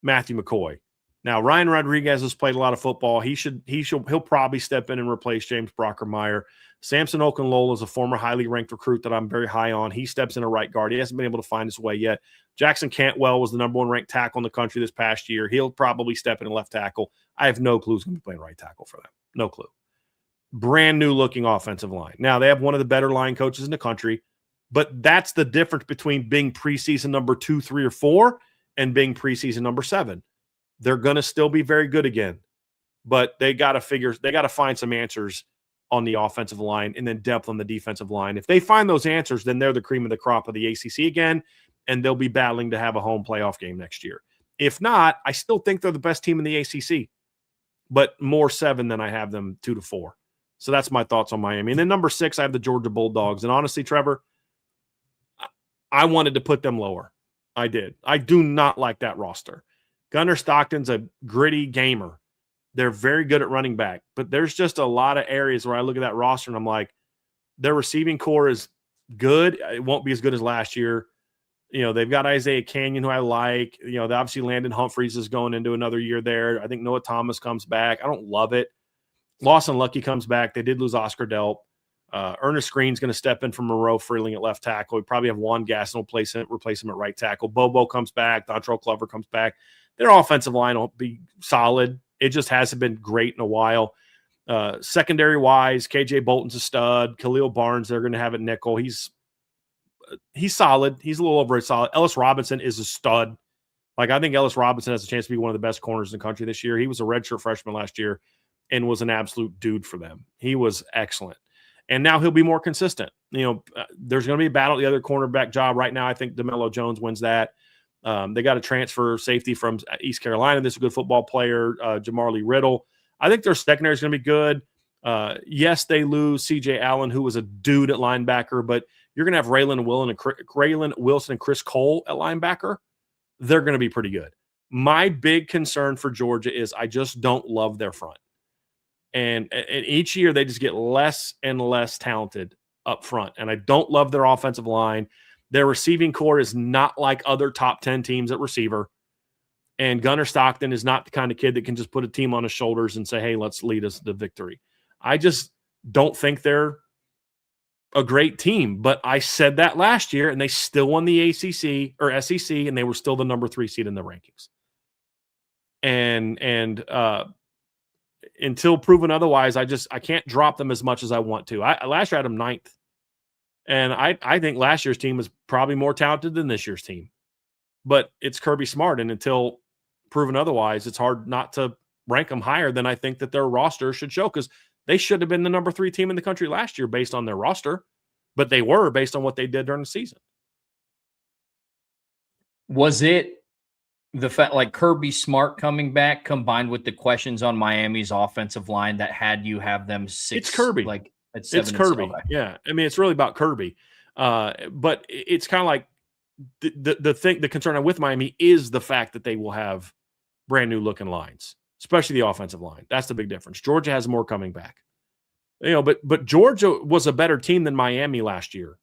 Matthew McCoy. Now, Ryan Rodriguez has played a lot of football. He'll probably step in and replace James Brockermeyer. Samson Okunlola is a former highly ranked recruit that I'm very high on. He steps in a right guard. He hasn't been able to find his way yet. Jackson Cantwell was the number 1 ranked tackle in the country this past year. He'll probably step in left tackle. I have no clue who's going to be playing right tackle for them. No clue. Brand new looking offensive line. Now, they have one of the better line coaches in the country, but that's the difference between being preseason number 2, 3, or 4 and being preseason number 7. They're going to still be very good again, but they got to find some answers on the offensive line and then depth on the defensive line. If they find those answers, then they're the cream of the crop of the ACC again, and they'll be battling to have a home playoff game next year. If not, I still think they're the best team in the ACC, but more 7 than I have them 2 to 4. So that's my thoughts on Miami. And then number 6, I have the Georgia Bulldogs. And honestly, Trevor, I wanted to put them lower. I did. I do not like that roster. Gunnar Stockton's a gritty gamer. They're very good at running back, but there's just a lot of areas where I look at that roster and I'm like, their receiving core is good. It won't be as good as last year. You know, they've got Isaiah Canyon, who I like. You know, obviously Landon Humphreys is going into another year there. I think Noah Thomas comes back. I don't love it. Lawson Lucky comes back. They did lose Oscar Delp. Ernest Green's going to step in from Monroe Freeling at left tackle. We probably have Juan Gasson replace him at right tackle. Bobo comes back. Dontrell Glover comes back. Their offensive line will be solid. It just hasn't been great in a while. Secondary-wise, KJ Bolton's a stud. Khalil Barnes, they're going to have at nickel. He's solid. He's a little over solid. Ellis Robinson is a stud. Like, I think Ellis Robinson has a chance to be one of the best corners in the country this year. He was a redshirt freshman last year and was an absolute dude for them. He was excellent. And now he'll be more consistent. You know, there's going to be a battle at the other cornerback job. Right now, I think DeMello Jones wins that. They got a transfer safety from East Carolina. This is a good football player, Jamarlee Riddle. I think their secondary is going to be good. Yes, they lose C.J. Allen, who was a dude at linebacker, but you're going to have Raylan Wilson and Chris Cole at linebacker. They're going to be pretty good. My big concern for Georgia is I just don't love their front. And each year they just get less and less talented up front. And I don't love their offensive line. Their receiving core is not like other top 10 teams at receiver. And Gunnar Stockton is not the kind of kid that can just put a team on his shoulders and say, hey, let's lead us to victory. I just don't think they're a great team. But I said that last year, and they still won the ACC or SEC, and they were still the number 3 seed in the rankings. And until proven otherwise, I can't drop them as much as I want to. Last year I had them 9th. And I think last year's team was probably more talented than this year's team. But it's Kirby Smart, and until proven otherwise, it's hard not to rank them higher than I think that their roster should show, because they should have been the number 3 team in the country last year based on their roster, but they were based on what they did during the season. Was it the fact, like, Kirby Smart coming back combined with the questions on Miami's offensive line that had you have them 6? It's Kirby. Like, at 7 it's Kirby. Okay. Yeah. I mean, it's really about Kirby. But it's kind of like the concern with Miami is the fact that they will have brand new looking lines, especially the offensive line. That's the big difference. Georgia has more coming back. You know, but Georgia was a better team than Miami last year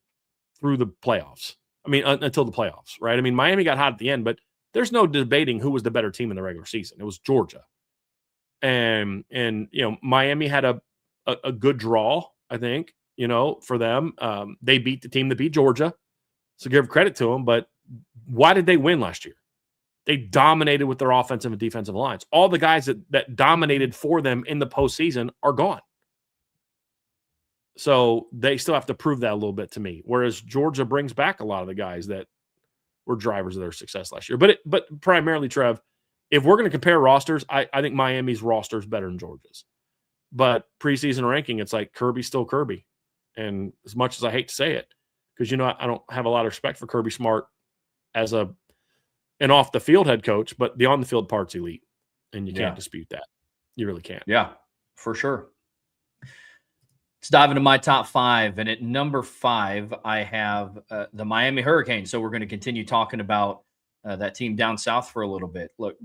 through the playoffs. I mean, until the playoffs, right? I mean, Miami got hot at the end, but there's no debating who was the better team in the regular season. It was Georgia. And you know, Miami had a good draw, I think, you know, for them. They beat the team that beat Georgia. So give credit to them. But why did they win last year? They dominated with their offensive and defensive lines. All the guys that dominated for them in the postseason are gone. So they still have to prove that a little bit to me. Whereas Georgia brings back a lot of the guys that were drivers of their success last year. But primarily, Trev, if we're going to compare rosters, I think Miami's roster is better than Georgia's. But preseason ranking, it's like Kirby's still Kirby. And as much as I hate to say it, because, I don't have a lot of respect for Kirby Smart as an off-the-field head coach, but the on-the-field part's elite. And you can't dispute that. You really can't. Yeah, for sure. Let's dive into my top 5. And at number 5, I have the Miami Hurricanes. So we're going to continue talking about that team down south for a little bit. Look,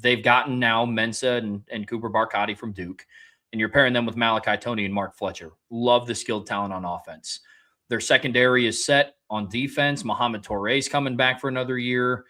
they've gotten now Mensah and Cooper Barcotti from Duke, and you're pairing them with Malachi Toney and Mark Fletcher. Love the skilled talent on offense. Their secondary is set on defense. Mohamed Touré's coming back for another year.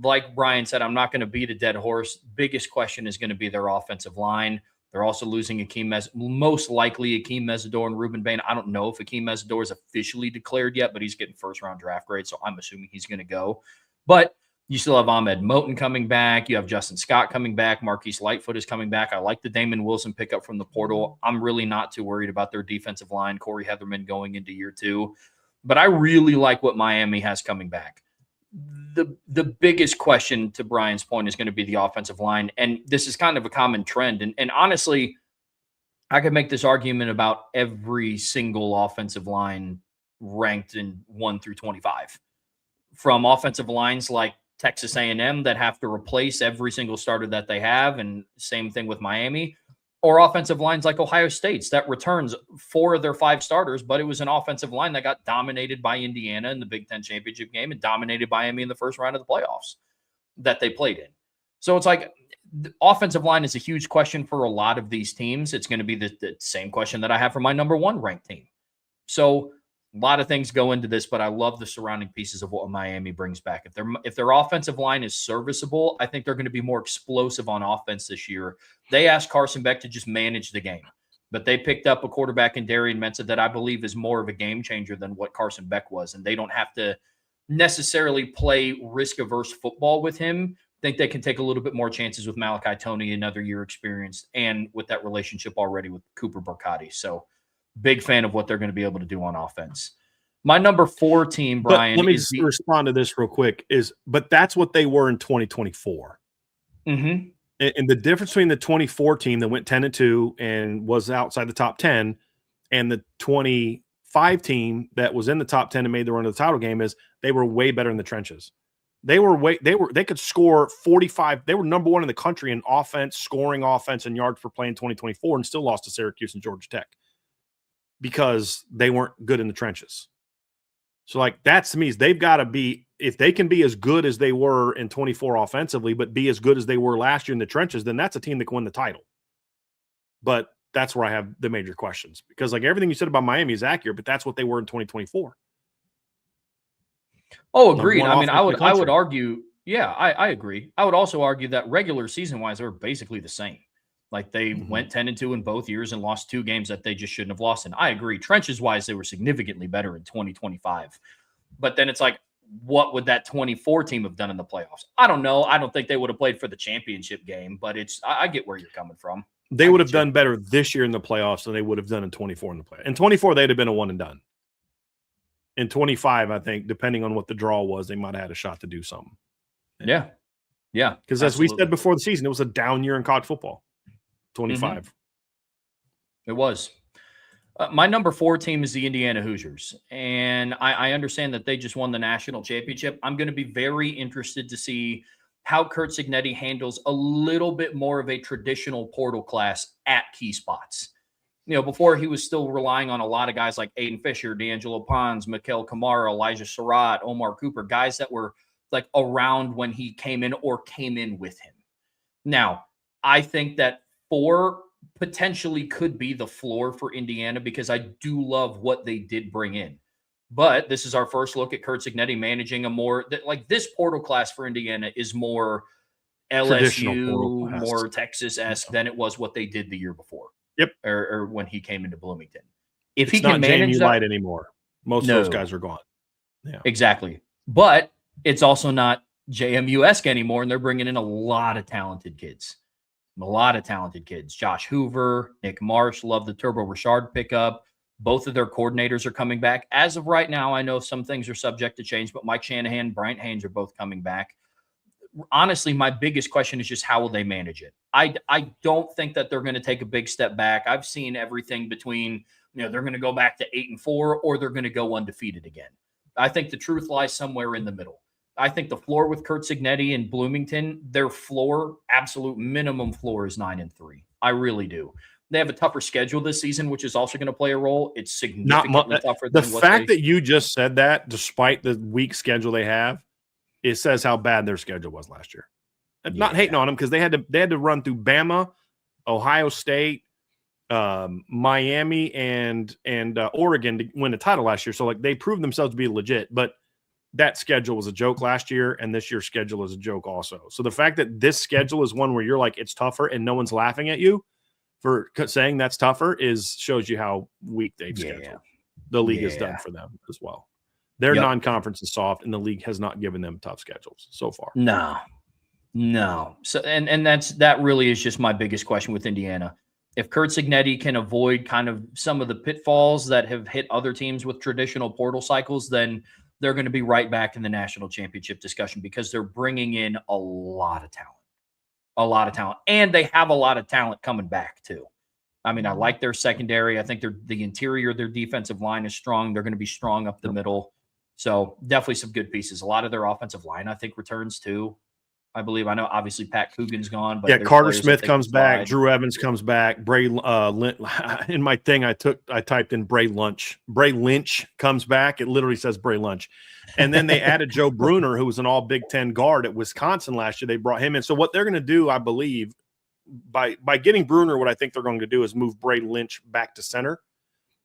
Like Brian said, I'm not going to beat a dead horse. Biggest question is going to be their offensive line. They're also losing most likely Akeem Mesidor and Ruben Bain. I don't know if Akeem Mesidor is officially declared yet, but he's getting first-round draft grade, so I'm assuming he's going to go. But you still have Ahmed Moten coming back. You have Justin Scott coming back. Marquise Lightfoot is coming back. I like the Damon Wilson pickup from the portal. I'm really not too worried about their defensive line. Corey Heatherman going into year 2. But I really like what Miami has coming back. The biggest question, to Brian's point, is going to be the offensive line. And this is kind of a common trend. And honestly, I could make this argument about every single offensive line ranked in 1 through 25. From offensive lines like Texas A&M that have to replace every single starter that they have, and same thing with Miami, or offensive lines like Ohio State's that returns 4 of their 5 starters, but it was an offensive line that got dominated by Indiana in the Big Ten championship game and dominated Miami in the first round of the playoffs that they played in. So it's like the offensive line is a huge question for a lot of these teams. It's going to be the same question that I have for my number 1 ranked team. So a lot of things go into this, but I love the surrounding pieces of what Miami brings back. If their offensive line is serviceable, I think they're going to be more explosive on offense this year. They asked Carson Beck to just manage the game, but they picked up a quarterback in Darian Mensah that I believe is more of a game changer than what Carson Beck was, and they don't have to necessarily play risk-averse football with him. I think they can take a little bit more chances with Malachi Toney, another year experience, and with that relationship already with Cooper Barcotti. So big fan of what they're going to be able to do on offense. My number 4 team, Brian. But let me just respond to this real quick. But that's what they were in 2024. Mm-hmm. And the difference between the 24 team that went 10-2 and was outside the top 10 and the 25 team that was in the top 10 and made the run to the title game is they were way better in the trenches. They could score 45. They were number 1 in the country in offense, scoring offense, and yards per play in 2024, and still lost to Syracuse and Georgia Tech because they weren't good in the trenches. So, like, that to me is they've got to be, if they can be as good as they were in 24 offensively, but be as good as they were last year in the trenches, then that's a team that can win the title. But that's where I have the major questions, because like everything you said about Miami is accurate, but that's what they were in 2024. Oh, agreed. I mean, I would argue, I agree. I would also argue that regular season wise, they were basically the same. Like they went 10-2 in both years and lost 2 games that they just shouldn't have lost. And I agree. Trenches wise, they were significantly better in 2025. But then it's like, what would that 24 team have done in the playoffs? I don't know. I don't think they would have played for the championship game, but I get where you're coming from. They would have done better this year in the playoffs than they would have done in 24 in the playoffs. In 24, they'd have been a one and done. In 25, I think, depending on what the draw was, they might have had a shot to do something. Yeah. Yeah. Because as we said before the season, it was a down year in college football. 25. It was. My number 4 team is the Indiana Hoosiers. And I understand that they just won the national championship. I'm going to be very interested to see how Curt Cignetti handles a little bit more of a traditional portal class at key spots. You know, before he was still relying on a lot of guys like Aiden Fisher, D'Angelo Pons, Mikael Kamara, Elijah Surratt, Omar Cooper, guys that were like around when he came in or came in with him. Now, I think that 4 potentially could be the floor for Indiana because I do love what they did bring in. But this is our first look at Curt Cignetti managing a more like this portal class for Indiana is more LSU, more Texas-esque than it was what they did the year before. Yep. Or when he came into Bloomington. If he it's can not manage JMU that Light anymore. Most of those guys are gone. Yeah. Exactly. But it's also not JMU-esque anymore, and they're bringing in a lot of talented kids. Josh Hoover, Nick Marsh, love the Turbo Richard pickup. Both of their coordinators are coming back. As of right now, I know some things are subject to change, but Mike Shanahan, Bryant Haynes are both coming back. Honestly, my biggest question is just how will they manage it? I don't think that they're going to take a big step back. I've seen everything between, they're going to go back to 8-4 or they're going to go undefeated again. I think the truth lies somewhere in the middle. I think the floor with Curt Cignetti and Bloomington, their floor, absolute minimum floor is 9-3. I really do. They have a tougher schedule this season, which is also going to play a role. It's significantly tougher. The fact that you just said that, despite the weak schedule they have, it says how bad their schedule was last year. Not hating on them because they had to run through Bama, Ohio State, Miami, and Oregon to win the title last year. So they proved themselves to be legit, but that schedule was a joke last year, and this year's schedule is a joke also. So the fact that this schedule is one where you're like, it's tougher and no one's laughing at you for saying that's tougher shows you how weak they've scheduled. The league is done for them as well. Their non-conference is soft, and the league has not given them tough schedules so far. No. So and that really is just my biggest question with Indiana. If Curt Cignetti can avoid kind of some of the pitfalls that have hit other teams with traditional portal cycles, then they're going to be right back in the national championship discussion because they're bringing in a lot of talent. And they have a lot of talent coming back too. I mean, I like their secondary. I think the interior, their defensive line is strong. They're going to be strong up the middle. So definitely some good pieces. A lot of their offensive line, I think, returns too. I believe. I know obviously Pat Coogan's gone, but Carter Smith comes back, Drew Evans comes back, Bray in my thing I typed in Bray Lynch. Bray Lynch comes back. It literally says Bray Lynch. And then they added Joe Bruner, who was an all Big Ten guard at Wisconsin last year. They brought him in. So what they're going to do, I believe, by getting Bruner, what I think they're going to do is move Bray Lynch back to center,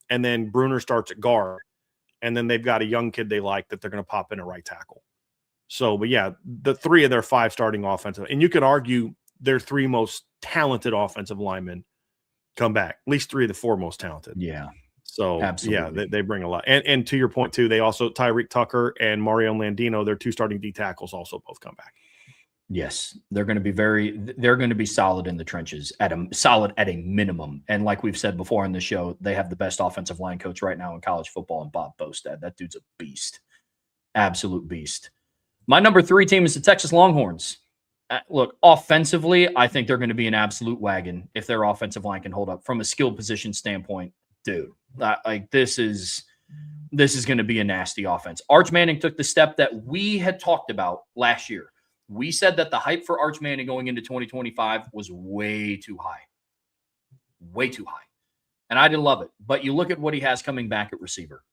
and then Bruner starts at guard. And then they've got a young kid they like that they're going to pop in at right tackle. So, but yeah, the 3 of their 5 starting offensive, and you could argue their 3 most talented offensive linemen come back. At least 3 of the 4 most talented. Yeah. So, absolutely. Yeah, they bring a lot. And to your point, too, they also, Tyreek Tucker and Mario Landino, their 2 starting D tackles also both come back. Yes, they're going to be solid in the trenches at a minimum. And like we've said before on the show, they have the best offensive line coach right now in college football in Bob Bostad. That dude's a beast. Absolute beast. My number 3 team is the Texas Longhorns. Look, offensively, I think they're going to be an absolute wagon if their offensive line can hold up from a skill position standpoint. Dude, this is going to be a nasty offense. Arch Manning took the step that we had talked about last year. We said that the hype for Arch Manning going into 2025 was way too high. Way too high. And I didn't love it. But you look at what he has coming back at receiver.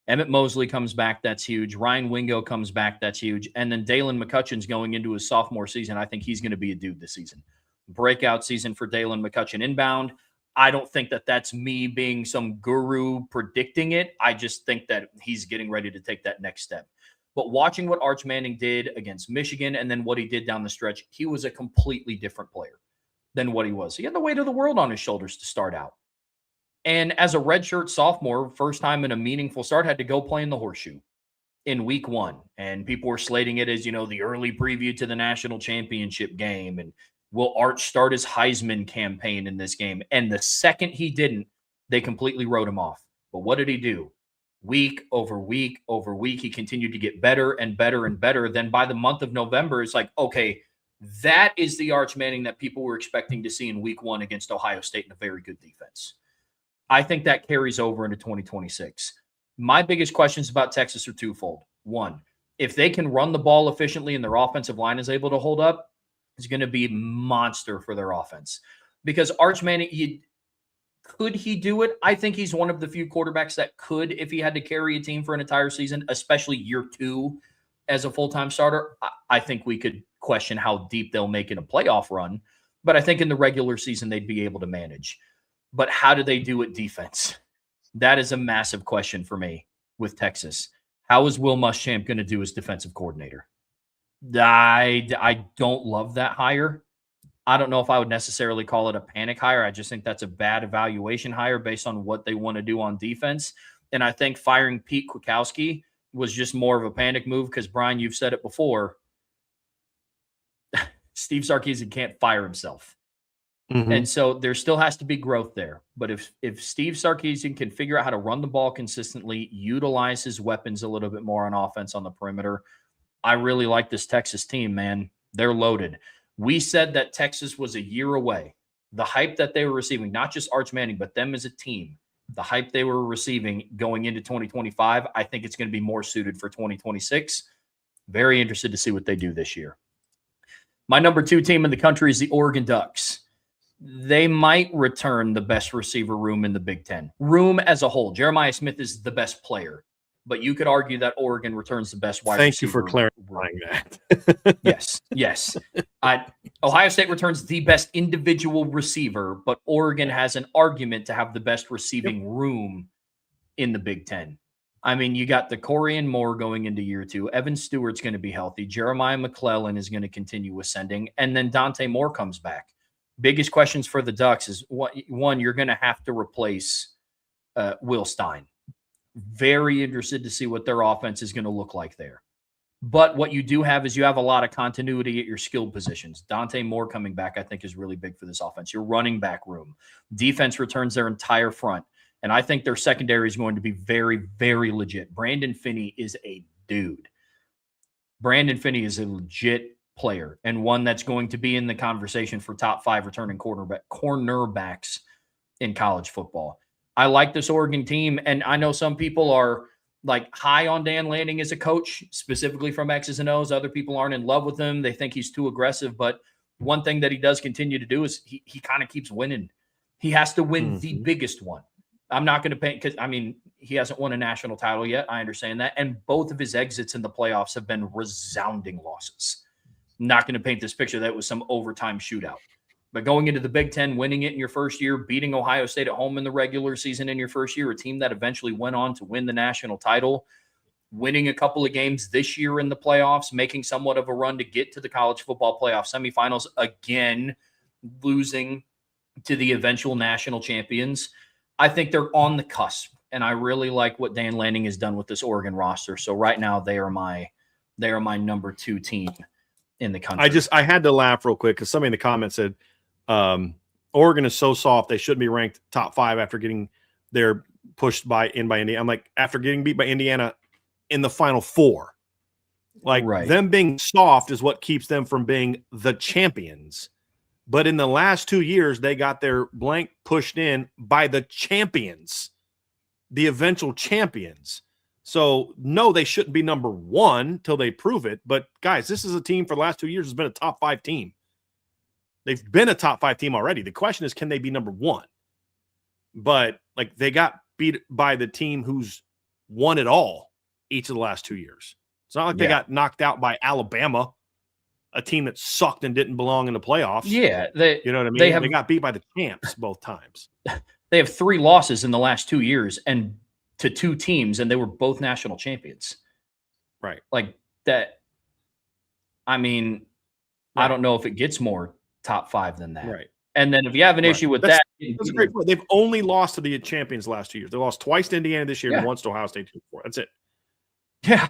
Emmett Mosley comes back. That's huge. Ryan Wingo comes back. That's huge. And then Dalen McCutcheon's going into his sophomore season. I think he's going to be a dude this season. Breakout season for Dalen McCutcheon inbound. I don't think that that's me being some guru predicting it. I just think that he's getting ready to take that next step. But watching what Arch Manning did against Michigan and then what he did down the stretch, he was a completely different player than what he was. He had the weight of the world on his shoulders to start out. And as a redshirt sophomore, first time in a meaningful start, had to go play in the horseshoe in week 1. And people were slating it as, the early preview to the national championship game. And will Arch start his Heisman campaign in this game? And the second he didn't, they completely wrote him off. But what did he do? Week over week over week, he continued to get better and better and better. Then by the month of November, it's like, okay, that is the Arch Manning that people were expecting to see in week 1 against Ohio State in a very good defense. I think that carries over into 2026. My biggest questions about Texas are twofold. 1, if they can run the ball efficiently and their offensive line is able to hold up, it's going to be a monster for their offense. Because Arch Manning, could he do it? I think he's one of the few quarterbacks that could if he had to carry a team for an entire season, especially year 2 as a full-time starter. I think we could question how deep they'll make in a playoff run. But I think in the regular season, they'd be able to manage. But how do they do it defense? That is a massive question for me with Texas. How is Will Muschamp going to do as defensive coordinator? I don't love that hire. I don't know if I would necessarily call it a panic hire. I just think that's a bad evaluation hire based on what they want to do on defense. And I think firing Pete Kwiatkowski was just more of a panic move because, Brian, you've said it before. Steve Sarkisian can't fire himself. Mm-hmm. And so there still has to be growth there. But if Steve Sarkisian can figure out how to run the ball consistently, utilize his weapons a little bit more on offense on the perimeter, I really like this Texas team, man. They're loaded. We said that Texas was a year away. The hype that they were receiving, not just Arch Manning, but them as a team, the hype they were receiving going into 2025, I think it's going to be more suited for 2026. Very interested to see what they do this year. My number 2 team in the country is the Oregon Ducks. They might return the best receiver room in the Big Ten. Room as a whole. Jeremiah Smith is the best player, but you could argue that Oregon returns the best wide receiver. Thank you for clarifying that. Yes. Ohio State returns the best individual receiver, but Oregon has an argument to have the best receiving room in the Big Ten. I mean, you got the Corian Moore going into year 2. Evan Stewart's going to be healthy. Jeremiah McClellan is going to continue ascending. And then Dante Moore comes back. Biggest questions for the Ducks is, one, you're going to have to replace Will Stein. Very interested to see what their offense is going to look like there. But what you do have is you have a lot of continuity at your skilled positions. Dante Moore coming back, I think, is really big for this offense. Your running back room. Defense returns their entire front. And I think their secondary is going to be very, very legit. Brandon Finney is a dude. Brandon Finney is a legit player and one that's going to be in the conversation for top 5 returning cornerbacks in college football. I like this Oregon team, and I know some people are like high on Dan Lanning as a coach, specifically from X's and O's. Other people aren't in love with him. They think he's too aggressive, but one thing that he does continue to do is he kind of keeps winning. He has to win the biggest one. I'm not going to pay because, I mean, he hasn't won a national title yet. I understand that. And both of his exits in the playoffs have been resounding losses. Not going to paint this picture that it was some overtime shootout. But going into the Big Ten, winning it in your first year, beating Ohio State at home in the regular season in your first year, a team that eventually went on to win the national title, winning a couple of games this year in the playoffs, making somewhat of a run to get to the college football playoff semifinals, again, losing to the eventual national champions. I think they're on the cusp, and I really like what Dan Lanning has done with this Oregon roster. So right now they are my number 2 team in the country. I had to laugh real quick because somebody in the comments said Oregon is so soft they shouldn't be ranked top 5 after getting their pushed by Indiana. I'm like, after getting beat by Indiana in the Final Four. Like, them being soft is what keeps them from being the champions. But in the last 2 years, they got their blank pushed in by the champions, the eventual champions. So, no, they shouldn't be number 1 till they prove it. But, guys, this is a team for the last 2 years has been a top 5 team. They've been a top 5 team already. The question is, can they be number 1? But, like, they got beat by the team who's won it all each of the last 2 years. It's not like they got knocked out by Alabama, a team that sucked and didn't belong in the playoffs. Yeah. You know what I mean? They got beat by the champs both times. They have 3 losses in the last 2 years and to 2 teams, and they were both national champions. Right. Like that. I mean, I don't know if it gets more top 5 than that. Right. And then if you have an issue with that's a great point. They've only lost to the champions last 2 years. They lost twice to Indiana this year and once to Ohio State before. That's it. Yeah.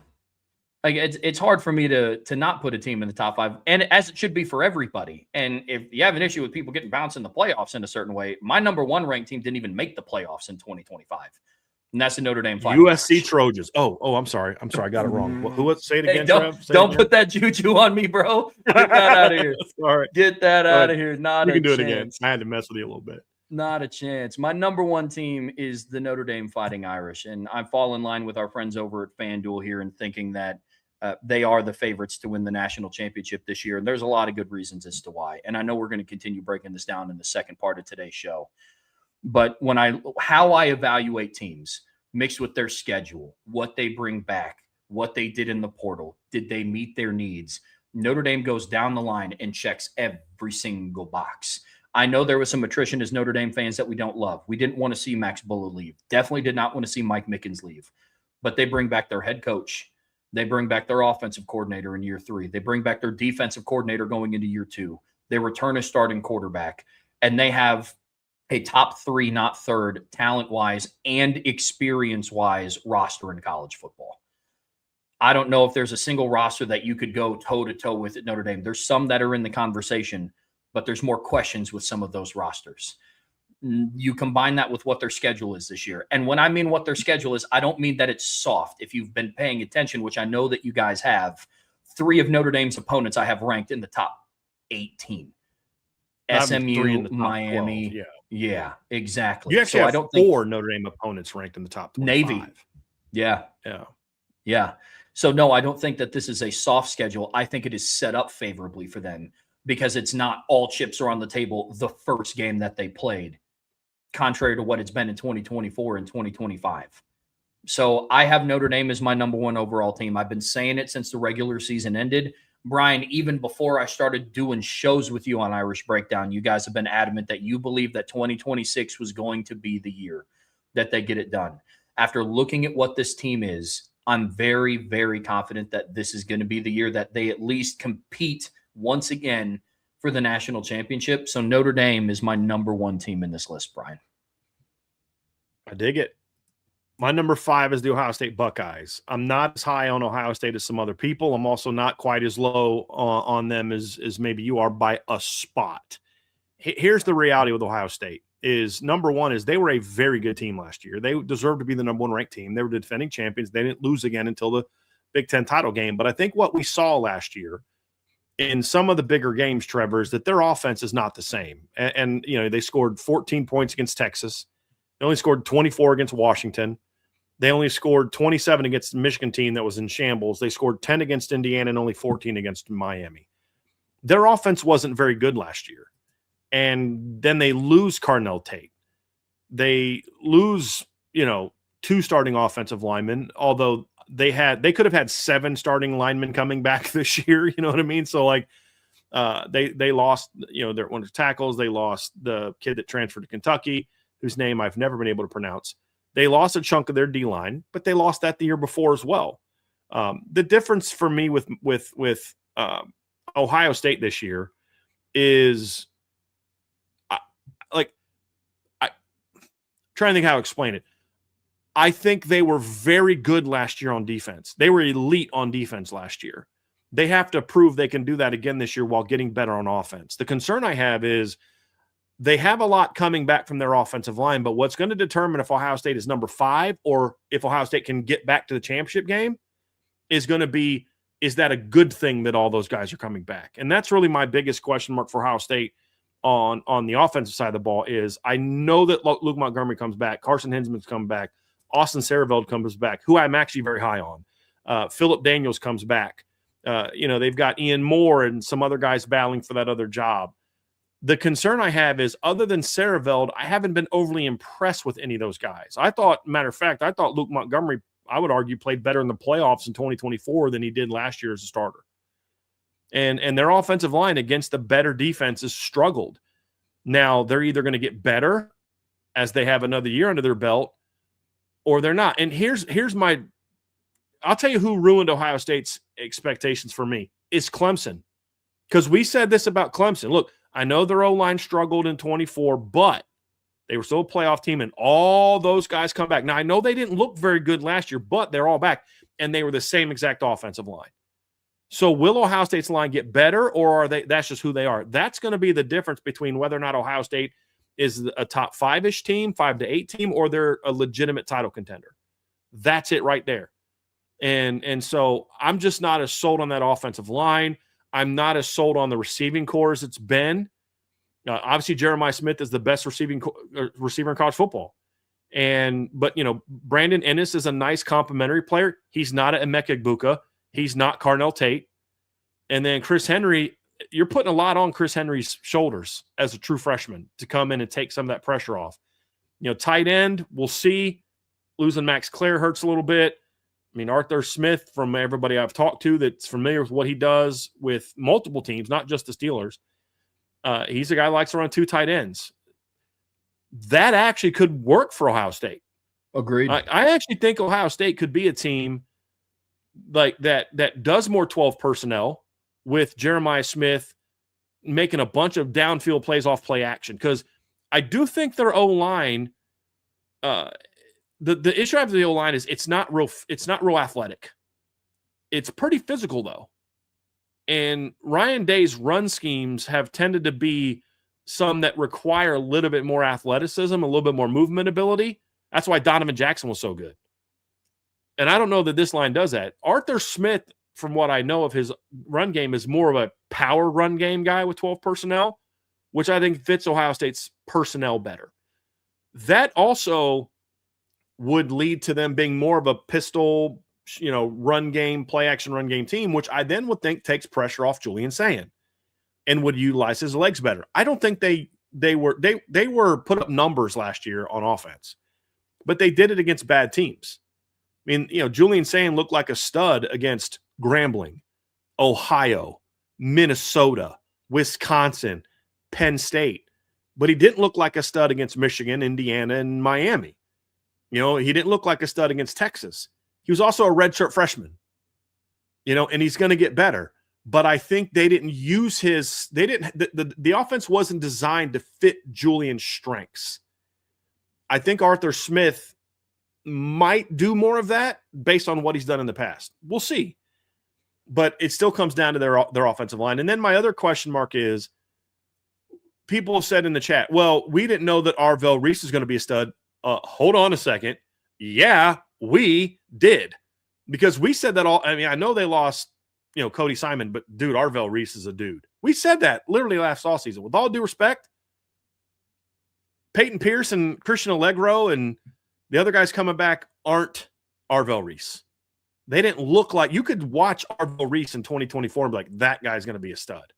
Like it's hard for me to not put a team in the top 5, and as it should be for everybody. And if you have an issue with people getting bounced in the playoffs in a certain way, my number 1 ranked team didn't even make the playoffs in 2025, and that's the Notre Dame Fighting USC Irish. Trojans. Oh, I'm sorry, I got it wrong. Who? Say it again, Trev. Don't put that juju on me, bro. Get that out of here. All right, get that out of here. Not you can a do chance. it again. I had to mess with you a little bit. Not a chance. My number 1 team is the Notre Dame Fighting Irish, and I fall in line with our friends over at FanDuel here in thinking that they are the favorites to win the national championship this year. And there's a lot of good reasons as to why. And I know we're going to continue breaking this down in the second part of today's show. But how I evaluate teams mixed with their schedule, what they bring back, what they did in the portal, did they meet their needs? Notre Dame goes down the line and checks every single box. I know there was some attrition as Notre Dame fans that we don't love. We didn't want to see Max Bulla leave. Definitely did not want to see Mike Mickens leave. But they bring back their head coach. They bring back their offensive coordinator in year 3. They bring back their defensive coordinator going into year 2. They return a starting quarterback. And they have a top 3, not third, talent-wise and experience-wise roster in college football. I don't know if there's a single roster that you could go toe-to-toe with at Notre Dame. There's some that are in the conversation, but there's more questions with some of those rosters. You combine that with what their schedule is this year. And when I mean what their schedule is, I don't mean that it's soft. If you've been paying attention, which I know that you guys have, 3 of Notre Dame's opponents I have ranked in the top 18. SMU, Miami. 12, yeah, exactly. You actually so have I don't 4 Notre Dame opponents ranked in the top 25. Navy. Yeah. So, no, I don't think that this is a soft schedule. I think it is set up favorably for them because it's not all chips are on the table the first game that they played, contrary to what it's been in 2024 and 2025. So I have Notre Dame as my number 1 overall team. I've been saying it since the regular season ended. Brian, even before I started doing shows with you on Irish Breakdown, you guys have been adamant that you believe that 2026 was going to be the year that they get it done. After looking at what this team is, I'm very, very confident that this is going to be the year that they at least compete once again for the national championship. So Notre Dame is my number 1 team in this list, Brian. I dig it. My number 5 is the Ohio State Buckeyes. I'm not as high on Ohio State as some other people. I'm also not quite as low on them as maybe you are by a spot. Here's the reality with Ohio State is number 1 is they were a very good team last year. They deserved to be the number 1 ranked team. They were the defending champions. They didn't lose again until the Big Ten title game. But I think what we saw last year in some of the bigger games, Trevor, is that their offense is not the same. And you know, they scored 14 points against Texas. They only scored 24 against Washington. They only scored 27 against the Michigan team that was in shambles. They scored 10 against Indiana and only 14 against Miami. Their offense wasn't very good last year. And then they lose Carnell Tate. They lose, 2 starting offensive linemen, although they could have had 7 starting linemen coming back this year. You know what I mean? So they lost, their one of their tackles. They lost the kid that transferred to Kentucky, whose name I've never been able to pronounce. They lost a chunk of their D-line, but they lost that the year before as well. The difference for me with Ohio State this year is trying to think how to explain it. I think they were very good last year on defense. They were elite on defense last year. They have to prove they can do that again this year while getting better on offense. The concern I have is they have a lot coming back from their offensive line, but what's going to determine if Ohio State is number 5 or if Ohio State can get back to the championship game is going to be, is that a good thing that all those guys are coming back? And that's really my biggest question mark for Ohio State on the offensive side of the ball is I know that Luke Montgomery comes back. Carson Hinsman's coming back. Austin Sareveld comes back, who I'm actually very high on. Philip Daniels comes back. They've got Ian Moore and some other guys battling for that other job. The concern I have is other than Sareveld, I haven't been overly impressed with any of those guys. Matter of fact, I thought Luke Montgomery, I would argue, played better in the playoffs in 2024 than he did last year as a starter. And their offensive line against the better defenses struggled. Now, they're either going to get better as they have another year under their belt, or they're not. And here's I'll tell you who ruined Ohio State's expectations for me is Clemson. Because we said this about Clemson. Look, I know their O-line struggled in 24, but they were still a playoff team, and all those guys come back. Now, I know they didn't look very good last year, but they're all back, and they were the same exact offensive line. So will Ohio State's line get better, or are that's just who they are? That's going to be the difference between whether or not Ohio State is a top 5-ish team, 5 to 8 team, or they're a legitimate title contender. That's it right there. And so I'm just not as sold on that offensive line. I'm not as sold on the receiving corps as it's been. Obviously, Jeremiah Smith is the best receiver in college football. But Brandon Ennis is a nice complementary player. He's not an Emeka Egbuka. He's not Carnell Tate. And then Chris Henry, you're putting a lot on Chris Henry's shoulders as a true freshman to come in and take some of that pressure off. Tight end, we'll see. Losing Max Clare hurts a little bit. I mean, Arthur Smith, from everybody I've talked to that's familiar with what he does with multiple teams, not just the Steelers, he's a guy who likes to run 2 tight ends. That actually could work for Ohio State. Agreed. I actually think Ohio State could be a team like that does more 12 personnel with Jeremiah Smith making a bunch of downfield plays off play action. Because I do think their O-line, the issue I have with the O-line is it's not real athletic. It's pretty physical, though. And Ryan Day's run schemes have tended to be some that require a little bit more athleticism, a little bit more movement ability. That's why Donovan Jackson was so good. And I don't know that this line does that. Arthur Smith, from what I know of his run game, is more of a power run game guy with 12 personnel, which I think fits Ohio State's personnel better. That also would lead to them being more of a pistol, run game, play action run game team, which I then would think takes pressure off Julian Sand and would utilize his legs better. I don't think they were put up numbers last year on offense, but they did it against bad teams. I mean, Julian Sand looked like a stud against Grambling, Ohio, Minnesota, Wisconsin, Penn State, but he didn't look like a stud against Michigan, Indiana, and Miami. He didn't look like a stud against Texas. He was also a redshirt freshman, and he's going to get better. But I think they didn't use the offense wasn't designed to fit Julian's strengths. I think Arthur Smith might do more of that based on what he's done in the past. We'll see. But it still comes down to their offensive line. And then my other question mark is, people have said in the chat, well, we didn't know that Arvell Reese is going to be a stud. Hold on a second. Yeah, we did. Because we said that I know they lost, Cody Simon, but dude, Arvell Reese is a dude. We said that literally last offseason. With all due respect, Peyton Pierce and Christian Allegro and the other guys coming back aren't Arvell Reese. They didn't look like – you could watch Arvell Reese in 2024 and be like, that guy's going to be a stud.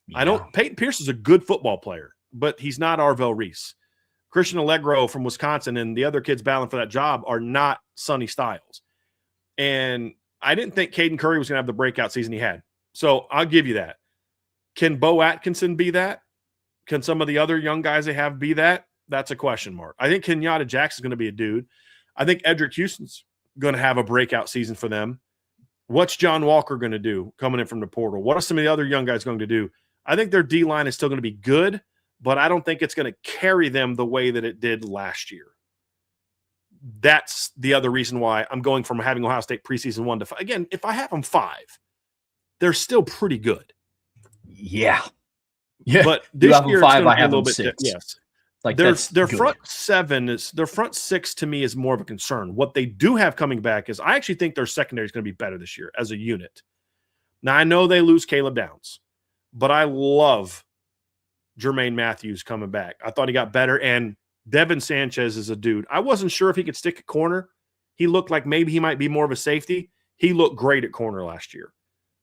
Yeah. Peyton Pierce is a good football player, but he's not Arvell Reese. Christian Allegro from Wisconsin and the other kids battling for that job are not Sonny Styles. And I didn't think Caden Curry was going to have the breakout season he had. So I'll give you that. Can Bo Atkinson be that? Can some of the other young guys they have be that? That's a question mark. I think Kenyatta Jackson's going to be a dude. I think Edric Houston's going to have a breakout season for them. What's John Walker going to do coming in from the portal? What are some of the other young guys going to do? I think their D-line is still going to be good, but I don't think it's going to carry them the way that it did last year. That's the other reason why I'm going from having Ohio State preseason 1 to 5. Again, if I have them 5, they're still pretty good. Yeah. But this year, 5, I have them 6. Yes. Like their front 6 to me is more of a concern. What they do have coming back is I actually think their secondary is going to be better this year as a unit. Now, I know they lose Caleb Downs, but I love Jermaine Matthews coming back. I thought he got better, and Devin Sanchez is a dude. I wasn't sure if he could stick at corner. He looked like maybe he might be more of a safety. He looked great at corner last year.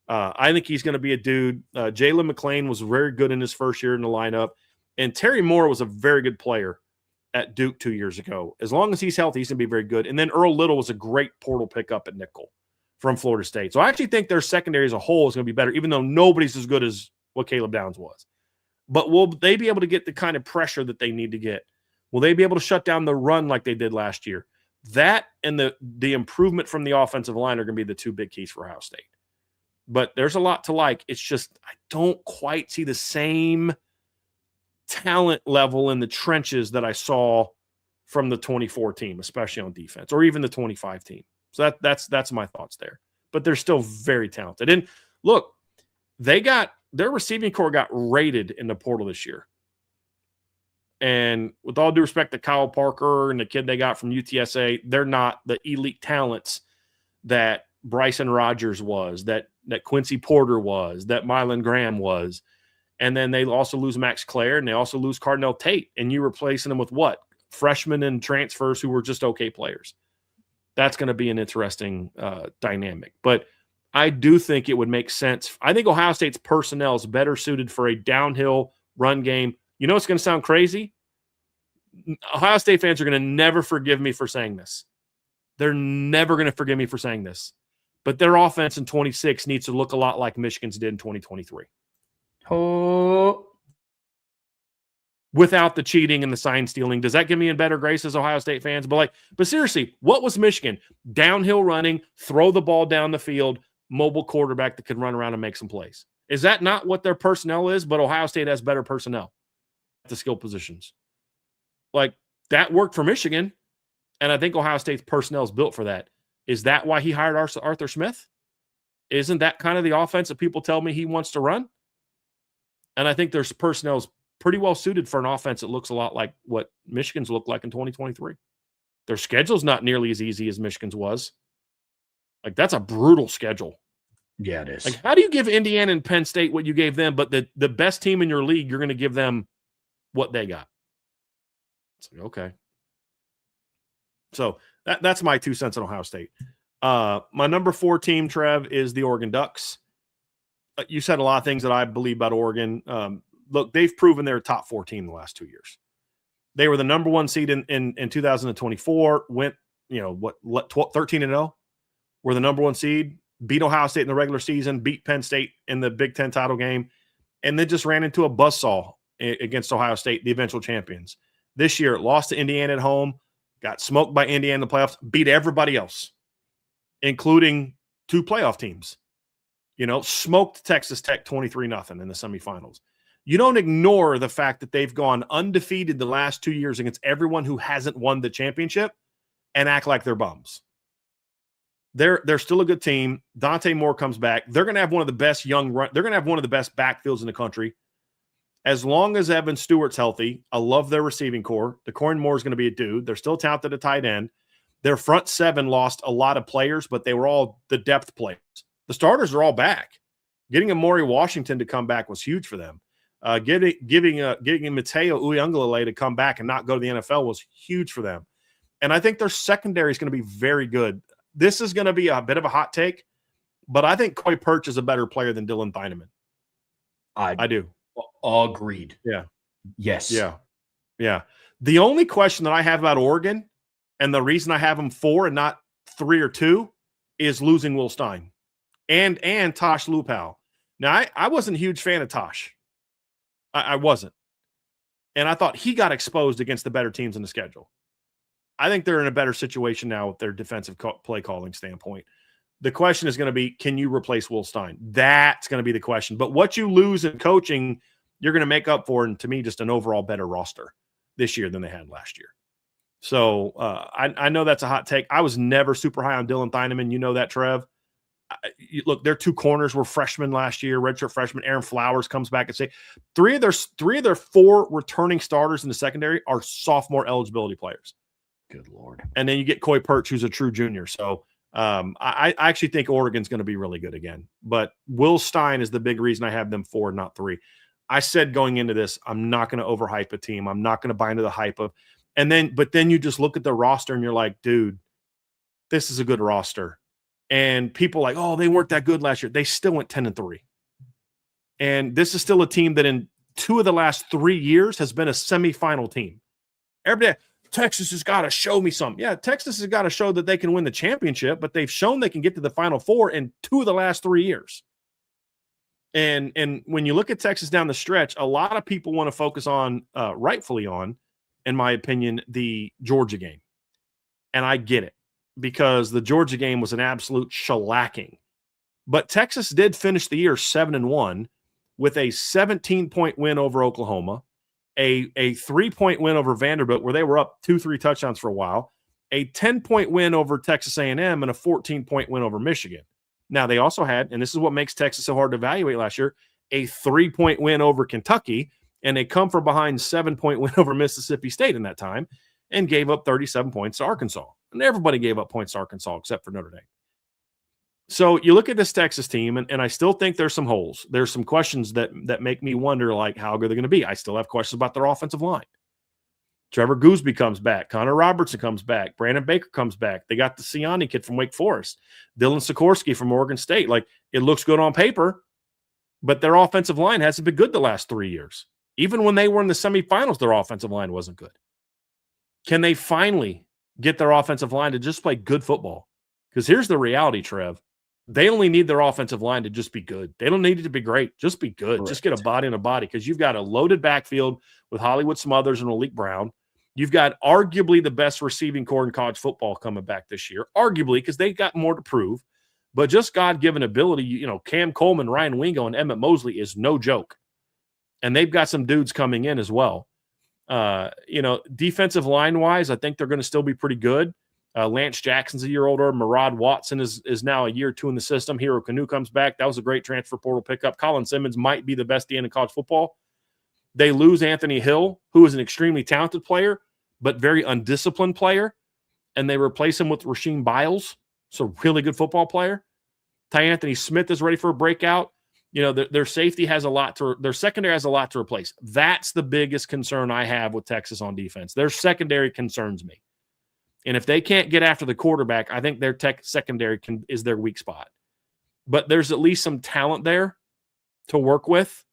I think he's going to be a dude. Jalen McClain was very good in his first year in the lineup. And Terry Moore was a very good player at Duke 2 years ago. As long as he's healthy, he's going to be very good. And then Earl Little was a great portal pickup at nickel from Florida State. So I actually think their secondary as a whole is going to be better, even though nobody's as good as what Caleb Downs was. But will they be able to get the kind of pressure that they need to get? Will they be able to shut down the run like they did last year? That and the improvement from the offensive line are going to be the two big keys for Ohio State. But there's a lot to like. It's just I don't quite see the same talent level in the trenches that I saw from the 24 team, especially on defense, or even the 25 team. So that's my thoughts there. But they're still very talented. And look, their receiving core got rated in the portal this year. And with all due respect to Kyle Parker and the kid they got from UTSA, they're not the elite talents that Bryson Rogers was, that Quincy Porter was, that Mylan Graham was. And then they also lose Max Clare, and they also lose Cardinal Tate. And you replacing them with what? Freshmen and transfers who were just okay players. That's going to be an interesting dynamic. But I do think it would make sense. I think Ohio State's personnel is better suited for a downhill run game. You know what's going to sound crazy? Ohio State fans are going to never forgive me for saying this. They're never going to forgive me for saying this. But their offense in 26 needs to look a lot like Michigan's did in 2023. Oh. Without the cheating and the sign stealing. Does that give me in better graces, Ohio State fans? But seriously, what was Michigan? Downhill running, throw the ball down the field, mobile quarterback that could run around and make some plays. Is that not what their personnel is? But Ohio State has better personnel at the skill positions. That worked for Michigan, and I think Ohio State's personnel is built for that. Is that why he hired Arthur Smith? Isn't that kind of the offense that people tell me he wants to run? And I think their personnel is pretty well suited for an offense that looks a lot like what Michigan's looked like in 2023. Their schedule's not nearly as easy as Michigan's was. Like, that's a brutal schedule. Yeah, it is. Like, how do you give Indiana and Penn State what you gave them, but the best team in your league, you're going to give them what they got? It's like, okay. So that's my 2 cents on Ohio State. My number 4 team, Trev, is the Oregon Ducks. You said a lot of things that I believe about Oregon. Look, they've proven they're a top 4 team the last 2 years. They were the number 1 seed in 2024, went, 13-0, were the number 1 seed, beat Ohio State in the regular season, beat Penn State in the Big Ten title game, and then just ran into a buzzsaw against Ohio State, the eventual champions. This year, lost to Indiana at home, got smoked by Indiana in the playoffs, beat everybody else, including 2 playoff teams. Smoked Texas Tech 23-0 in the semifinals. You don't ignore the fact that they've gone undefeated the last 2 years against everyone who hasn't won the championship and act like they're bums. They're still a good team. Dante Moore comes back. They're going to have one of the best they're going to have one of the best backfields in the country. As long as Evan Stewart's healthy, I love their receiving core. DeCorn Moore is going to be a dude. They're still talented at tight end. Their front 7 lost a lot of players, but they were all the depth players. The starters are all back. Getting Amari Washington to come back was huge for them. Getting Mateo Uyunglele to come back and not go to the NFL was huge for them. And I think their secondary is going to be very good. This is going to be a bit of a hot take, but I think Coy Perch is a better player than Dylan Theineman. I do. Agreed. Yeah. Yes. Yeah. The only question that I have about Oregon, and the reason I have them 4 and not 3 or 2, is losing Will Stein and Tosh Lupau. Now, I wasn't a huge fan of Tosh. I wasn't. And I thought he got exposed against the better teams in the schedule. I think they're in a better situation now with their defensive play calling standpoint. The question is going to be, can you replace Will Stein? That's going to be the question. But what you lose in coaching, you're going to make up for, and to me, just an overall better roster this year than they had last year. So I know that's a hot take. I was never super high on Dylan Theineman. You know that, Trev. Look, their 2 corners were freshmen last year, redshirt freshmen. Aaron Flowers comes back and say 3 of their 4 returning starters in the secondary are sophomore eligibility players. Good Lord. And then you get Coy Perch, who's a true junior. So I actually think Oregon's going to be really good again. But Will Stein is the big reason I have them 4, not 3. I said going into this, I'm not going to overhype a team. I'm not going to buy into the hype of – but then you just look at the roster and you're like, dude, this is a good roster. And people like, oh, they weren't that good last year. They still went 10-3. And this is still a team that in 2 of the last 3 years has been a semifinal team. Every day, Texas has got to show me something. Yeah, Texas has got to show that they can win the championship, but they've shown they can get to the Final Four in 2 of the last 3 years. And when you look at Texas down the stretch, a lot of people want to focus on, rightfully on, in my opinion, the Georgia game. And I get it, because the Georgia game was an absolute shellacking. But Texas did finish the year 7-1 with a 17-point win over Oklahoma, a 3-point win over Vanderbilt, where they were up 2-3 touchdowns for a while, a 10-point win over Texas A&M, and a 14-point win over Michigan. Now, they also had, and this is what makes Texas so hard to evaluate last year, a 3-point win over Kentucky, and a come-from-behind 7-point win over Mississippi State in that time, and gave up 37 points to Arkansas. And everybody gave up points to Arkansas except for Notre Dame. So you look at this Texas team, and I still think there's some holes. There's some questions that make me wonder, like, how good they're going to be. I still have questions about their offensive line. Trevor Gooseby comes back. Connor Robertson comes back. Brandon Baker comes back. They got the Siani kid from Wake Forest. Dylan Sikorsky from Oregon State. Like, it looks good on paper, but their offensive line hasn't been good the last 3 years. Even when they were in the semifinals, their offensive line wasn't good. Can they finally get their offensive line to just play good football? Because here's the reality, Trev. They only need their offensive line to just be good. They don't need it to be great. Just be good. Correct. Just get a body and a body, because you've got a loaded backfield with Hollywood Smothers and Malik Brown. You've got arguably the best receiving core in college football coming back this year, arguably, because they've got more to prove. But just God-given ability, Cam Coleman, Ryan Wingo, and Emmett Mosley is no joke. And they've got some dudes coming in as well. Defensive line-wise, I think they're going to still be pretty good. Lance Jackson's a year older. Murad Watson is now a year or two in the system. Hero Kanu comes back. That was a great transfer portal pickup. Colin Simmons might be the best DN in college football. They lose Anthony Hill, who is an extremely talented player, but very undisciplined player, and they replace him with Rasheem Biles, so really good football player. Ty Anthony Smith is ready for a breakout. Their safety has a lot their secondary has a lot to replace. That's the biggest concern I have with Texas on defense. Their secondary concerns me. And if they can't get after the quarterback, I think their secondary is their weak spot. But there's at least some talent there to work with.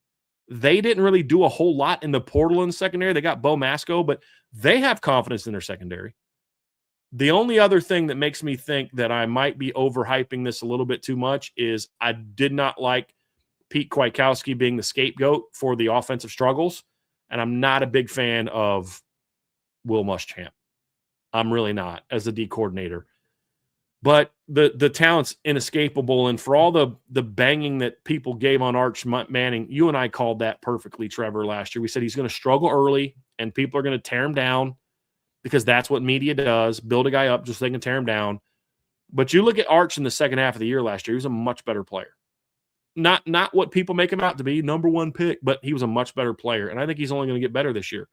They didn't really do a whole lot in the portal in the secondary. They got Bo Masco, but they have confidence in their secondary. The only other thing that makes me think that I might be overhyping this a little bit too much is I did not like Pete Kwiatkowski being the scapegoat for the offensive struggles, and I'm not a big fan of Will Muschamp. I'm really not as the D coordinator. But the talent's inescapable, and for all the banging that people gave on Arch Manning, you and I called that perfectly, Trevor, last year. We said he's going to struggle early, and people are going to tear him down because that's what media does, build a guy up just so they can tear him down. But you look at Arch in the second half of the year last year, he was a much better player. Not what people make him out to be, number one pick, but he was a much better player, and I think he's only going to get better this year.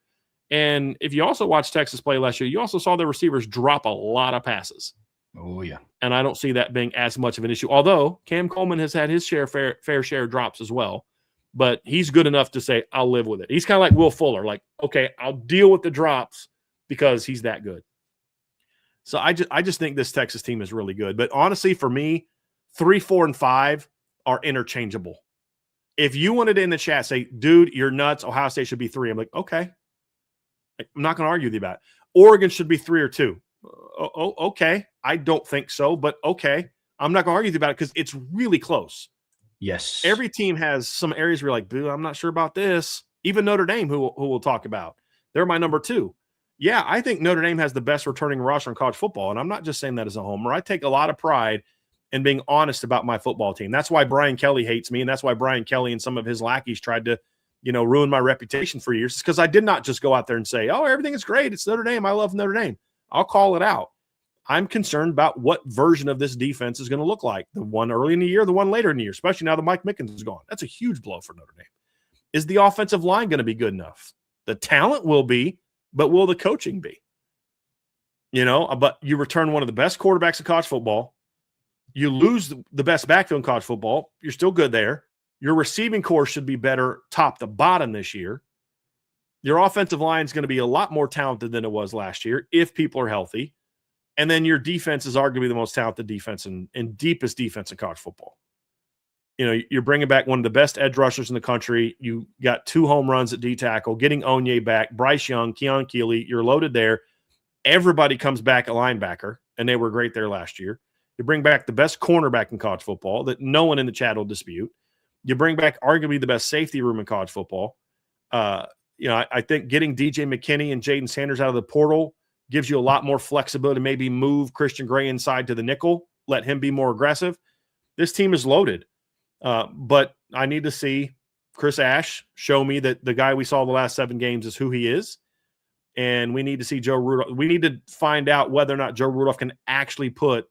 And if you also watched Texas play last year, you also saw their receivers drop a lot of passes. Oh, yeah. And I don't see that being as much of an issue, although Cam Coleman has had his fair share of drops as well. But he's good enough to say, I'll live with it. He's kind of like Will Fuller, like, okay, I'll deal with the drops because he's that good. So I just think this Texas team is really good. But honestly, for me, 3, 4, and 5 are interchangeable. If you wanted to in the chat say, dude, you're nuts, Ohio State should be 3, I'm like, okay. I'm not going to argue with you about it. Oregon should be 3 or 2. Okay. I don't think so, but okay. I'm not going to argue with you about it because it's really close. Yes. Every team has some areas where you're like, boo, I'm not sure about this. Even Notre Dame, who we'll talk about. They're my number 2. Yeah, I think Notre Dame has the best returning roster in college football, and I'm not just saying that as a homer. I take a lot of pride in being honest about my football team. That's why Brian Kelly hates me, and that's why Brian Kelly and some of his lackeys tried to ruin my reputation for years. It's because I did not just go out there and say, oh, everything is great. It's Notre Dame. I love Notre Dame. I'll call it out. I'm concerned about what version of this defense is going to look like. The one early in the year, the one later in the year, especially now that Mike Mickens is gone. That's a huge blow for Notre Dame. Is the offensive line going to be good enough? The talent will be, but will the coaching be? But you return one of the best quarterbacks in college football. You lose the best backfield in college football. You're still good there. Your receiving core should be better top to bottom this year. Your offensive line is going to be a lot more talented than it was last year if people are healthy. And then your defense is arguably the most talented defense and deepest defense in college football. You're bringing back one of the best edge rushers in the country. You got 2 home runs at D tackle, getting Onye back, Bryce Young, Keon Keeley. You're loaded there. Everybody comes back at linebacker, and they were great there last year. You bring back the best cornerback in college football that no one in the chat will dispute. You bring back arguably the best safety room in college football. I think getting DJ McKinney and Jaden Sanders out of the portal gives you a lot more flexibility to maybe move Christian Gray inside to the nickel, let him be more aggressive. This team is loaded. But I need to see Chris Ash show me that the guy we saw the last 7 games is who he is. And we need to see Joe Rudolph. We need to find out whether or not Joe Rudolph can actually put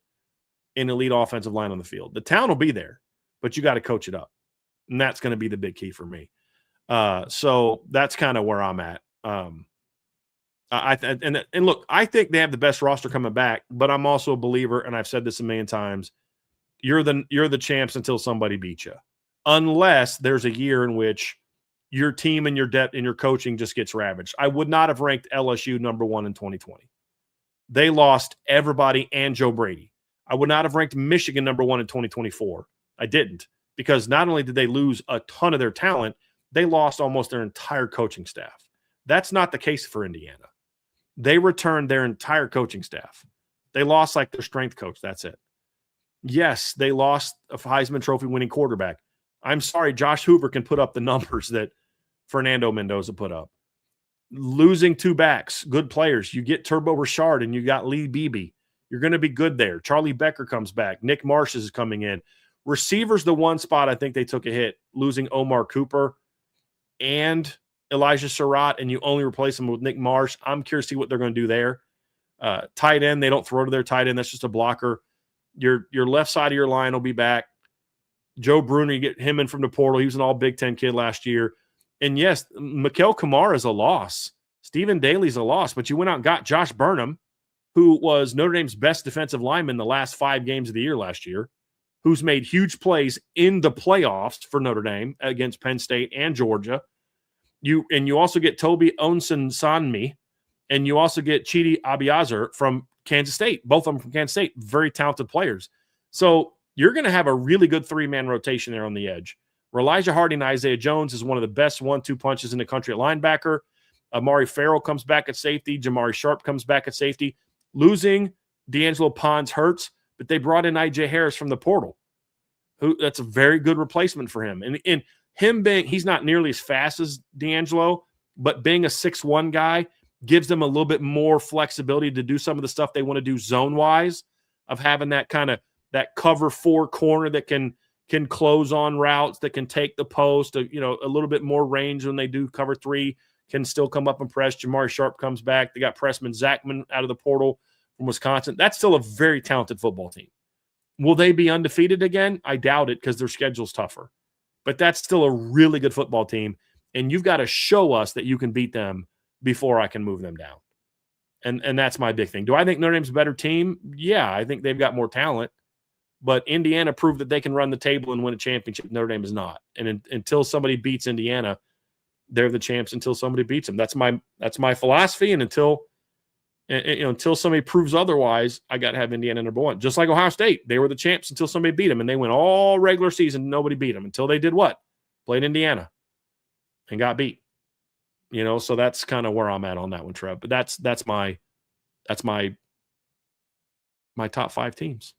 an elite offensive line on the field. The talent will be there, but you got to coach it up. And that's going to be the big key for me. So that's kind of where I'm at. And look, I think they have the best roster coming back, but I'm also a believer, and I've said this a million times, you're the champs until somebody beats you. Unless there's a year in which your team and your depth and your coaching just gets ravaged. I would not have ranked LSU number 1 in 2020. They lost everybody and Joe Brady. I would not have ranked Michigan number 1 in 2024. I didn't, because not only did they lose a ton of their talent, they lost almost their entire coaching staff. That's not the case for Indiana. They returned their entire coaching staff. They lost like their strength coach. That's it. Yes, they lost a Heisman Trophy winning quarterback. I'm sorry, Josh Hoover can put up the numbers that Fernando Mendoza put up. Losing 2 backs, good players. You get Turbo Richard and you got Lee Beebe. You're going to be good there. Charlie Becker comes back. Nick Marsh is coming in. Receivers, the one spot I think they took a hit, losing Omar Cooper and Elijah Surratt, and you only replace them with Nick Marsh. I'm curious to see what they're going to do there. Tight end, they don't throw to their tight end. That's just a blocker. Your left side of your line will be back. Joe Bruner, you get him in from the portal. He was an all Big Ten kid last year. And yes, Mikael Kamara is a loss. Stephen Daly's a loss, but you went out and got Josh Burnham, who was Notre Dame's best defensive lineman the last 5 games of the year last year, who's made huge plays in the playoffs for Notre Dame against Penn State and Georgia. You also get Toby Onsensanmi, and you also get Chidi Abiazar from Kansas State, both of them from Kansas State, very talented players. So you're going to have a really good 3-man rotation there on the edge. Elijah Harding and Isaiah Jones is one of the best 1-2 punches in the country at linebacker. Amari Farrell comes back at safety. Jamari Sharp comes back at safety. Losing D'Angelo Pons hurts, but they brought in I.J. Harris from the portal. That's a very good replacement for him. And him being, he's not nearly as fast as D'Angelo, but being a 6'1" guy gives them a little bit more flexibility to do some of the stuff they want to do zone-wise, of having that kind of that cover 4 corner that can close on routes, that can take the post, a little bit more range when they do cover 3, can still come up and press. Jamari Sharp comes back. They got Pressman Zachman out of the portal from Wisconsin. That's still a very talented football team. Will they be undefeated again? I doubt it, because their schedule's tougher. But that's still a really good football team, and you've got to show us that you can beat them before I can move them down. And that's my big thing. Do I think Notre Dame's a better team? Yeah, I think they've got more talent. But Indiana proved that they can run the table and win a championship. Notre Dame is not. And until somebody beats Indiana, they're the champs until somebody beats them. That's my philosophy. And until somebody proves otherwise, I got to have Indiana number 1. Just like Ohio State, they were the champs until somebody beat them, and they went all regular season. Nobody beat them until they did what? Played Indiana and got beat. So that's kind of where I'm at on that one, Trev. But that's my top 5 teams.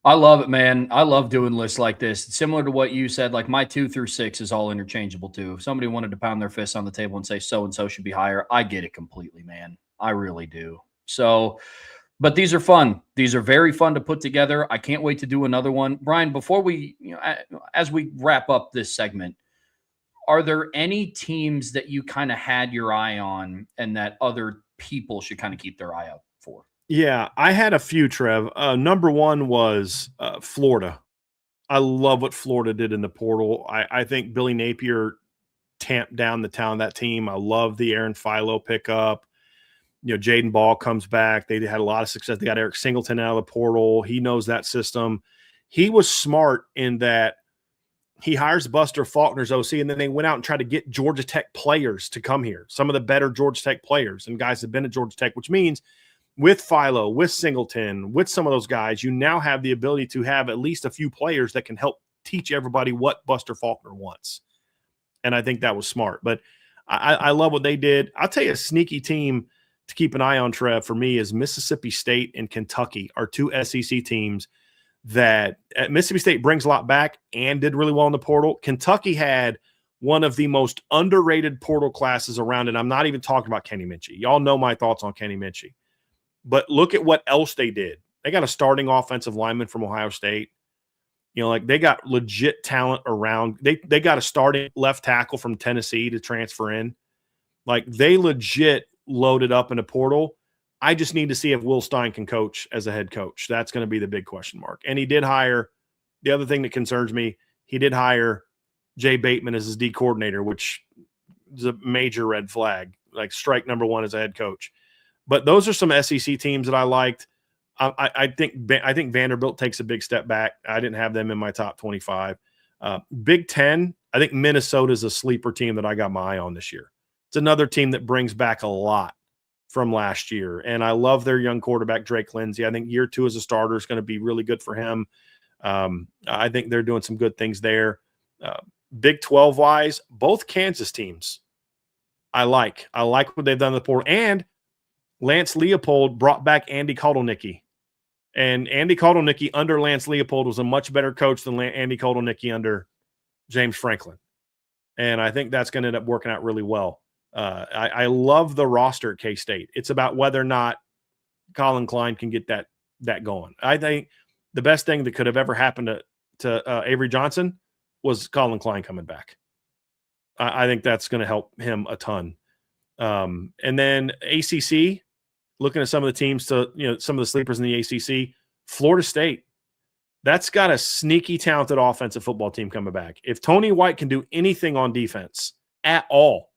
I love it, man. I love doing lists like this. Similar to what you said, like my 2 through 6 is all interchangeable too. If somebody wanted to pound their fists on the table and say so-and-so should be higher, I get it completely, man. I really do. So, but these are fun. These are very fun to put together. I can't wait to do another one. Bryan, before we, as we wrap up this segment, are there any teams that you kind of had your eye on and that other people should kind of keep their eye out for? Yeah, I had a few, Trev. Number 1 was Florida. I love what Florida did in the portal. I think Billy Napier tamped down the talent of that team. I love the Aaron Philo pickup. Jaden Ball comes back. They had a lot of success. They got Eric Singleton out of the portal. He knows that system. He was smart in that he hires Buster Faulkner's OC, and then they went out and tried to get Georgia Tech players to come here, some of the better Georgia Tech players and guys that have been at Georgia Tech, which means with Philo, with Singleton, with some of those guys, you now have the ability to have at least a few players that can help teach everybody what Buster Faulkner wants. And I think that was smart. But I love what they did. I'll tell you, a sneaky team to keep an eye on, Trev, for me is Mississippi State and Kentucky are 2 SEC teams that Mississippi State brings a lot back and did really well in the portal. Kentucky had one of the most underrated portal classes around, and I'm not even talking about Kenny Minchie. Y'all know my thoughts on Kenny Minchie. But look at what else they did. They got a starting offensive lineman from Ohio State. They got legit talent around. They got a starting left tackle from Tennessee to transfer in. They legit loaded up in a portal. I just need to see if Will Stein can coach as a head coach. That's going to be the big question mark. And he did hire – the other thing that concerns me, he did hire Jay Bateman as his D coordinator, which is a major red flag, strike number 1 as a head coach. But those are some SEC teams that I liked. I think Vanderbilt takes a big step back. I didn't have them in my top 25. Big Ten, I think Minnesota is a sleeper team that I got my eye on this year. It's another team that brings back a lot from last year. And I love their young quarterback, Drake Lindsay. I think year 2 as a starter is going to be really good for him. I think they're doing some good things there. Big 12-wise, both Kansas teams I like. I like what they've done in the portal. And Lance Leopold brought back Andy Kotelnicki. And Andy Kotelnicki under Lance Leopold was a much better coach than Andy Kotelnicki under James Franklin. And I think that's going to end up working out really well. I love the roster at K-State. It's about whether or not Colin Klein can get that going. I think the best thing that could have ever happened to Avery Johnson was Colin Klein coming back. I think that's going to help him a ton. And then ACC, looking at some of the teams some of the sleepers in the ACC, Florida State, that's got a sneaky talented offensive football team coming back. If Tony White can do anything on defense at all,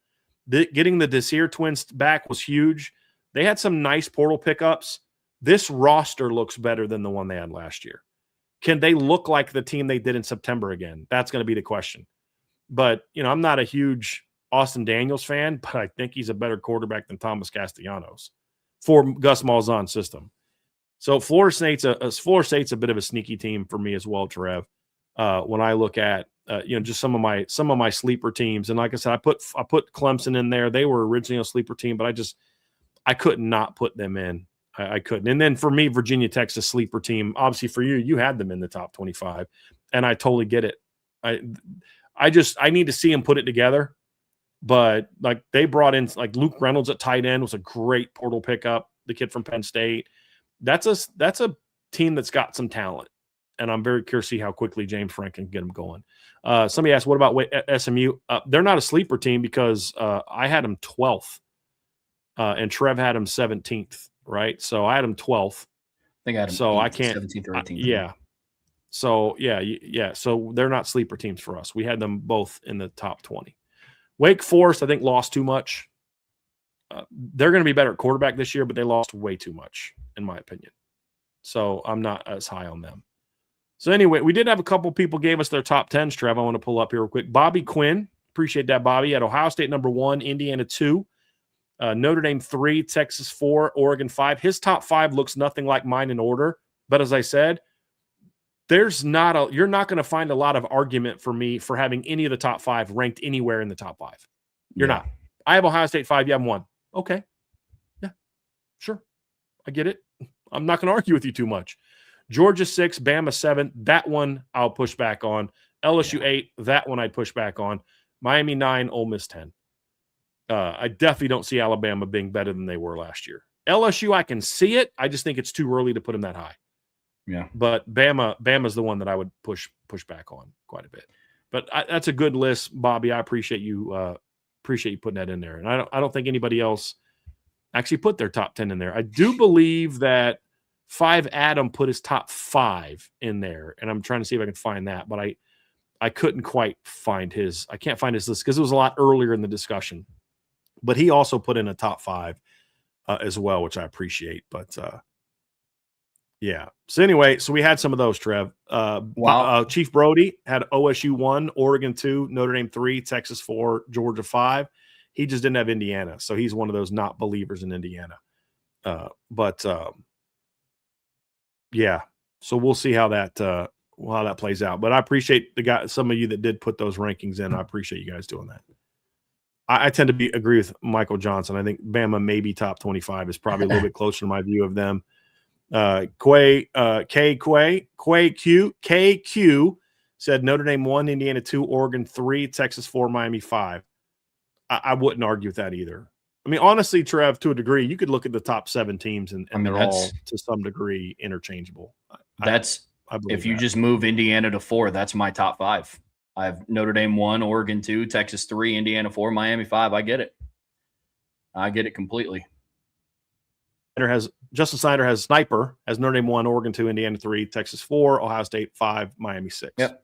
getting the Desir twins back was huge. They had some nice portal pickups. This roster looks better than the one they had last year. Can they look like the team they did in September again? That's going to be the question. But, I'm not a huge Austin Daniels fan, but I think he's a better quarterback than Thomas Castellanos for Gus Malzahn's system. So Florida State's a bit of a sneaky team for me as well, Trev. When I look at just some of my sleeper teams, and like I said, I put Clemson in there. They were originally a sleeper team, but I could not put them in. I couldn't. And then for me, Virginia Tech's a sleeper team. Obviously, for you had them in the top 25, and I totally get it. I need to see them put it together. But like they brought in like Luke Reynolds at tight end was a great portal pickup. The kid from Penn State. That's a team that's got some talent, and I'm very curious to see how quickly James Frank can get them going. Somebody asked, what about SMU? They're not a sleeper team because I had them 12th, and Trev had them 17th, right? So I had them 12th. I think I had them so 8th, I can't 17th or 18th. Yeah. So yeah. So they're not sleeper teams for us. We had them both in the top 20. Wake Forest, I think, lost too much. They're going to be better at quarterback this year, but they lost way too much, in my opinion. So I'm not as high on them. So anyway, we did have a couple people gave us their top 10s, Trev. I want to pull up here real quick. Bobby Quinn, appreciate that, Bobby. At Ohio State, number 1, Indiana 2, Notre Dame 3, Texas 4, Oregon 5. His top 5 looks nothing like mine in order. But as I said, you're not going to find a lot of argument for me for having any of the top 5 ranked anywhere in the top 5. You're not. I have Ohio State 5. You have 1. Okay. Yeah, sure. I get it. I'm not going to argue with you too much. Georgia 6, Bama 7. That one I'll push back on. LSU 8. That one I'd push back on. Miami 9, Ole Miss 10. I definitely don't see Alabama being better than they were last year. LSU, I can see it. I just think it's too early to put them that high. Yeah. But Bama's the one that I would push back on quite a bit. But that's a good list, Bobby. I appreciate you putting that in there. And I don't think anybody else actually put their top 10 in there. I do believe that 5 Adam put his top 5 in there, and I'm trying to see if I can find that, but I couldn't quite find his. I can't find his list because it was a lot earlier in the discussion. But he also put in a top 5 as well, which I appreciate. But yeah. So anyway, so we had some of those, Trev. Wow. Chief Brody had OSU 1, Oregon 2, Notre Dame 3, Texas 4, Georgia 5. He just didn't have Indiana, so he's one of those not believers in Indiana. Yeah. So we'll see how that plays out. But I appreciate some of you that did put those rankings in. I appreciate you guys doing that. I tend to agree with Michael Johnson. I think Bama maybe top 25 is probably a little bit closer to my view of them. KQ said Notre Dame 1, Indiana 2, Oregon 3, Texas 4, Miami 5. I wouldn't argue with that either. I mean, honestly, Trev, to a degree, you could look at the top 7 teams and they're all to some degree interchangeable. If you just move Indiana to 4, that's my top 5. I have Notre Dame 1, Oregon 2, Texas 3, Indiana 4, Miami 5. I get it. I get it completely. Justin Snyder has Sniper as Notre Dame 1, Oregon 2, Indiana 3, Texas 4, Ohio State 5, Miami 6. Yep.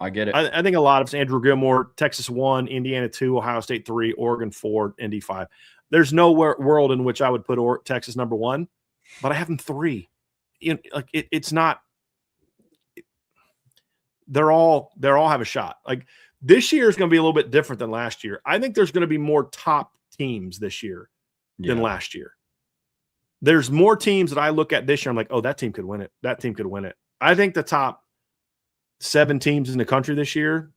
I get it. I think a lot of it's Andrew Gilmore, Texas 1, Indiana 2, Ohio State 3, Oregon 4, Indy 5. There's no world in which I would put Texas number 1, but I have them 3. It's not. They're all have a shot. Like this year is going to be a little bit different than last year. I think there's going to be more top teams this year than last year. There's more teams that I look at this year. I'm like, oh, that team could win it. That team could win it. I think the top 7 teams in the country this year,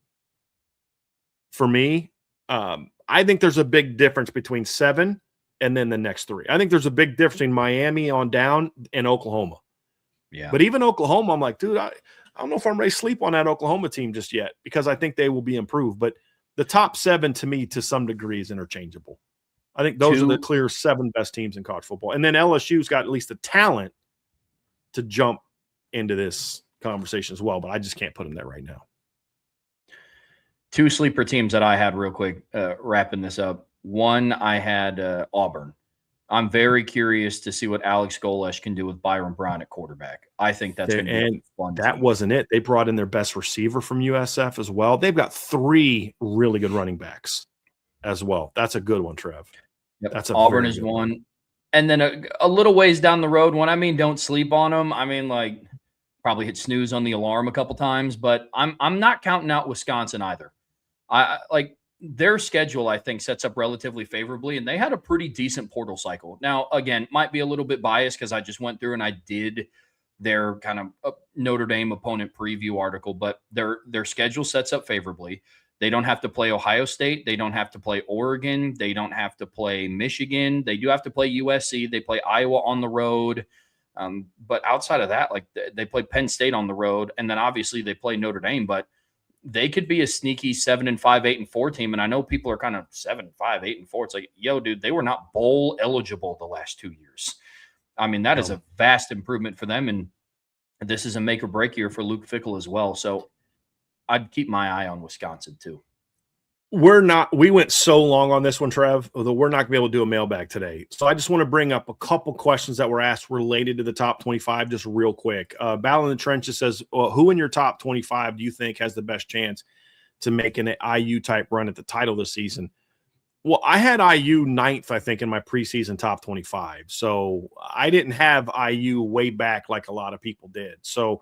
for me, I think there's a big difference between 7 and then the next 3. I think there's a big difference in Miami on down and Oklahoma. Yeah. But even Oklahoma, I'm like, dude, I don't know if I'm ready to sleep on that Oklahoma team just yet because I think they will be improved. But the top 7 to me, to some degree, is interchangeable. I think those are the clear 7 best teams in college football. And then LSU's got at least the talent to jump into this conversation as well, but I just can't put them there right now. 2 sleeper teams that I had real quick, wrapping this up. One, I had Auburn. I'm very curious to see what Alex Golesh can do with Byron Brown at quarterback. I think that's going to be a fun that team. wasn't it. They brought in their best receiver from USF as well. They've got 3 really good running backs as well. That's a good one, Trev. Yep. That's a Auburn very is good one. And then a little ways down the road, when I mean don't sleep on them, I mean like probably hit snooze on the alarm a couple times, but I'm not counting out Wisconsin either. I like their schedule, I think, sets up relatively favorably, and they had a pretty decent portal cycle. Now, again, might be a little bit biased because I just went through and I did their kind of Notre Dame opponent preview article, but their schedule sets up favorably. They don't have to play Ohio State. They don't have to play Oregon. They don't have to play Michigan. They do have to play USC. They play Iowa on the road. But outside of that, like they play Penn State on the road, and then obviously they play Notre Dame. But they could be a sneaky 7-5, 8-4 team. And I know people are kind of 7-5, 8-4. It's like, yo, dude, they were not bowl eligible the last 2 years. I mean, that is a vast improvement for them. And this is a make or break year for Luke Fickell as well. So I'd keep my eye on Wisconsin too. We went so long on this one, Trev, although we're not going to be able to do a mailbag today. So I just want to bring up a couple questions that were asked related to the top 25, just real quick. Battle in the Trenches says, well, who in your top 25 do you think has the best chance to make an IU type run at the title this season? Well, I had IU 9th, I think, in my preseason top 25. So I didn't have IU way back like a lot of people did. So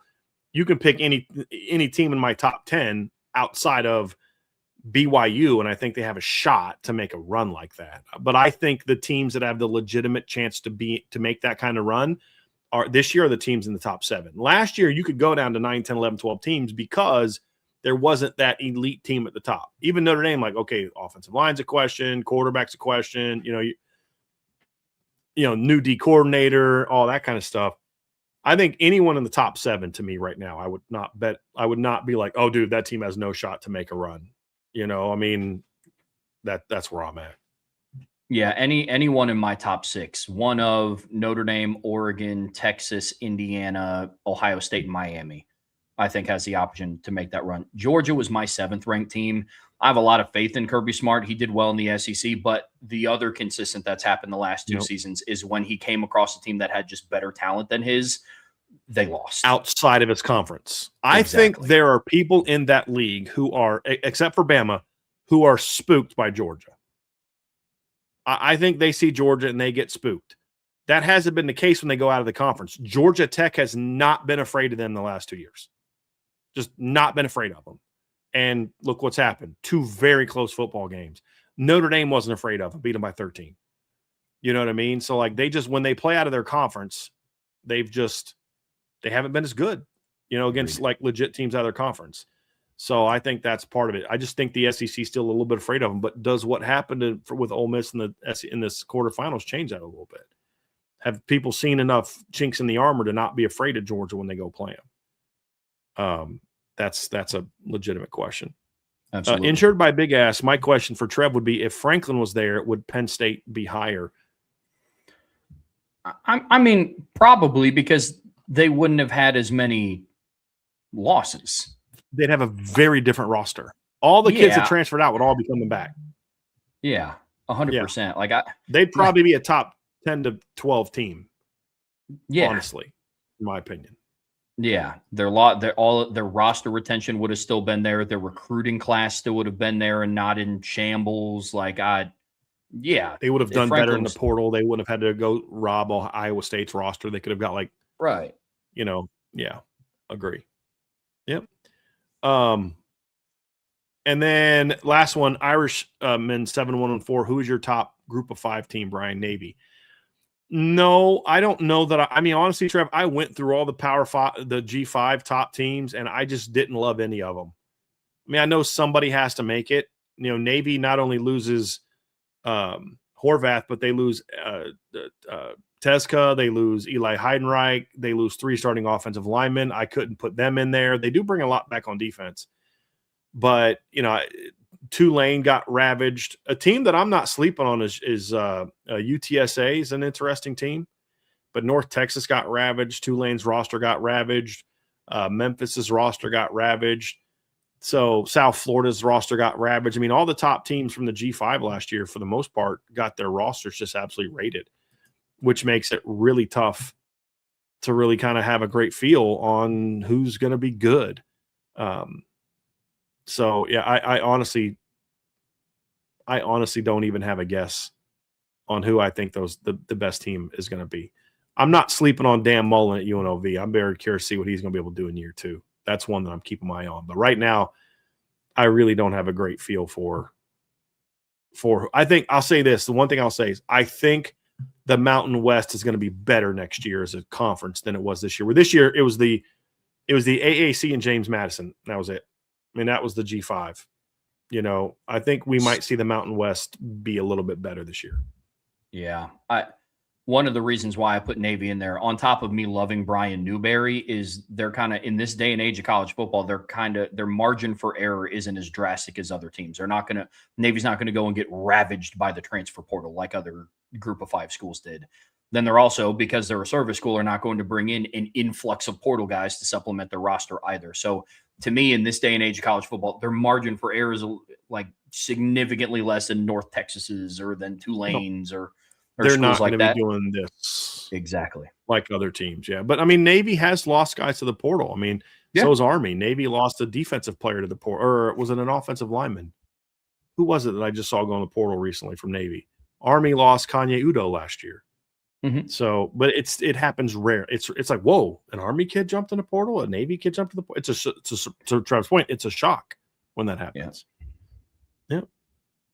you can pick any team in my top 10 outside of BYU, and I think they have a shot to make a run like that. But I think the teams that have the legitimate chance to make that kind of run are this year are the teams in the top 7. Last year, you could go down to 9, 10, 11, 12 teams because there wasn't that elite team at the top. Even Notre Dame, like, okay, offensive line's a question, quarterback's a question, you know, new D coordinator, all that kind of stuff. I think anyone in the top 7 to me right now, I would not be like, oh, dude, that team has no shot to make a run. You know, I mean, that's where I'm at. Yeah, anyone in my top 6, one of Notre Dame, Oregon, Texas, Indiana, Ohio State, and Miami, I think has the option to make that run. Georgia was my 7th ranked team. I have a lot of faith in Kirby Smart. He did well in the SEC, but the other consistent that's happened the last 2 seasons is when he came across a team that had just better talent than his, they lost. Outside of its conference. Exactly. I think there are people in that league who are, except for Bama, who are spooked by Georgia. I think they see Georgia and they get spooked. That hasn't been the case when they go out of the conference. Georgia Tech has not been afraid of them the last 2 years. Just not been afraid of them. And look what's happened. 2 very close football games. Notre Dame wasn't afraid of them, beat them by 13. You know what I mean? So, like, they just, when they play out of their conference, they haven't been as good, you know, against like legit teams out of their conference. So I think that's part of it. I just think the SEC is still a little bit afraid of them. But does what happened with Ole Miss in this quarterfinals change that a little bit? Have people seen enough chinks in the armor to not be afraid of Georgia when they go play them? That's a legitimate question. Absolutely. Insured by Big Ass, my question for Trev would be, if Franklin was there, would Penn State be higher? I mean, probably, because they wouldn't have had as many losses. They'd have a very different roster. All the kids that transferred out would all be coming back. Yeah, 100%. Like they'd probably be a top 10 to 12 team. Yeah, honestly, in my opinion. Yeah, their roster retention would have still been there. Their recruiting class still would have been there and not in shambles. Like they would have done better in the portal. They wouldn't have had to go rob Iowa State's roster. They could have got agree. Yep. And then last one, Irish men 7-1-4. Who is your top group of 5 team, Brian? Navy. No, I don't know that. I mean, honestly, Trev, I went through all the Power 5, the G5 top teams, and I just didn't love any of them. I mean, I know somebody has to make it. You know, Navy not only loses Horvath, but they lose Teska, they lose Eli Heidenreich, they lose 3 starting offensive linemen. I couldn't put them in there. They do bring a lot back on defense. But, you know, Tulane got ravaged. A team that I'm not sleeping on is UTSA is an interesting team. But North Texas got ravaged. Tulane's roster got ravaged. Memphis's roster got ravaged. So South Florida's roster got ravaged. I mean, all the top teams from the G5 last year, for the most part, got their rosters just absolutely rated. which makes it really tough to really kind of have a great feel on who's going to be good. So yeah, I honestly don't even have a guess on who I think the best team is going to be. I'm not sleeping on Dan Mullen at UNLV. I'm very curious to see what he's going to be able to do in year 2. That's one that I'm keeping my eye on. But right now, I really don't have a great feel for. I think I'll say this. The one thing I'll say is I think the Mountain West is going to be better next year as a conference than it was this year. Where this year it was the AAC and James Madison. That was it. I mean, that was the G5. I think we might see the Mountain West be a little bit better this year. Yeah. One of the reasons why I put Navy in there, on top of me loving Brian Newberry, is they're kind of, in this day and age of college football, their margin for error isn't as drastic as other teams. Navy's not going to go and get ravaged by the transfer portal like other Group of 5 schools did. Then they're also, because they're a service school, are not going to bring in an influx of portal guys to supplement their roster either. So to me, in this day and age of college football, their margin for error is like significantly less than North Texas's or than Tulane's or they're not going to be doing this exactly like other teams. Yeah. But I mean, Navy has lost guys to the portal. I mean, so is Army. Navy lost a defensive player to the portal, or was it an offensive lineman? Who was it that I just saw go in the portal recently from Navy? Army lost Kanye Udo last year. Mm-hmm. So, but it happens rare. It's like, whoa, an Army kid jumped in the portal, a Navy kid jumped in the portal. To Travis' point, it's a shock when that happens. Yeah.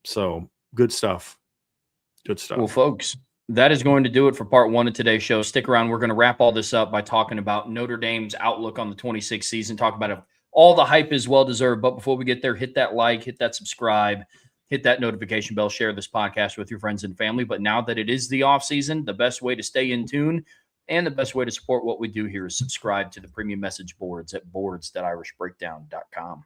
So good stuff. Good stuff. Well, folks, that is going to do it for part 1 of today's show. Stick around. We're going to wrap all this up by talking about Notre Dame's outlook on the 26th season, talk about if all the hype is well-deserved. But before we get there, hit that like, hit that subscribe, hit that notification bell, share this podcast with your friends and family. But now that it is the off season, the best way to stay in tune and the best way to support what we do here is subscribe to the premium message boards at boards.irishbreakdown.com.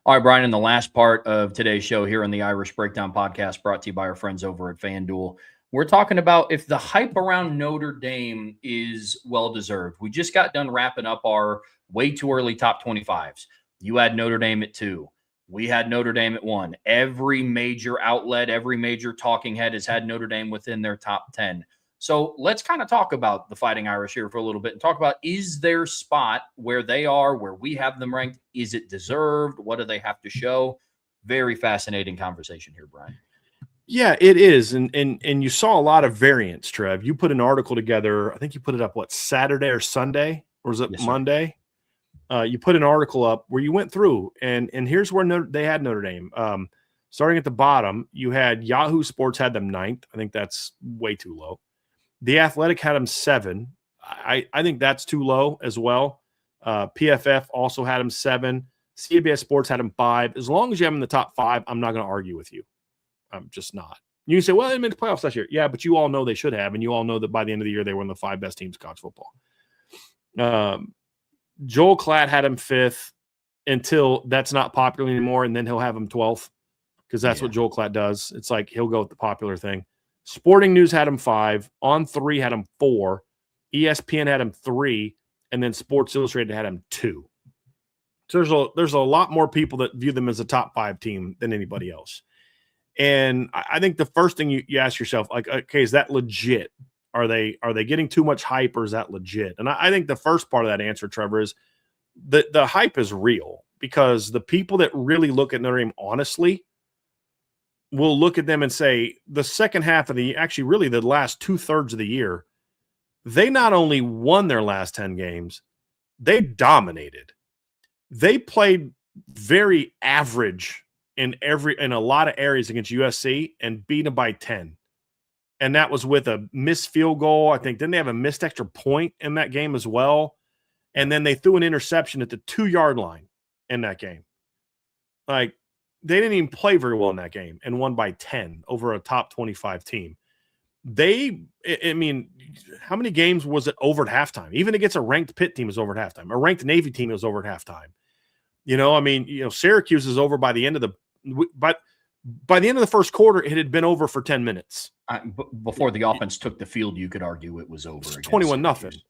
All right, Brian, in the last part of today's show here on the Irish Breakdown podcast, brought to you by our friends over at FanDuel, we're talking about if the hype around Notre Dame is well-deserved. We just got done wrapping up our way too early top 25s. You had Notre Dame at 2. We had Notre Dame at 1. Every major outlet, every major talking head has had Notre Dame within their top 10. So let's kind of talk about the Fighting Irish here for a little bit and talk about, is their spot where they are, where we have them ranked? Is it deserved? What do they have to show? Very fascinating conversation here, Brian. Yeah, it is. And you saw a lot of variance, Trev. You put an article together. I think you put it up, Saturday or Sunday? Or was it Monday? You put an article up where you went through, and here's where they had Notre Dame. Starting at the bottom, you had Yahoo Sports had them 9th. I think that's way too low. The Athletic had them 7. I think that's too low as well. PFF also had them 7. CBS Sports had them 5. As long as you have them in the top 5, I'm not going to argue with you. I'm just not. You can say, well, they made the playoffs last year. Yeah, but you all know they should have, and you all know that by the end of the year, they were one of the 5 best teams in college football. Joel Klatt had him 5th until that's not popular anymore, and then he'll have him 12th because that's what Joel Klatt does. It's like he'll go with the popular thing. Sporting News had him 5. On3 had him 4. ESPN had him 3. And then Sports Illustrated had him 2. So there's a lot more people that view them as a top 5 team than anybody else. And I think the first thing you ask yourself, like, okay, is that legit? Are they getting too much hype, or is that legit? And I think the first part of that answer, Trevor, is the hype is real, because the people that really look at Notre Dame honestly will look at them and say the second half of actually really the last 2/3 of the year, they not only won their last 10 games, they dominated. They played very average in a lot of areas against USC and beat them by 10. And that was with a missed field goal. I think, didn't they have a missed extra point in that game as well? And then they threw an interception at the 2-yard line in that game. Like, they didn't even play very well in that game and won by 10 over a top 25 team. I mean, how many games was it over at halftime? Even against a ranked Pitt team is over at halftime. A ranked Navy team is over at halftime. Syracuse is over by the end of by the end of the first quarter, it had been over for 10 minutes. Before the offense took the field, you could argue it was over. 21-0.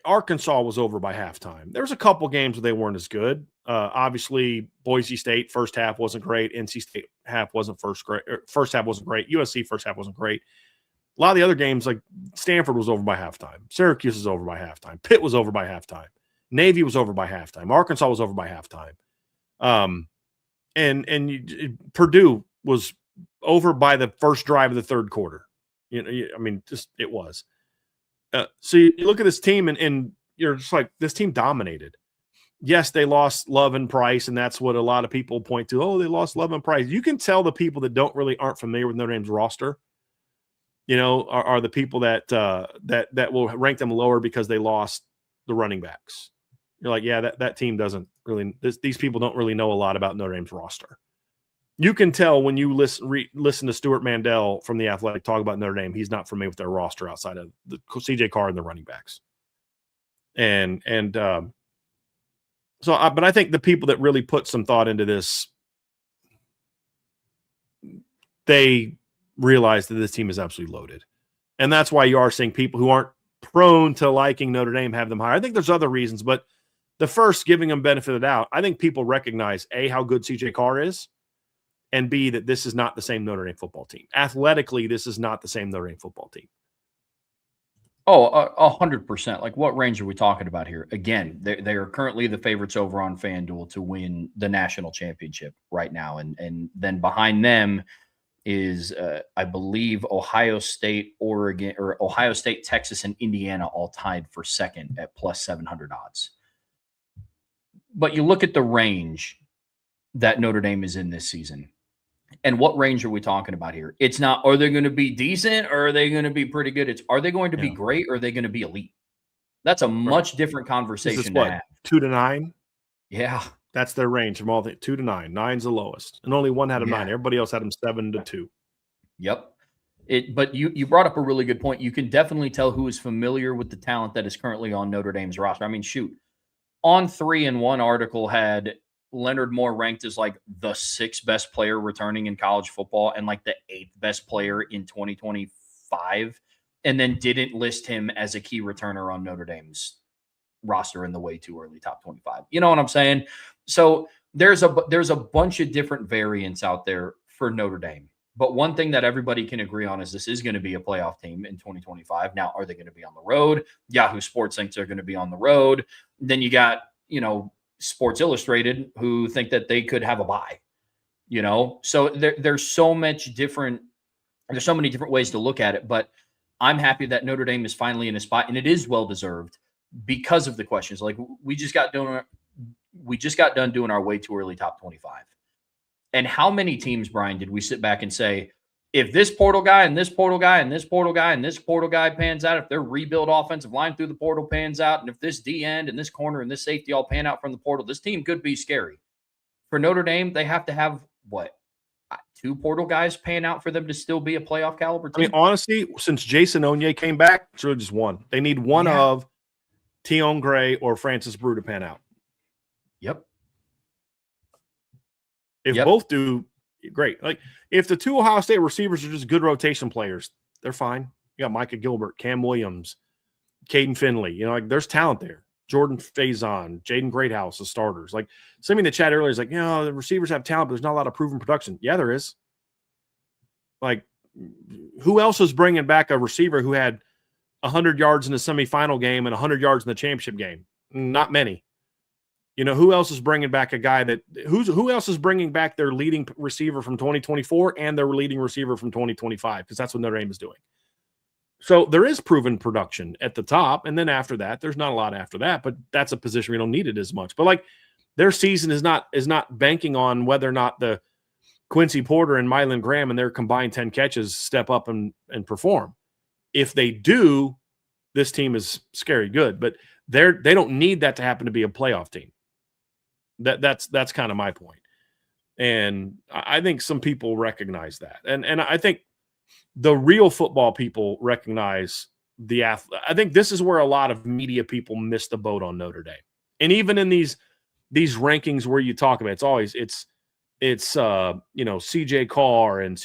Arkansas was over by halftime. There was a couple games where they weren't as good. Obviously, Boise State first half wasn't great. NC State first half wasn't great. USC first half wasn't great. A lot of the other games, like Stanford was over by halftime. Syracuse was over by halftime. Pitt was over by halftime. Navy was over by halftime. Arkansas was over by halftime. Purdue was over by the first drive of the third quarter. It was. So you look at this team and you're just like, this team dominated. Yes, they lost Love and Price, and that's what a lot of people point to. Oh, they lost Love and Price. You can tell the people that aren't familiar with Notre Dame's roster, are the people that will rank them lower because they lost the running backs. You're like, yeah, that team doesn't really. These people don't really know a lot about Notre Dame's roster. You can tell when you listen to Stuart Mandel from The Athletic talk about Notre Dame. He's not familiar with their roster outside of the CJ Carr and the running backs. But I think the people that really put some thought into this, they realize that this team is absolutely loaded. And that's why you are seeing people who aren't prone to liking Notre Dame have them higher. I think there's other reasons, but the first, giving them benefit of the doubt, I think people recognize, A, how good CJ Carr is, and B, that this is not the same Notre Dame football team. Athletically, this is not the same Notre Dame football team. Oh, 100%. Like, what range are we talking about here? Again, they are currently the favorites over on FanDuel to win the national championship right now. And then behind them is, I believe, Ohio State, Oregon, or Ohio State, Texas, and Indiana all tied for second at plus 700 odds. But you look at the range that Notre Dame is in this season. And what range are we talking about here? It's not, are they going to be decent or are they going to be pretty good? It's, are they going to be great or are they going to be elite? That's a much different conversation to have. 2 to 9? Yeah. That's their range from all the 2 to 9. 9's the lowest. And only one had them 9. Everybody else had them 7 to 2. Yep. But you brought up a really good point. You can definitely tell who is familiar with the talent that is currently on Notre Dame's roster. I mean, shoot. On 3-in-1 article had Leonard Moore ranked as like the 6th best player returning in college football and like the 8th best player in 2025, and then didn't list him as a key returner on Notre Dame's roster in the way too early top 25. You know what I'm saying? So there's a bunch of different variants out there for Notre Dame. But one thing that everybody can agree on is this is going to be a playoff team in 2025. Now, are they going to be on the road? Yahoo Sports thinks they're going to be on the road. Then you got, Sports Illustrated who think that they could have a bye, So there's so many different ways to look at it, but I'm happy that Notre Dame is finally in a spot, and it is well-deserved because of the questions. Like, we just got done doing our way too early top 25. And how many teams, Brian, did we sit back and say, if this portal guy and this portal guy and this portal guy and this portal guy pans out, if their rebuild offensive line through the portal pans out, and if this D end and this corner and this safety all pan out from the portal, this team could be scary. For Notre Dame, they have to have, 2 portal guys pan out for them to still be a playoff caliber team? I mean, honestly, since Jason Onye came back, it's really just one. They need one of Tion Gray or Francis Brew to pan out. Yep. If both do, great. Like, if the 2 Ohio State receivers are just good rotation players, they're fine. You got Micah Gilbert, Cam Williams, Caden Finley. There's talent there. Jordan Faison, Jaden Greathouse, the starters. Like, something in the chat earlier is like, the receivers have talent, but there's not a lot of proven production. Yeah, there is. Like, who else is bringing back a receiver who had 100 yards in the semifinal game and 100 yards in the championship game? Not many. Who else is bringing back a guy who else is bringing back their leading receiver from 2024 and their leading receiver from 2025? Because that's what Notre Dame is doing. So there is proven production at the top. And then after that, there's not a lot after that, but that's a position we don't need it as much. But like, their season is not banking on whether or not the Quincy Porter and Mylan Graham and their combined 10 catches step up and perform. If they do, this team is scary good, but they don't need that to happen to be a playoff team. That's kind of my point. And I think some people recognize that. And I think the real football people recognize the athlete. I think this is where a lot of media people miss the boat on Notre Dame. And even in these rankings where you talk about it's CJ Carr and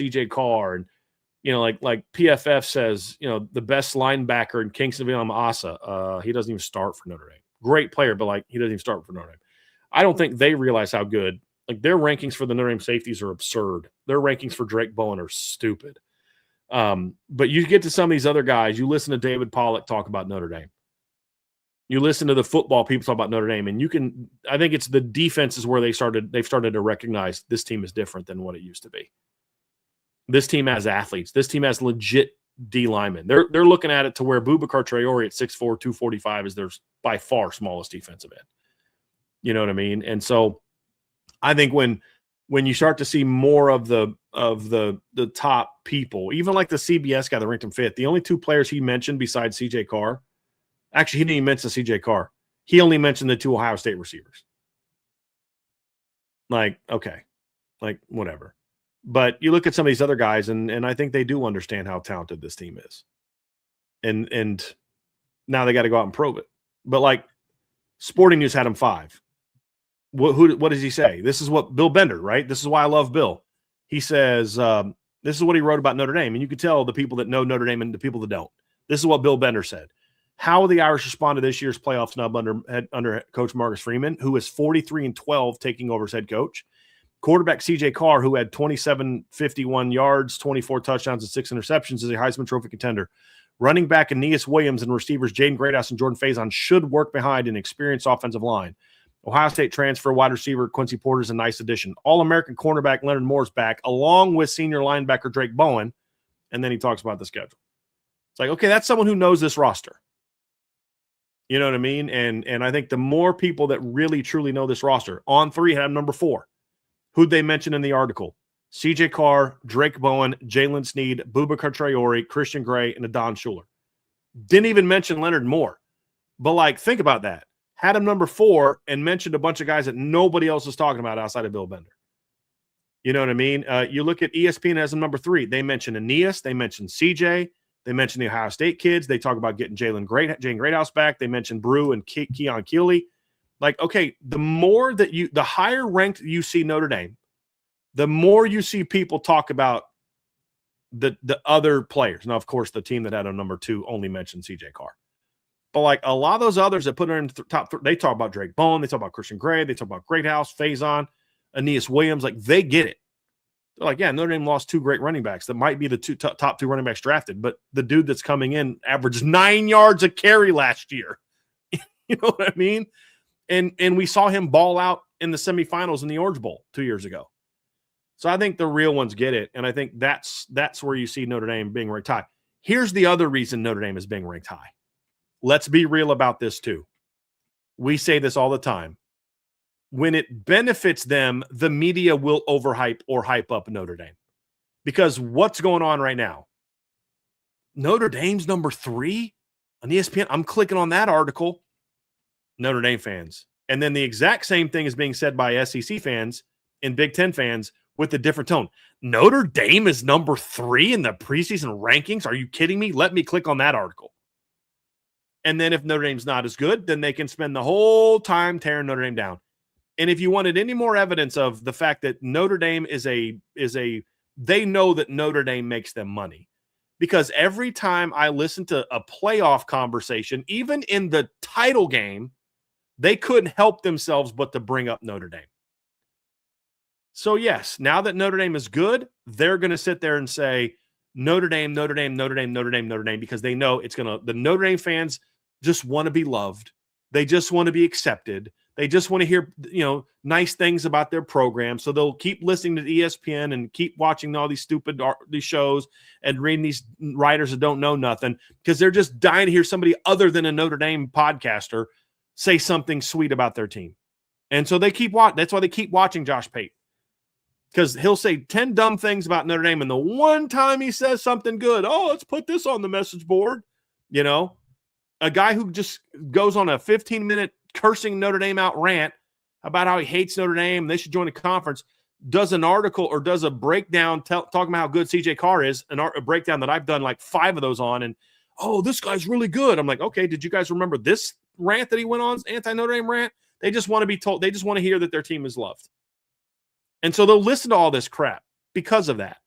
like PFF says, the best linebacker in Kingston Asa. He doesn't even start for Notre Dame. Great player, but like, he doesn't even start for Notre Dame. I don't think they realize how good. Like, their rankings for the Notre Dame safeties are absurd. Their rankings for Drake Bowen are stupid. But you get to some of these other guys. You listen to David Pollock talk about Notre Dame. You listen to the football people talk about Notre Dame, and I think it's the defenses where they've started to recognize this team is different than what it used to be. This team has athletes. This team has legit D linemen. They're looking at it to where Boubacar Traore at 6'4", 245 is their by far smallest defensive end. You know what I mean? And so I think when you start to see more of the top people, even like the CBS guy that ranked him fifth, the only two players he mentioned besides CJ Carr, actually he didn't even mention CJ Carr. He only mentioned the two Ohio State receivers. Like, okay, like whatever. But you look at some of these other guys, and I think they do understand how talented this team is. And now they got to go out and prove it. But like Sporting News had him 5. What does he say? This is what Bill Bender, right? This is why I love Bill. He says, this is what he wrote about Notre Dame. And you can tell the people that know Notre Dame and the people that don't. This is what Bill Bender said. How will the Irish respond to this year's playoff snub under Coach Marcus Freeman, who is 43-12 taking over as head coach? Quarterback CJ Carr, who had 2751 yards, 24 touchdowns, and 6 interceptions, is a Heisman Trophy contender. Running back Aeneas Williams and receivers Jaden Greathouse and Jordan Faison should work behind an experienced offensive line. Ohio State transfer wide receiver Quincy Porter is a nice addition. All-American cornerback Leonard Moore's back, along with senior linebacker Drake Bowen. And then he talks about the schedule. It's like, okay, that's someone who knows this roster. You know what I mean? And I think the more people that really, truly know this roster, On 3 had number 4. Who'd they mention in the article? CJ Carr, Drake Bowen, Jalen Sneed, Boubacar Traore, Christian Gray, and Adon Schuler. Didn't even mention Leonard Moore. But, like, think about that. Had him number 4 and mentioned a bunch of guys that nobody else is talking about outside of Bill Bender. You know what I mean? You look at ESPN as him number 3. They mention Aeneas. They mention CJ. They mention the Ohio State kids. They talk about getting Jaden Greathouse back. They mention Brew and Keon Keeley. Like, okay, the higher ranked you see Notre Dame, the more you see people talk about the other players. Now, of course, the team that had a number 2 only mentioned CJ Carr. But like a lot of those others that put her in the top 3, they talk about Drake Bowen, they talk about Christian Gray, they talk about Greathouse, Faison, Aeneas Williams. Like, they get it. They're like, yeah, Notre Dame lost 2 great running backs that might be the top 2 running backs drafted, but the dude that's coming in averaged 9 yards a carry last year. You know what I mean? And we saw him ball out in the semifinals in the Orange Bowl 2 years ago. So I think the real ones get it, and I think that's where you see Notre Dame being ranked high. Here's the other reason Notre Dame is being ranked high. Let's be real about this too. We say this all the time. When it benefits them, the media will overhype or hype up Notre Dame. Because what's going on right now? Notre Dame's number 3 on ESPN. I'm clicking on that article. Notre Dame fans. And then the exact same thing is being said by SEC fans and Big Ten fans with a different tone. Notre Dame is number 3 in the preseason rankings. Are you kidding me? Let me click on that article. And then if Notre Dame's not as good, then they can spend the whole time tearing Notre Dame down. And if you wanted any more evidence of the fact that Notre Dame they know that Notre Dame makes them money. Because every time I listen to a playoff conversation, even in the title game, they couldn't help themselves but to bring up Notre Dame. So yes, now that Notre Dame is good, they're going to sit there and say, Notre Dame, Notre Dame, Notre Dame, Notre Dame, Notre Dame, because they know the Notre Dame fans just want to be loved. They just want to be accepted. They just want to hear, nice things about their program. So they'll keep listening to ESPN and keep watching all these stupid these shows and reading these writers that don't know nothing because they're just dying to hear somebody other than a Notre Dame podcaster say something sweet about their team. And so they keep watching. That's why they keep watching Josh Pate. Because he'll say 10 dumb things about Notre Dame, and the one time he says something good, let's put this on the message board. A guy who just goes on a 15-minute cursing Notre Dame out rant about how he hates Notre Dame and they should join a conference, does an article or does a breakdown talking about how good CJ Carr is, a breakdown that I've done like 5 of those on, and, this guy's really good. I'm like, okay, did you guys remember this rant that he went on, anti-Notre Dame rant? They just want to be told, they just want to hear that their team is loved. And so they'll listen to all this crap because of that.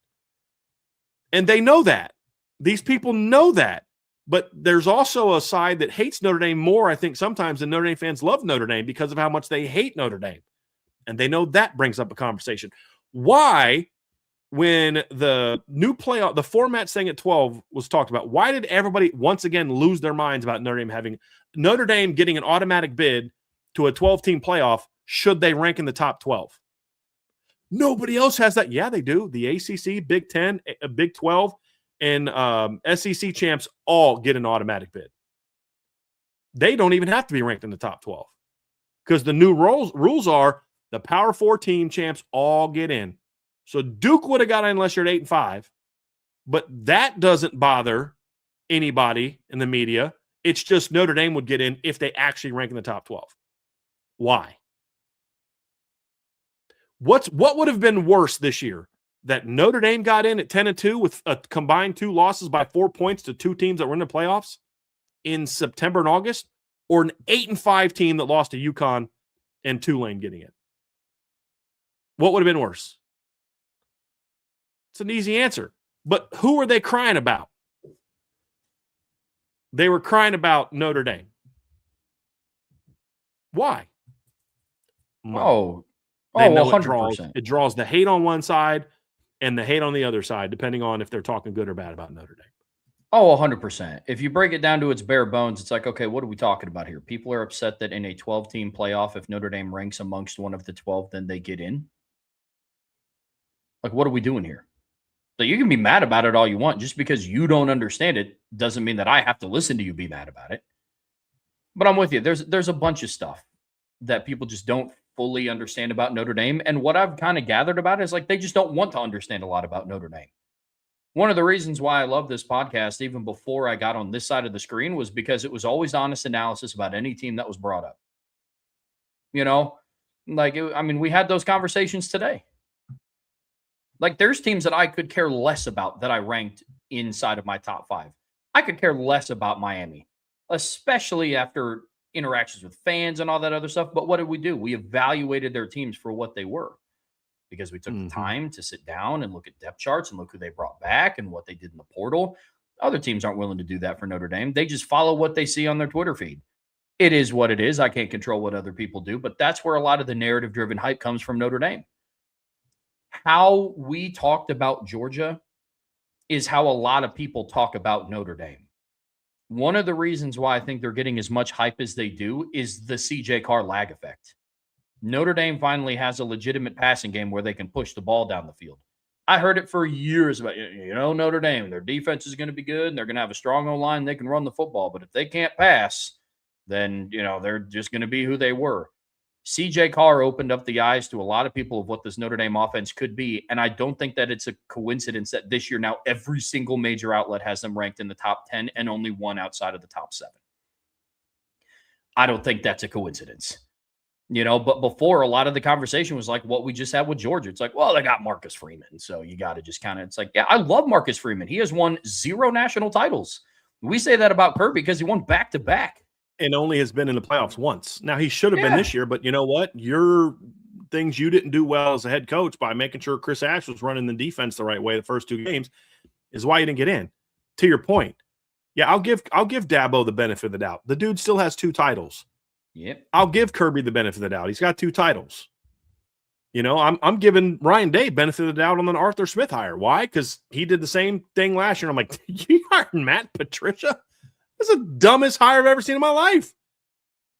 And they know that. These people know that. But there's also a side that hates Notre Dame more, I think, sometimes than Notre Dame fans love Notre Dame because of how much they hate Notre Dame. And they know that brings up a conversation. Why, when the new playoff, the format staying at 12 was talked about, why did everybody once again lose their minds about Notre Dame getting an automatic bid to a 12-team playoff should they rank in the top 12? Nobody else has that. Yeah, they do. The ACC, Big 10, Big 12, and SEC champs all get an automatic bid. They don't even have to be ranked in the top 12 because the new rules are the Power 4 team champs all get in. So Duke would have got in unless you're at 8-5, but that doesn't bother anybody in the media. It's just Notre Dame would get in if they actually rank in the top 12. Why? What would have been worse this year? That Notre Dame got in at 10-2 with a combined 2 losses by 4 points to 2 teams that were in the playoffs in September and August, or an 8-5 team that lost to UConn and Tulane getting in? What would have been worse? It's an easy answer. But who are they crying about? They were crying about Notre Dame. Why? Oh, they know 100%. It draws the hate on one side and the hate on the other side, depending on if they're talking good or bad about Notre Dame. Oh, 100%. If you break it down to its bare bones, it's like, okay, what are we talking about here? People are upset that in a 12-team playoff, if Notre Dame ranks amongst one of the 12, then they get in. Like, what are we doing here? So you can be mad about it all you want. Just because you don't understand it doesn't mean that I have to listen to you be mad about it. But I'm with you. There's a bunch of stuff that people just don't fully understand about Notre Dame. And what I've kind of gathered about it is like they just don't want to understand a lot about Notre Dame. One of the reasons why I love this podcast, even before I got on this side of the screen, was because it was always honest analysis about any team that was brought up. You know, like, we had those conversations today. Like, there's teams that I could care less about that I ranked inside of my top 5. I could care less about Miami, especially after interactions with fans and all that other stuff. But what did we do? We evaluated their teams for what they were, because we took the time to sit down and look at depth charts and look who they brought back and what they did in the portal. Other teams aren't willing to do that for Notre Dame. They just follow what they see on their Twitter feed. It is what it is. I can't control what other people do, but that's where a lot of the narrative-driven hype comes from Notre Dame. How we talked about Georgia is how a lot of people talk about Notre Dame. One of the reasons why I think they're getting as much hype as they do is the CJ Carr lag effect. Notre Dame finally has a legitimate passing game where they can push the ball down the field. I heard it for years about, Notre Dame, their defense is going to be good and they're going to have a strong O-line. They can run the football, but if they can't pass, then, they're just going to be who they were. CJ Carr opened up the eyes to a lot of people of what this Notre Dame offense could be. And I don't think that it's a coincidence that this year now every single major outlet has them ranked in the top 10 and only one outside of the top 7. I don't think that's a coincidence. But before, a lot of the conversation was like what we just had with Georgia. It's like, well, they got Marcus Freeman. So you got to just it's like, yeah, I love Marcus Freeman. He has won 0 national titles. We say that about Kirby because he won back-to-back. And only has been in the playoffs once. Now, he should have been this year, but you know what? Your things you didn't do well as a head coach by making sure Chris Ash was running the defense the right way the first 2 games is why you didn't get in. To your point, yeah, I'll give Dabo the benefit of the doubt. The dude still has 2 titles. Yep. I'll give Kirby the benefit of the doubt. He's got 2 titles. I'm giving Ryan Day benefit of the doubt on the Arthur Smith hire. Why? Because he did the same thing last year. I'm like, you hired Matt Patricia? That's the dumbest hire I've ever seen in my life.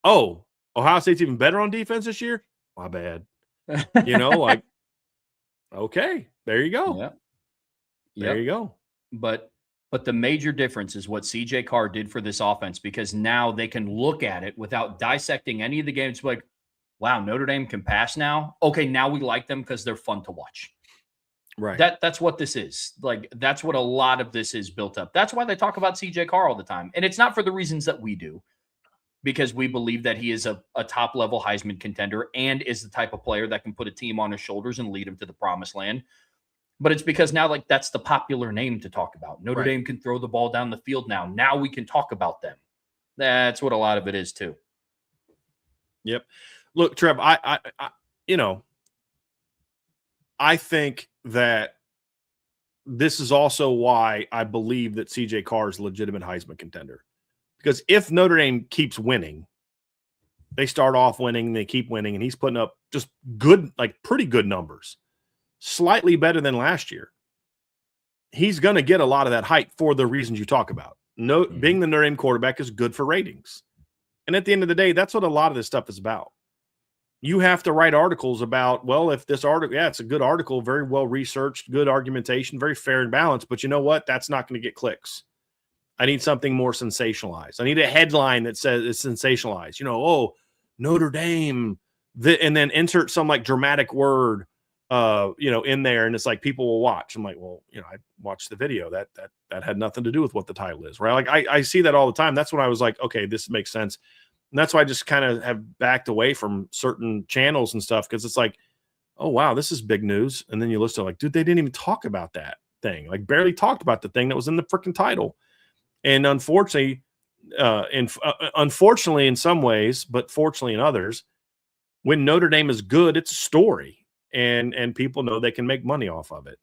Oh, Ohio State's even better on defense this year? My bad. Okay, there you go. Yeah. There you go. But the major difference is what CJ Carr did for this offense, because now they can look at it without dissecting any of the games. Like, wow, Notre Dame can pass now. Okay, now we like them because they're fun to watch. Right. That's what this is. Like, that's what a lot of this is built up. That's why they talk about CJ Carr all the time. And it's not for the reasons that we do, because we believe that he is a top-level Heisman contender and is the type of player that can put a team on his shoulders and lead him to the promised land. But it's because now, like, that's the popular name to talk about. Notre Dame can throw the ball down the field now. Now we can talk about them. That's what a lot of it is, too. Yep. Look, Trev, I think that this is also why I believe that CJ Carr is a legitimate Heisman contender. Because if Notre Dame keeps winning, they start off winning, they keep winning, and he's putting up just good, like pretty good numbers, slightly better than last year. He's going to get a lot of that hype for the reasons you talk about. Being the Notre Dame quarterback is good for ratings. And at the end of the day, that's what a lot of this stuff is about. You have to write articles about, well, if this article, it's a good article, very well researched, good argumentation, very fair and balanced, but you know what? That's not going to get clicks. I need something more sensationalized. I need a headline that says it's sensationalized. Notre Dame, and then insert some like dramatic word, in there, and it's like people will watch. I'm like, well, I watched the video. That had nothing to do with what the title is, right? Like I see that all the time. That's when I was like, okay, this makes sense. And that's why I just kind of have backed away from certain channels and stuff, because it's like, oh, wow, this is big news. And then you listen to like, dude, they didn't even talk about that thing. Like barely talked about the thing that was in the freaking title. And unfortunately, unfortunately in some ways, but fortunately in others, when Notre Dame is good, it's a story. And people know they can make money off of it.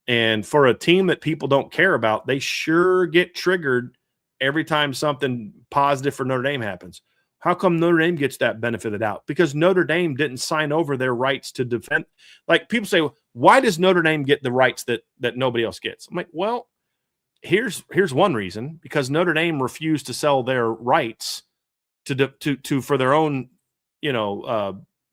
And for a team that people don't care about, they sure get triggered every time something positive for Notre Dame happens. How come Notre Dame gets that benefited out? Because Notre Dame didn't sign over their rights to defend. Like people say, why does Notre Dame get the rights that nobody else gets? I'm like, well, here's one reason: because Notre Dame refused to sell their rights to for their own,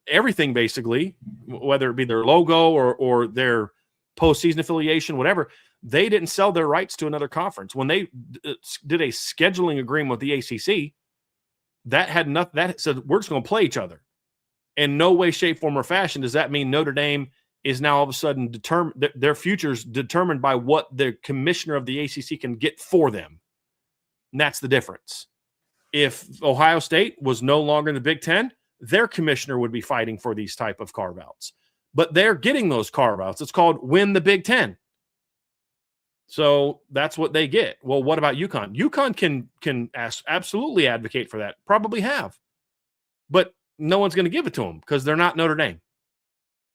everything basically, whether it be their logo or their postseason affiliation, whatever. They didn't sell their rights to another conference. When they did a scheduling agreement with the ACC, that had nothing. That said, we're just going to play each other. In no way, shape, form, or fashion does that mean Notre Dame is now all of a sudden determined. Their future's determined by what the commissioner of the ACC can get for them. And that's the difference. If Ohio State was no longer in the Big Ten, their commissioner would be fighting for these type of carve-outs. But they're getting those carve-outs. It's called win the Big Ten. So that's what they get. Well, what about UConn? UConn can absolutely advocate for that. Probably have. But no one's going to give it to them because they're not Notre Dame.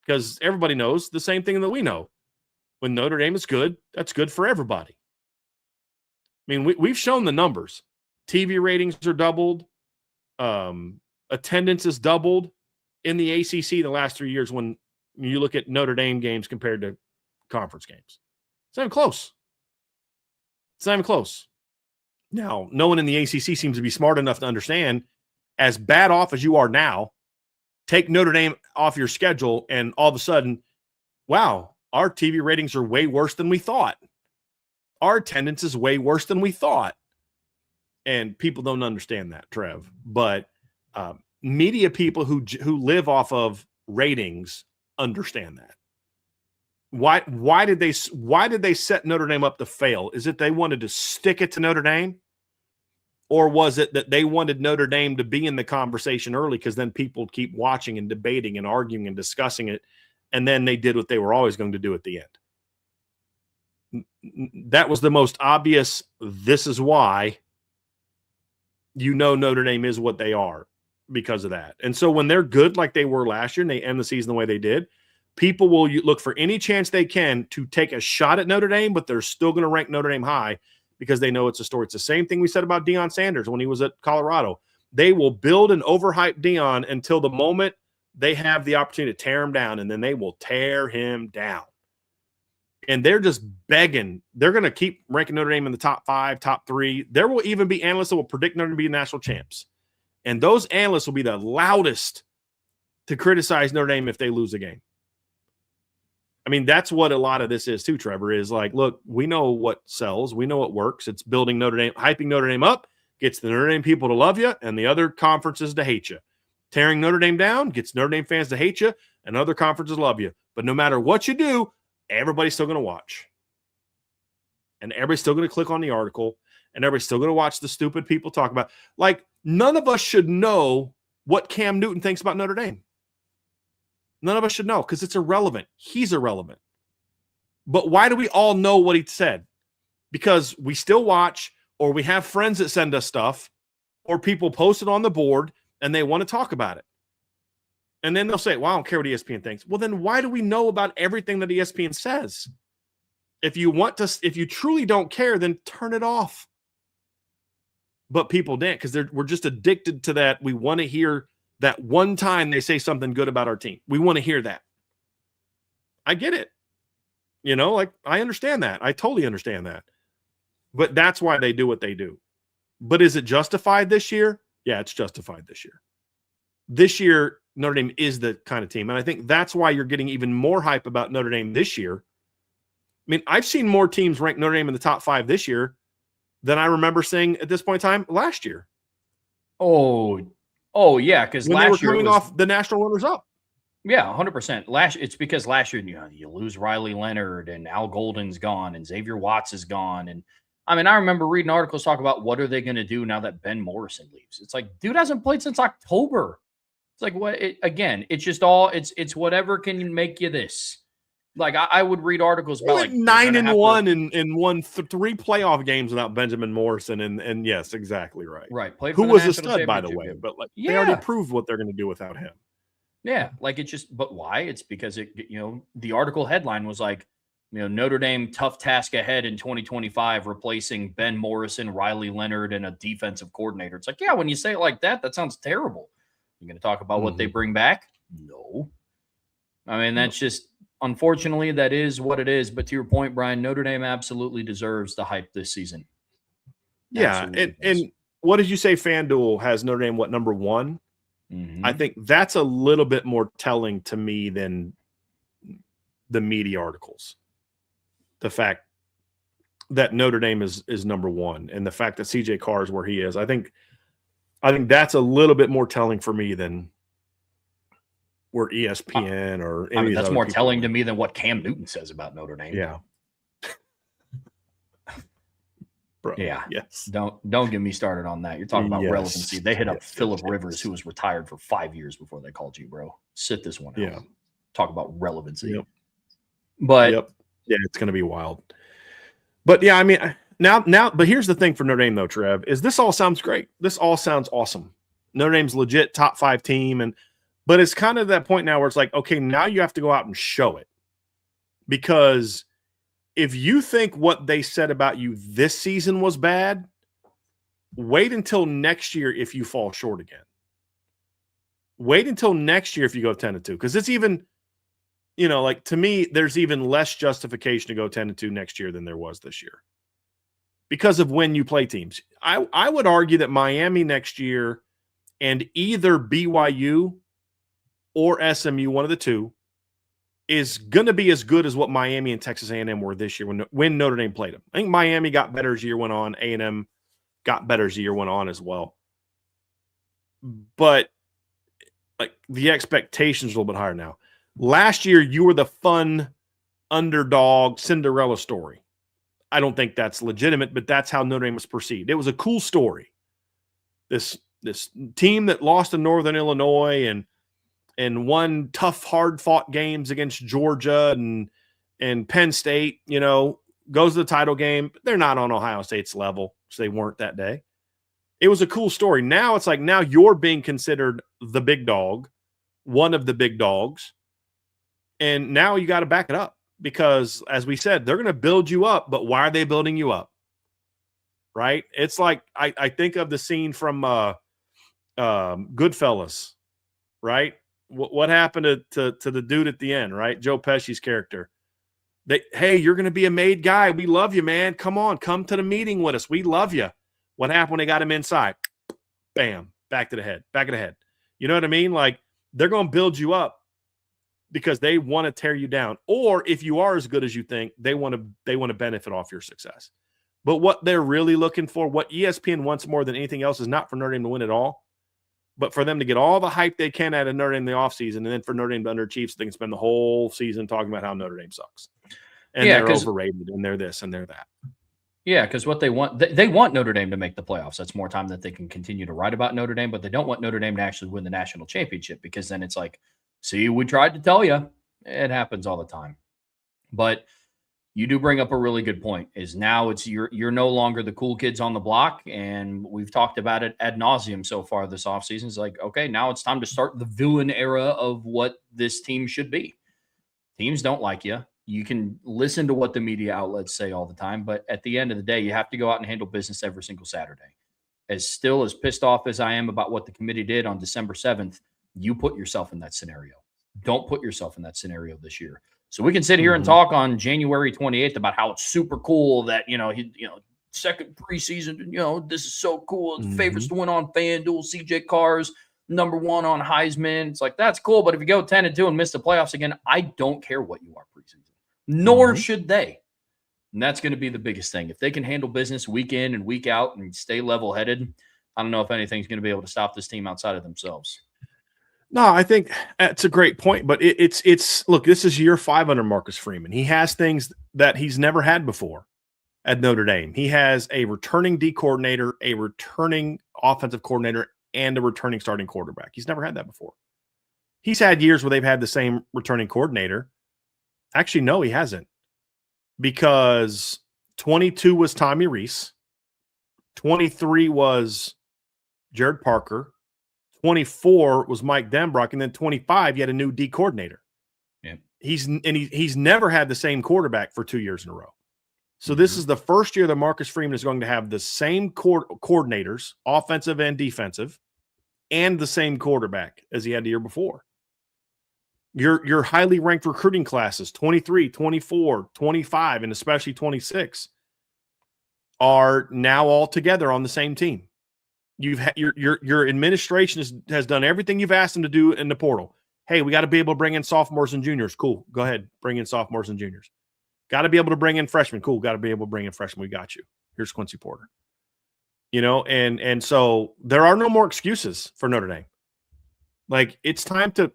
Because everybody knows the same thing that we know. When Notre Dame is good, that's good for everybody. I mean, we've shown the numbers. TV ratings are doubled. Attendance is doubled in the ACC the last 3 years when you look at Notre Dame games compared to conference games. It's not even close. It's not even close. Now, no one in the ACC seems to be smart enough to understand, as bad off as you are now, take Notre Dame off your schedule, and all of a sudden, wow, our TV ratings are way worse than we thought. Our attendance is way worse than we thought. And people don't understand that, Trev. But media people who live off of ratings understand that. Why did they set Notre Dame up to fail? Is it they wanted to stick it to Notre Dame? Or was it that they wanted Notre Dame to be in the conversation early because then people keep watching and debating and arguing and discussing it, and then they did what they were always going to do at the end? That was the most obvious, this is why Notre Dame is what they are, because of that. And so when they're good like they were last year and they end the season the way they did, people will look for any chance they can to take a shot at Notre Dame, but they're still going to rank Notre Dame high because they know it's a story. It's the same thing we said about Deion Sanders when he was at Colorado. They will build and overhype Deion until the moment they have the opportunity to tear him down, and then they will tear him down. And they're just begging. They're going to keep ranking Notre Dame in the top 5, top 3. There will even be analysts that will predict Notre Dame to be national champs. And those analysts will be the loudest to criticize Notre Dame if they lose a game. I mean, that's what a lot of this is too, Trevor, is like, look, we know what sells. We know what works. It's building Notre Dame, hyping Notre Dame up, gets the Notre Dame people to love you and the other conferences to hate you. Tearing Notre Dame down gets Notre Dame fans to hate you and other conferences love you. But no matter what you do, everybody's still going to watch. And everybody's still going to click on the article, and everybody's still going to watch the stupid people talk about. Like, none of us should know what Cam Newton thinks about Notre Dame. None of us should know because it's irrelevant. He's irrelevant. But why do we all know what he said? Because we still watch, or we have friends that send us stuff, or people post it on the board and they want to talk about it. And then they'll say, well, I don't care what ESPN thinks. Well, then why do we know about everything that ESPN says? If you truly don't care, then turn it off. But people didn't, because we're just addicted to that. We want to hear that one time they say something good about our team. We want to hear that. I get it. Like, I understand that. I totally understand that. But that's why they do what they do. But is it justified this year? Yeah, it's justified this year. This year, Notre Dame is the kind of team. And I think that's why you're getting even more hype about Notre Dame this year. I mean, I've seen more teams rank Notre Dame in the top 5 this year than I remember seeing at this point in time last year. Oh yeah, because last year they were coming off the national runners-up. Yeah, 100%. It's because last year you lose Riley Leonard and Al Golden's gone and Xavier Watts is gone. And I mean, I remember reading articles talk about what are they going to do now that Ben Morrison leaves. It's like, dude hasn't played since October. It's like, what? It's just it's whatever can make you this. Like, I would read articles about like 9-1 and won 3 playoff games without Benjamin Morrison, and yes, exactly right. Right, who was a stud, by the way, but like they already proved what they're going to do without him. Yeah, like but why? It's because the article headline was like, Notre Dame tough task ahead in 2025, replacing Ben Morrison, Riley Leonard, and a defensive coordinator. It's like, yeah, when you say it like that sounds terrible. You're going to talk about what they bring back? No. I mean, that's just, unfortunately, that is what it is. But to your point, Brian, Notre Dame absolutely deserves the hype this season. Yeah, and what did you say FanDuel has Notre Dame, number 1? Mm-hmm. I think that's a little bit more telling to me than the media articles. The fact that Notre Dame is number 1 and the fact that CJ Carr is where he is. I think that's a little bit more telling for me than where ESPN or any I mean, that's more telling to me than what Cam Newton says about Notre Dame. Yeah. Bro, yeah. Yes. Don't get me started on that. You're talking about relevancy. They hit up Phillip Rivers, who was retired for 5 years before they called you, bro. Sit this one out. Yeah. Talk about relevancy. Yep. But yeah, it's going to be wild. But yeah, I mean, but here's the thing for Notre Dame though, Trev, is this all sounds great. This all sounds awesome. Notre Dame's legit top 5 team, but it's kind of that point now where it's like, okay, now you have to go out and show it, because if you think what they said about you this season was bad, wait until next year if you fall short again. Wait until next year if you go 10-2, because it's even, like, to me, there's even less justification to go 10-2 next year than there was this year because of when you play teams. I would argue that Miami next year and either BYU or SMU, one of the two, is going to be as good as what Miami and Texas A&M were this year when Notre Dame played them. I think Miami got better as the year went on. A&M got better as the year went on as well. But like the expectations are a little bit higher now. Last year, you were the fun underdog Cinderella story. I don't think that's legitimate, but that's how Notre Dame was perceived. It was a cool story. This team that lost to Northern Illinois and won tough, hard-fought games against Georgia and Penn State, goes to the title game. But they're not on Ohio State's level, so they weren't that day. It was a cool story. Now it's like, now you're being considered the big dog, one of the big dogs, and now you got to back it up because, as we said, they're going to build you up, but why are they building you up? Right? It's like I think of the scene from Goodfellas, right? What happened to the dude at the end, right? Joe Pesci's character. Hey, you're going to be a made guy. We love you, man. Come on, come to the meeting with us. We love you. What happened when they got him inside? Bam, back of the head. You know what I mean? Like, they're going to build you up because they want to tear you down. Or if you are as good as you think, they want to benefit off your success. But what they're really looking for, what ESPN wants more than anything else, is not for Notre Dame to win at all, but for them to get all the hype they can out of Notre Dame in the offseason, and then for Notre Dame to underachieve so they can spend the whole season talking about how Notre Dame sucks. And they're overrated, and they're this, and they're that. Yeah, because what they want Notre Dame to make the playoffs. That's more time that they can continue to write about Notre Dame, but they don't want Notre Dame to actually win the national championship, because then it's like, see, we tried to tell you. It happens all the time. But you do bring up a really good point, is now it's you're no longer the cool kids on the block, and we've talked about it ad nauseum so far this offseason. It's like, okay, now it's time to start the villain era of what this team should be. Teams don't like you. You can listen to what the media outlets say all the time, but at the end of the day, you have to go out and handle business every single Saturday. As pissed off as I am about what the committee did on December 7th, you put yourself in that scenario. Don't put yourself in that scenario this year. So we can sit here and talk on January 28th about how it's super cool that, second preseason, this is so cool. It's favorites to win on FanDuel, CJ Carr's number one on Heisman. It's like, that's cool. But if you go 10-2 and miss the playoffs again, I don't care what you are preseason. Nor should they. And that's going to be the biggest thing. If they can handle business week in and week out and stay level-headed, I don't know if anything's going to be able to stop this team outside of themselves. No, I think that's a great point. But it's look, this is year 5 under Marcus Freeman. He has things that he's never had before at Notre Dame. He has a returning D coordinator, a returning offensive coordinator, and a returning starting quarterback. He's never had that before. He's had years where they've had the same returning coordinator. Actually, no, he hasn't. Because 22 was Tommy Rees. 23 was Jared Parker. 24 was Mike Denbrock. And then 25, he had a new D coordinator. Yeah. He's never had the same quarterback for 2 years in a row. So this is the first year that Marcus Freeman is going to have the same coordinators, offensive and defensive, and the same quarterback as he had the year before. Your highly ranked recruiting classes, 23, 24, 25, and especially 26, are now all together on the same team. Your administration has done everything you've asked them to do in the portal. Hey, we got to be able to bring in sophomores and juniors. Cool. Go ahead. Bring in sophomores and juniors. Got to be able to bring in freshmen. Cool. Got to be able to bring in freshmen. We got you. Here's Quincy Porter. And so there are no more excuses for Notre Dame. Like it's time to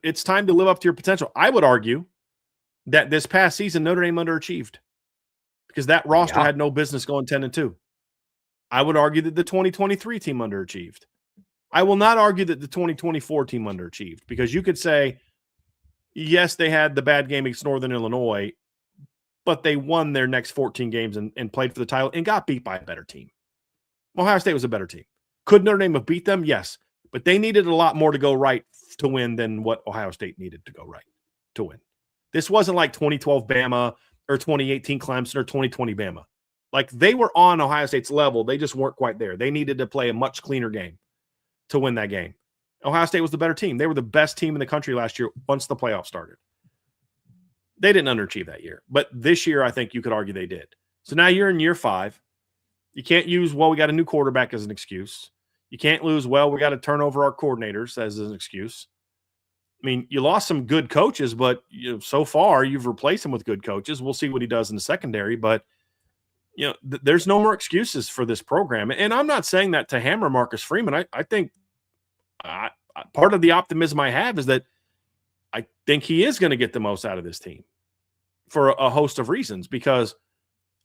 live up to your potential. I would argue that this past season Notre Dame underachieved because that roster had no business going 10-2. I would argue that the 2023 team underachieved. I will not argue that the 2024 team underachieved because you could say, yes, they had the bad game against Northern Illinois, but they won their next 14 games and played for the title and got beat by a better team. Ohio State was a better team. Could Notre Dame have beat them? Yes. But they needed a lot more to go right to win than what Ohio State needed to go right to win. This wasn't like 2012 Bama or 2018 Clemson or 2020 Bama. Like they were on Ohio State's level. They just weren't quite there. They needed to play a much cleaner game to win that game. Ohio State was the better team. They were the best team in the country last year once the playoffs started. They didn't underachieve that year. But this year, I think you could argue they did. So now you're in year 5. You can't use, we got a new quarterback as an excuse. You can't lose, we got to turn over our coordinators as an excuse. I mean, you lost some good coaches, but so far you've replaced them with good coaches. We'll see what he does in the secondary, but there's no more excuses for this program. And I'm not saying that to hammer Marcus Freeman. I think part of the optimism I have is that I think he is going to get the most out of this team for a host of reasons because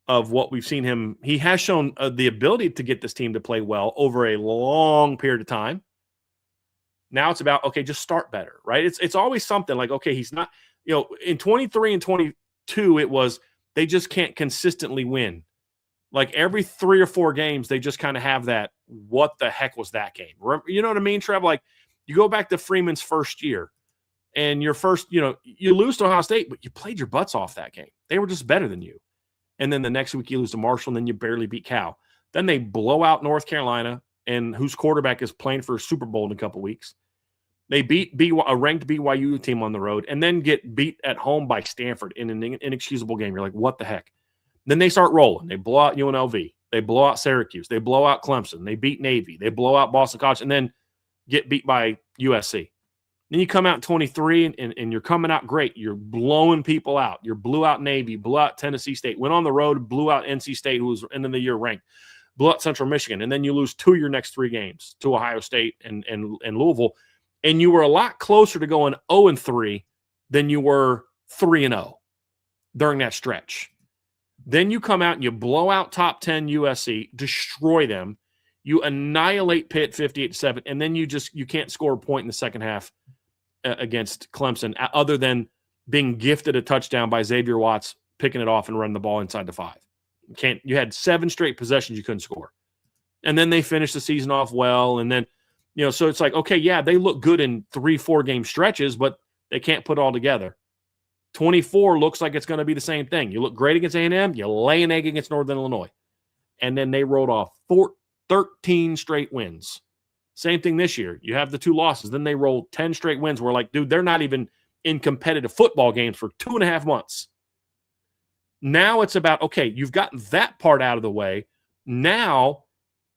of what we've seen him. He has shown the ability to get this team to play well over a long period of time. Now it's about, okay, just start better, right? It's always something like, okay, he's not, in 23 and 22, it was they just can't consistently win. Like every 3 or 4 games, they just kind of have that, what the heck was that game? You know what I mean, Trev? Like you go back to Freeman's first year and your first, you lose to Ohio State, but you played your butts off that game. They were just better than you. And then the next week you lose to Marshall, and then you barely beat Cal. Then they blow out North Carolina, and whose quarterback is playing for a Super Bowl in a couple weeks. They beat a ranked BYU team on the road, and then get beat at home by Stanford in an inexcusable game. You're like, what the heck? Then they start rolling. They blow out UNLV. They blow out Syracuse. They blow out Clemson. They beat Navy. They blow out Boston College, and then get beat by USC. Then you come out in 23, and you're coming out great. You're blowing people out. You blew out Navy, blew out Tennessee State, went on the road, blew out NC State, who was end of the year ranked, blew out Central Michigan, and then you lose 2 of your next 3 games to Ohio State and Louisville. And you were a lot closer to going 0-3 than you were 3-0 during that stretch. Then you come out and you blow out top 10 USC, destroy them. You annihilate Pitt 58-7, and then you can't score a point in the second half against Clemson other than being gifted a touchdown by Xavier Watts, picking it off and running the ball inside the 5. You had 7 straight possessions you couldn't score. And then they finished the season off well, and then so it's like, okay, yeah, they look good in 3-4 game stretches, but they can't put it all together. 24 looks like it's going to be the same thing. You look great against A&M, you lay an egg against Northern Illinois. And then they rolled off 13 straight wins. Same thing this year. You have the 2 losses. Then they rolled 10 straight wins. We're like, dude, they're not even in competitive football games for 2.5 months. Now it's about, okay, you've gotten that part out of the way. Now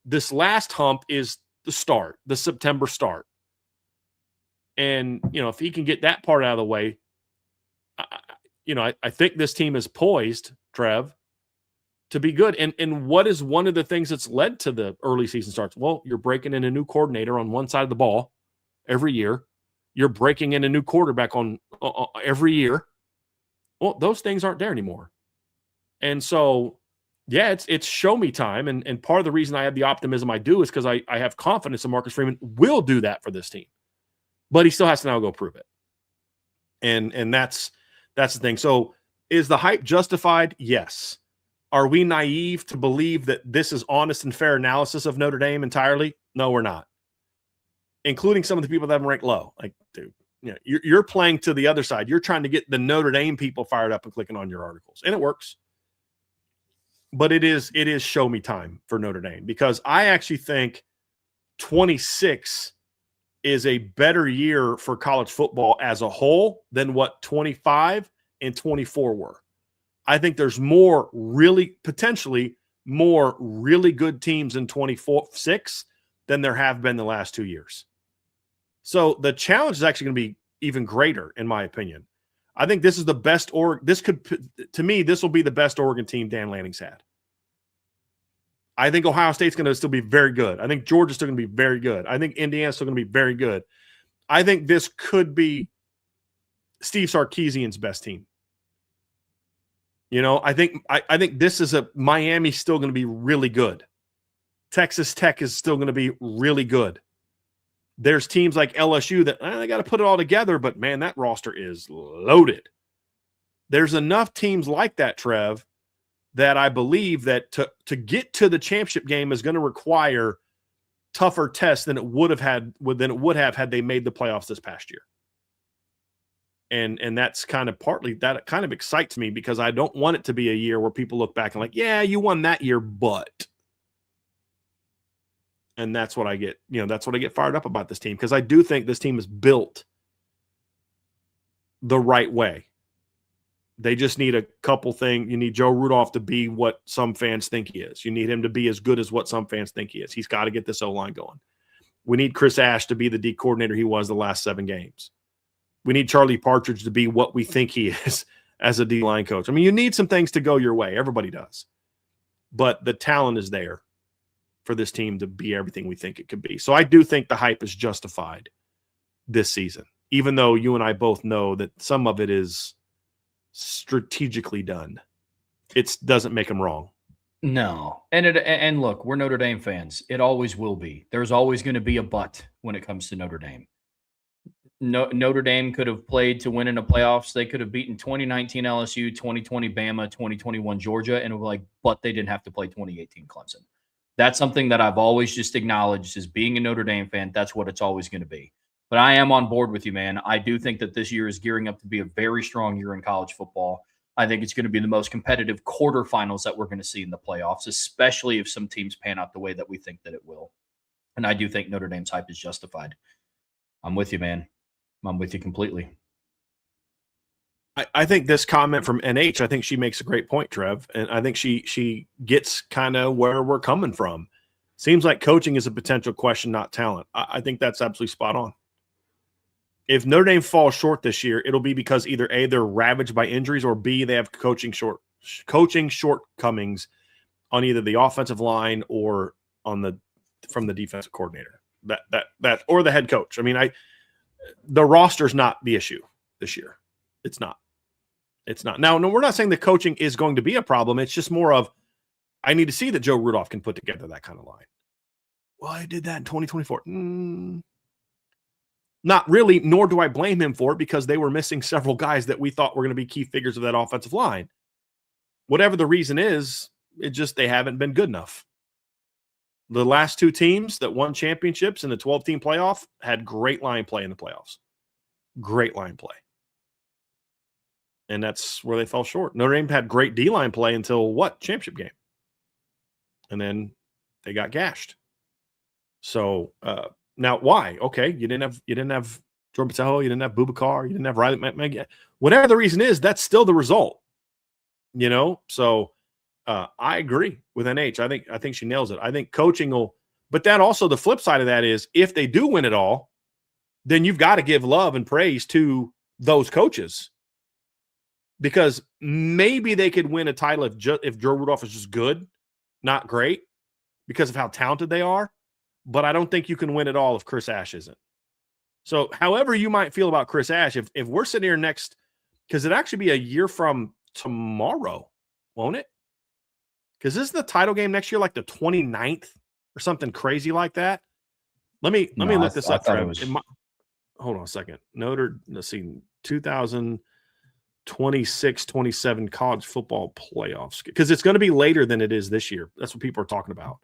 this last hump is the start, the September start. And, if he can get that part out of the way, I think this team is poised, Trev, to be good. And what is one of the things that's led to the early season starts? Well, you're breaking in a new coordinator on one side of the ball every year. You're breaking in a new quarterback on every year. Well, those things aren't there anymore. And so, yeah, it's show me time. And part of the reason I have the optimism I do is because I have confidence in Marcus Freeman will do that for this team. But he still has to now go prove it. And that's the thing. So is the hype justified? Yes. Are we naive to believe that this is honest and fair analysis of Notre Dame entirely? No, we're not. Including some of the people that have ranked low. Like, dude, you're playing to the other side. You're trying to get the Notre Dame people fired up and clicking on your articles. And it works. But it is show me time for Notre Dame, because I actually think 26 is a better year for college football as a whole than what 25 and 24 were. I think there's potentially more really good teams in 26 than there have been the last 2 years. So the challenge is actually going to be even greater, in my opinion. I think this is the best, to me, this will be the best Oregon team Dan Lanning's had. I think Ohio State's going to still be very good. I think Georgia's still going to be very good. I think Indiana's still going to be very good. I think this could be Steve Sarkisian's best team. I think this is Miami's still going to be really good. Texas Tech is still going to be really good. There's teams like LSU that they got to put it all together, but man, that roster is loaded. There's enough teams like that, Trev, that I believe that to get to the championship game is going to require tougher tests than it would have had they made the playoffs this past year. And that's kind of partly that it kind of excites me, because I don't want it to be a year where people look back and like, yeah, you won that year, but. And that's what I get, that's what I get fired up about this team, because I do think this team is built the right way. They just need a couple things. You need Joe Rudolph to be what some fans think he is. You need him to be as good as what some fans think he is. He's got to get this O-line going. We need Chris Ash to be the D coordinator he was the last 7 games. We need Charlie Partridge to be what we think he is as a D-line coach. I mean, you need some things to go your way. Everybody does. But the talent is there for this team to be everything we think it could be. So I do think the hype is justified this season, even though you and I both know that some of it is strategically done. It doesn't make them wrong. No. And look, we're Notre Dame fans. It always will be. There's always going to be a but when it comes to Notre Dame. Notre Dame could have played to win in the playoffs. They could have beaten 2019 LSU, 2020 Bama, 2021 Georgia, and but they didn't have to play 2018 Clemson. That's something that I've always just acknowledged as being a Notre Dame fan. That's what it's always going to be. But I am on board with you, man. I do think that this year is gearing up to be a very strong year in college football. I think it's going to be the most competitive quarterfinals that we're going to see in the playoffs, especially if some teams pan out the way that we think that it will. And I do think Notre Dame's hype is justified. I'm with you, man. I'm with you completely. I think this comment from NH, I think she makes a great point, Trev. And I think she gets kind of where we're coming from. Seems like coaching is a potential question, not talent. I think that's absolutely spot on. If Notre Dame falls short this year, it'll be because either A, they're ravaged by injuries, or B, they have coaching shortcomings on either the offensive line or from the defensive coordinator. That or the head coach. I mean, the roster's not the issue this year. It's not. It's not. Now, no, we're not saying the coaching is going to be a problem. It's just more of, I need to see that Joe Rudolph can put together that kind of line. Well, I did that in 2024. Not really, nor do I blame him for it, because they were missing several guys that we thought were going to be key figures of that offensive line. Whatever the reason is, they haven't been good enough. The last 2 teams that won championships in the 12-team playoff had great line play in the playoffs. Great line play. And that's where they fell short. Notre Dame had great D-line play until what? Championship game. And then they got gashed. So now why? Okay, you didn't have Jordan Patel, you didn't have Boubacar, you didn't have Riley McMahon. Whatever the reason is, that's still the result. So I agree with NH. I think she nails it. I think coaching will, but that also the flip side of that is if they do win it all, then you've got to give love and praise to those coaches. Because maybe they could win a title if Joe Rudolph is just good, not great, because of how talented they are. But I don't think you can win it all if Chris Ash isn't. So however you might feel about Chris Ash, if we're sitting here next, because it'd actually be a year from tomorrow, won't it? Because this is the title game next year, like the 29th or something crazy like that. Let me look this up, Trev. Hold on a second. Let's see, 2026, 27 college football playoffs. Because it's going to be later than it is this year. That's what people are talking about.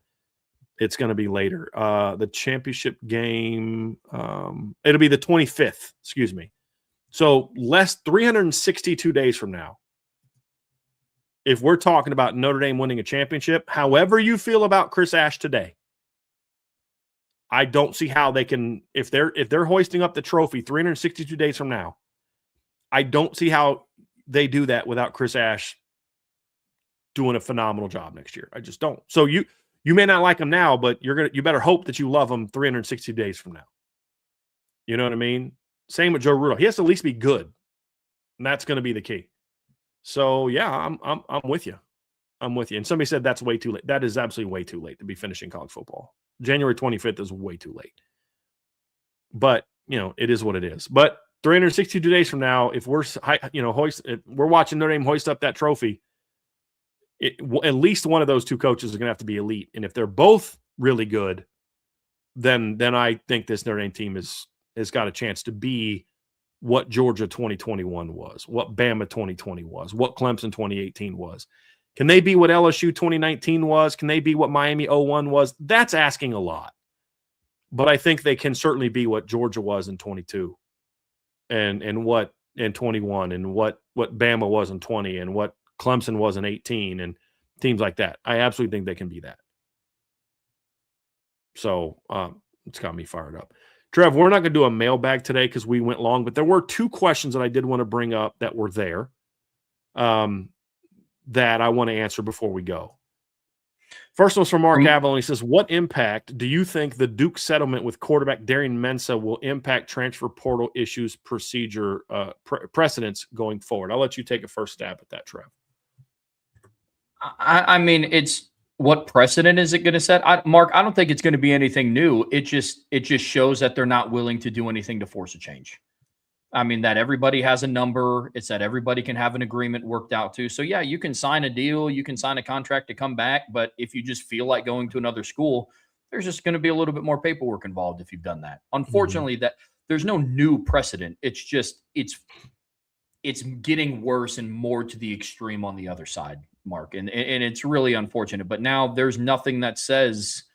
It's going to be later. The championship game, it'll be the 25th, excuse me. So 362 days from now. If we're talking about Notre Dame winning a championship, however you feel about Chris Ash today, I don't see how they can, if they're hoisting up the trophy 362 days from now, I don't see how they do that without Chris Ash doing a phenomenal job next year. I just don't. So you may not like him now, but you better hope that you love him 360 days from now. You know what I mean? Same with Joe Rudolph. He has to at least be good, and that's going to be the key. So yeah, I'm with you. I'm with you. And somebody said that's way too late. That is absolutely way too late to be finishing college football. January 25th is way too late. But it is what it is. But 362 days from now, if we're if we're watching Notre Dame hoist up that trophy, at least one of those two coaches is going to have to be elite. And if they're both really good, then I think this Notre Dame team has got a chance to be what Georgia 2021 was, what Bama 2020 was, what Clemson 2018 was. Can they be what LSU 2019 was? Can they be what Miami 01 was? That's asking a lot. But I think they can certainly be what Georgia was in 22 and what in 21 and what Bama was in 20 and what Clemson was in 18 and teams like that. I absolutely think they can be that. So it's got me fired up. Trev, we're not going to do a mailbag today because we went long, but there were two questions that I did want to bring up that were there that I want to answer before we go. First one's from Mark Avalon. He says, what impact do you think the Duke settlement with quarterback Darian Mensah will impact transfer portal issues, precedents going forward? I'll let you take a first stab at that, Trev. I mean, it's what precedent is it going to set? Mark, I don't think it's going to be anything new. It just shows that they're not willing to do anything to force a change. I mean, that everybody has a number. It's that everybody can have an agreement worked out too. So yeah, you can sign a deal, you can sign a contract to come back. But if you just feel like going to another school, there's just going to be a little bit more paperwork involved if you've done that. Unfortunately, that there's no new precedent. It's just, it's getting worse and more to the extreme on the other side, Mark. And it's really unfortunate. But now there's nothing that says,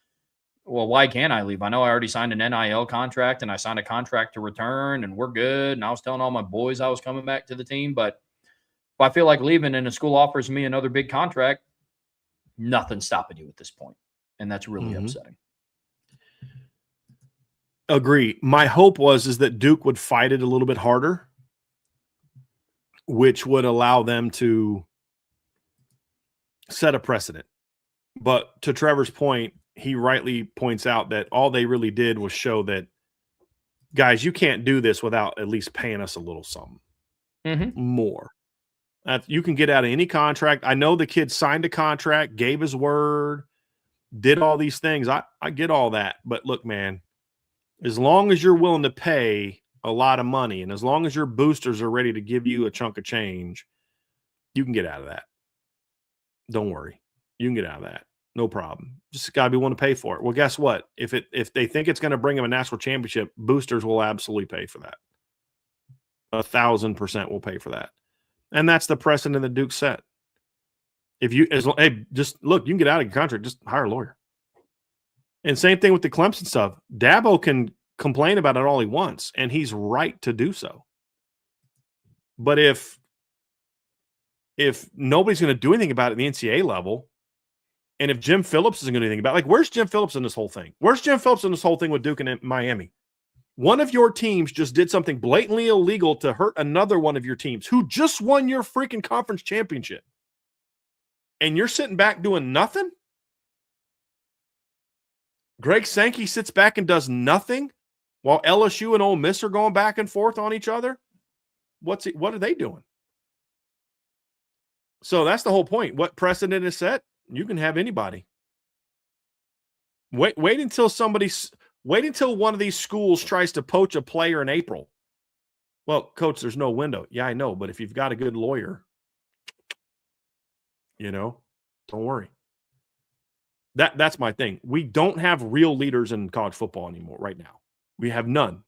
well, why can't I leave? I know I already signed an NIL contract and I signed a contract to return and we're good. And I was telling all my boys I was coming back to the team. But if I feel like leaving and a school offers me another big contract, nothing's stopping you at this point. And that's really upsetting. Agree. My hope is that Duke would fight it a little bit harder, which would allow them to set a precedent. But to Trevor's point, he rightly points out that all they really did was show that, guys, you can't do this without at least paying us a little something more. You can get out of any contract. I know the kid signed a contract, gave his word, did all these things. I get all that. But look, man, as long as you're willing to pay a lot of money and as long as your boosters are ready to give you a chunk of change, you can get out of that. Don't worry. You can get out of that. No problem. Just got to be willing to pay for it. Well, guess what? If they think it's going to bring them a national championship, boosters will absolutely pay for that. 1,000% will pay for that. And that's the precedent that Duke set. Just look, you can get out of your contract, just hire a lawyer. And same thing with the Clemson stuff. Dabo can complain about it all he wants, and he's right to do so. But if if nobody's going to do anything about it at the NCAA level, and if Jim Phillips isn't going to do anything about it, like, where's Jim Phillips in this whole thing? Where's Jim Phillips in this whole thing with Duke and Miami? One of your teams just did something blatantly illegal to hurt another one of your teams who just won your freaking conference championship. And you're sitting back doing nothing? Greg Sankey sits back and does nothing while LSU and Ole Miss are going back and forth on each other? What are they doing? So that's the whole point. What precedent is set? You can have anybody. Wait until one of these schools tries to poach a player in April. Well, coach, there's no window. Yeah, I know, but if you've got a good lawyer, don't worry. That's my thing. We don't have real leaders in college football anymore right now. We have none.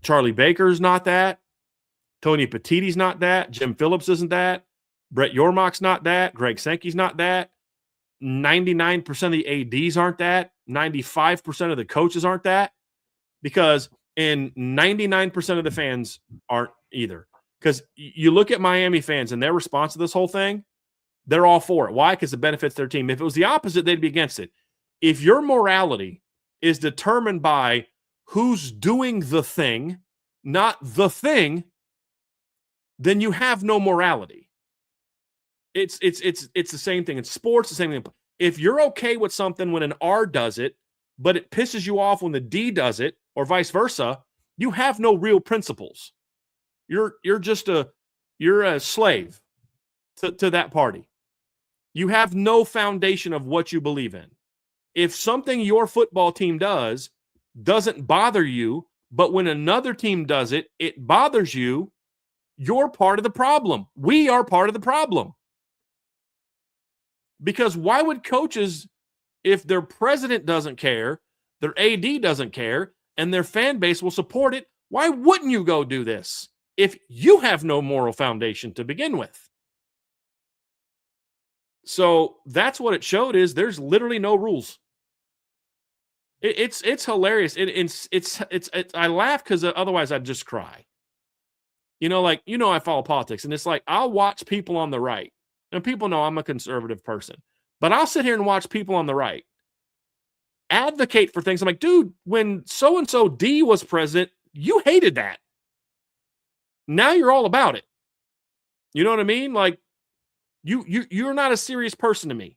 Charlie Baker's not that. Tony Petitti's not that. Jim Phillips isn't that. Brett Yormark's not that. Greg Sankey's not that. 99% of the ADs aren't that. 95% of the coaches aren't that. And 99% of the fans aren't either. Because you look at Miami fans and their response to this whole thing, they're all for it. Why? Because it benefits their team. If it was the opposite, they'd be against it. If your morality is determined by who's doing the thing, not the thing, then you have no morality. It's the same thing in sports, the same thing. If you're okay with something when an R does it, but it pisses you off when the D does it, or vice versa, you have no real principles. You're a slave to that party. You have no foundation of what you believe in. If something your football team doesn't bother you, but when another team does it, it bothers you, you're part of the problem. We are part of the problem. Because why would coaches, if their president doesn't care, their AD doesn't care, and their fan base will support it, why wouldn't you go do this if you have no moral foundation to begin with? So that's what it showed, is there's literally no rules. It's hilarious. I laugh because otherwise I'd just cry. I follow politics, and it's like I'll watch people on the right. And people know I'm a conservative person. But I'll sit here and watch people on the right advocate for things. I'm like, dude, when so-and-so D was president, you hated that. Now you're all about it. You know what I mean? Like, you're not a serious person to me.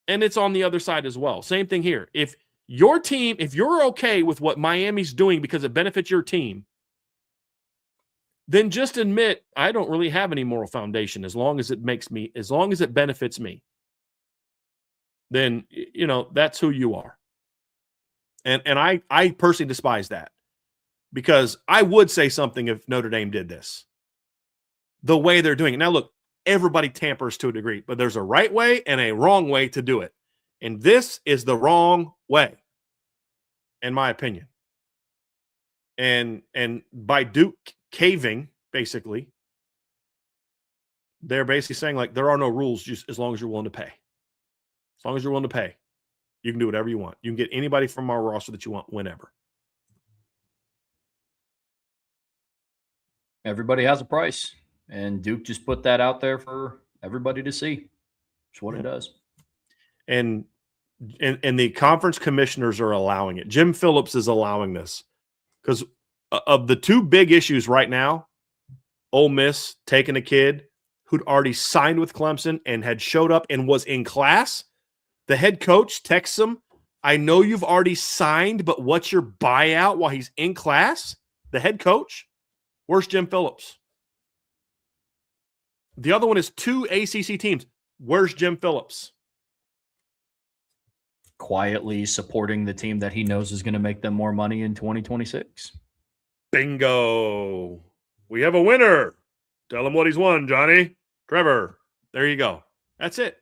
And it's on the other side as well. Same thing here. If you're okay with what Miami's doing because it benefits your team, then just admit I don't really have any moral foundation as long as it benefits me. Then, that's who you are. And I personally despise that, because I would say something if Notre Dame did this the way they're doing it. Now, look, everybody tampers to a degree, but there's a right way and a wrong way to do it. And this is the wrong way, in my opinion. And by Duke caving, basically, they're basically saying, like, there are no rules just as long as you're willing to pay. As long as you're willing to pay, you can do whatever you want. You can get anybody from our roster that you want whenever. Everybody has a price, and Duke just put that out there for everybody to see. It's what it does. And the conference commissioners are allowing it. Jim Phillips is allowing this because of the two big issues right now. Ole Miss taking a kid who'd already signed with Clemson and had showed up and was in class. The head coach texts him, I know you've already signed, but what's your buyout while he's in class? The head coach? Where's Jim Phillips? The other one is two ACC teams. Where's Jim Phillips? Quietly supporting the team that he knows is going to make them more money in 2026. Bingo. We have a winner. Tell him what he's won, Johnny. Trevor. There you go. That's it.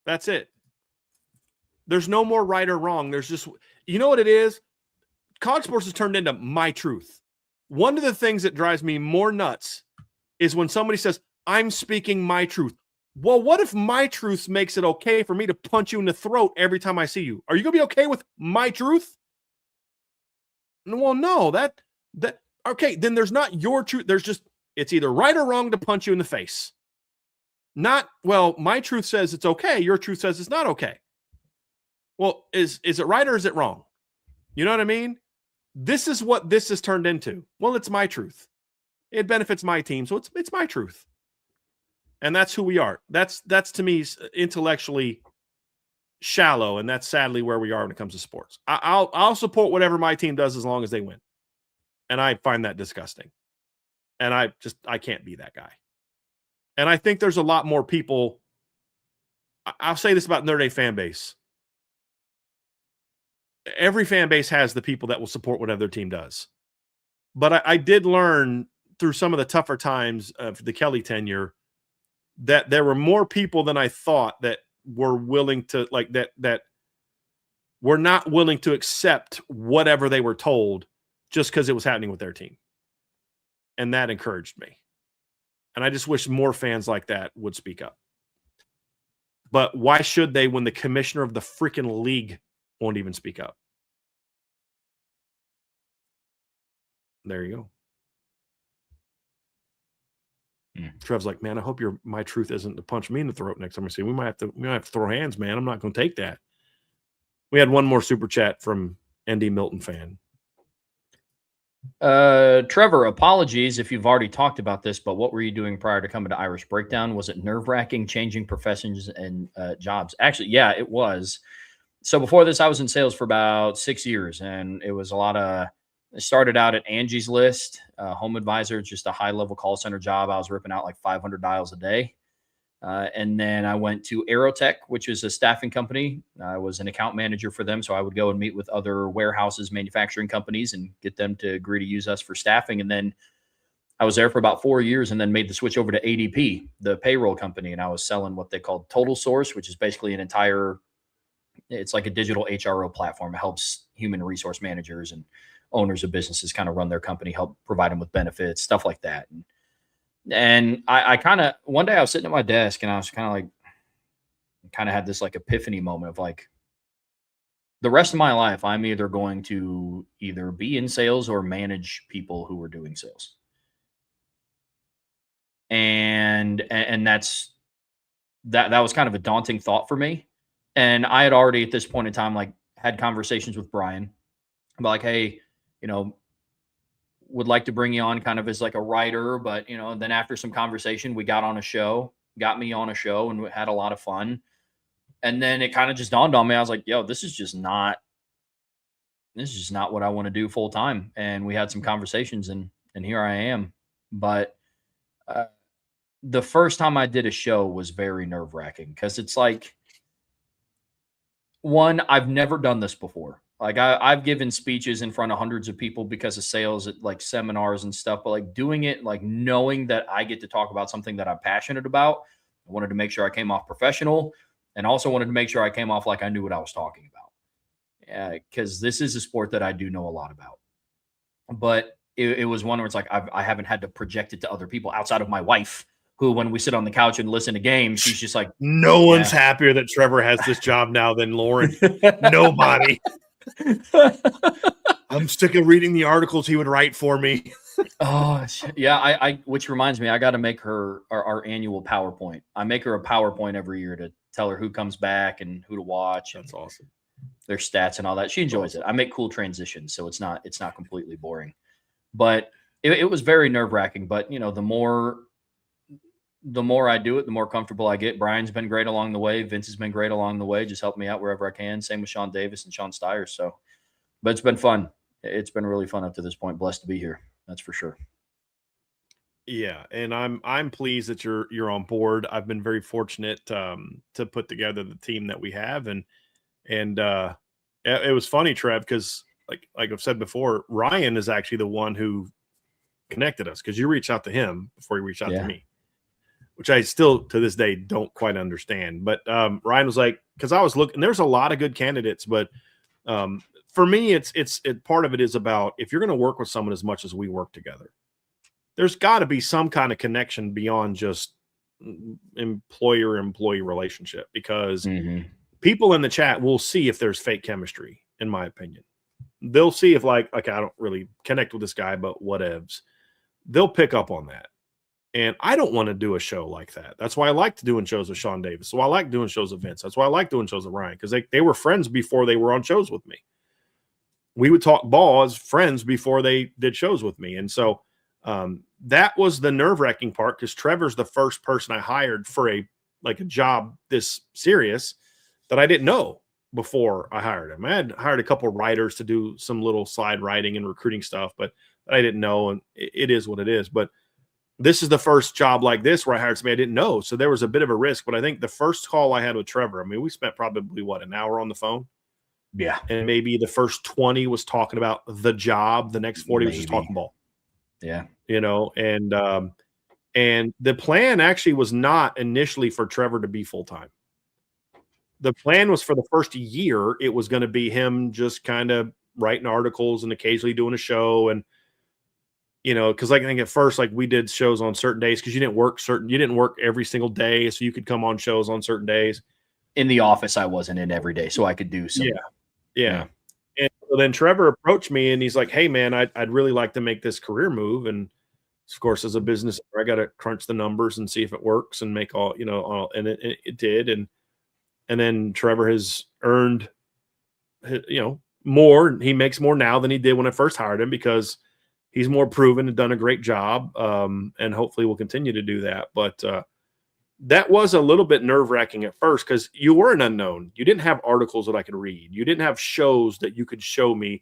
That's it. There's no more right or wrong. There's just, you know what it is? College sports has turned into my truth. One of the things that drives me more nuts is when somebody says, I'm speaking my truth. Well, what if my truth makes it okay for me to punch you in the throat every time I see you? Are you going to be okay with my truth? Well, no, that okay, then there's not your truth. There's just It's either right or wrong to punch you in the face. Not, well, my truth says it's okay. Your truth says it's not okay. Well, is it right or is it wrong? You know what I mean? This is what this has turned into. Well, it's my truth. It benefits my team, so it's my truth. And that's who we are. That's to me intellectually shallow, and that's sadly where we are when it comes to sports. I'll support whatever my team does as long as they win. And I find that disgusting. And I can't be that guy. And I think there's a lot more people. I'll say this about Notre Dame fan base. Every fan base has the people that will support whatever their team does. But I did learn through some of the tougher times of the Kelly tenure that there were more people than I thought that were willing to, like, that were not willing to accept whatever they were told just because it was happening with their team. And that encouraged me. And I just wish more fans like that would speak up. But why should they when the commissioner of the freaking league won't even speak up? There you go. Trev's like, man, I hope my truth isn't to punch me in the throat next time I see you. We might have to throw hands, man. I'm not going to take that. We had one more super chat from ND Milton fan. Trevor, apologies if you've already talked about this, but what were you doing prior to coming to Irish Breakdown? Was it nerve-wracking changing professions and jobs? Actually, yeah, it was. So before this, I was in sales for about 6 years, and it was a lot of. I started out at Angie's List, home advisor, just a high-level call center job. I was ripping out like 500 dials a day. And then I went to Aerotech, which is a staffing company. I was an account manager for them. So I would go and meet with other warehouses, manufacturing companies, and get them to agree to use us for staffing. And then I was there for about 4 years and then made the switch over to ADP, the payroll company. And I was selling what they called Total Source, which is basically it's like a digital HRO platform. It helps human resource managers and owners of businesses kind of run their company, help provide them with benefits, stuff like that. And I kind of, one day I was sitting at my desk and I was kind of had this like epiphany moment of like, the rest of my life, I'm either going to either be in sales or manage people who are doing sales. And that was kind of a daunting thought for me. And I had already at this point in time, like, had conversations with Bryan about like, hey, would like to bring you on kind of as like a writer, but then after some conversation, we got me on a show and we had a lot of fun. And then it kind of just dawned on me. I was like, yo, this is just not what I want to do full time. And we had some conversations and here I am. But the first time I did a show was very nerve wracking because it's like, one, I've never done this before. Like I've given speeches in front of hundreds of people because of sales at like seminars and stuff, but like doing it, like knowing that I get to talk about something that I'm passionate about, I wanted to make sure I came off professional and also wanted to make sure I came off like I knew what I was talking about. Because this is a sport that I do know a lot about. But it was one where it's like I haven't had to project it to other people outside of my wife, who, when we sit on the couch and listen to games, she's just like, no one's happier that Trevor has this job now than Lauren. Nobody. I'm sick of reading the articles he would write for me. Oh, yeah. I which reminds me, I got to make her our annual PowerPoint. I make her a PowerPoint every year to tell her who comes back and who to watch. That's awesome. Their stats and all that. She enjoys it. I make cool transitions, so it's not completely boring. But it was very nerve-wracking. But the more I do it, the more comfortable I get. Brian's been great along the way. Vince has been great along the way. Just help me out wherever I can. Same with Sean Davis and Sean Stiers. So, but it's been fun. It's been really fun up to this point. Blessed to be here. That's for sure. Yeah, and I'm pleased that you're on board. I've been very fortunate to put together the team that we have, and it was funny, Trev, because like I've said before, Ryan is actually the one who connected us because you reached out to him before you reached out to me, which I still to this day don't quite understand. But Ryan was like, because I was looking, there's a lot of good candidates, but for me, it's part of it is about if you're going to work with someone as much as we work together, there's got to be some kind of connection beyond just employer-employee relationship, because people in the chat will see if there's fake chemistry, in my opinion. They'll see if like I don't really connect with this guy, but whatevs. They'll pick up on that. And I don't want to do a show like that. That's why I liked doing shows with Sean Davis. So I like doing shows with Vince. That's why I like doing shows with Ryan, because they were friends before they were on shows with me. We would talk ball as friends before they did shows with me. And so that was the nerve-wracking part, because Trevor's the first person I hired for a job this serious that I didn't know before I hired him. I had hired a couple of writers to do some little slide writing and recruiting stuff, but I didn't know, and it is what it is. But this is the first job like this where I hired somebody I didn't know. So there was a bit of a risk. But I think the first call I had with Trevor, I mean, we spent probably, an hour on the phone? Yeah. And maybe the first 20 was talking about the job. The next 40 was just talking ball. Yeah. And the plan actually was not initially for Trevor to be full-time. The plan was for the first year, it was going to be him just kind of writing articles and occasionally doing a show. And, because I think at first, we did shows on certain days, because you didn't work every single day. So you could come on shows on certain days. In the office, I wasn't in every day, so I could do some. Yeah. And so then Trevor approached me and he's like, "Hey man, I'd really like to make this career move." And of course, as a business, I got to crunch the numbers and see if it works and make all, and it did. And then Trevor has earned, more. He makes more now than he did when I first hired him, because he's more proven and done a great job. And hopefully will continue to do that. But that was a little bit nerve-wracking at first, because you were an unknown. You didn't have articles that I could read. You didn't have shows that you could show me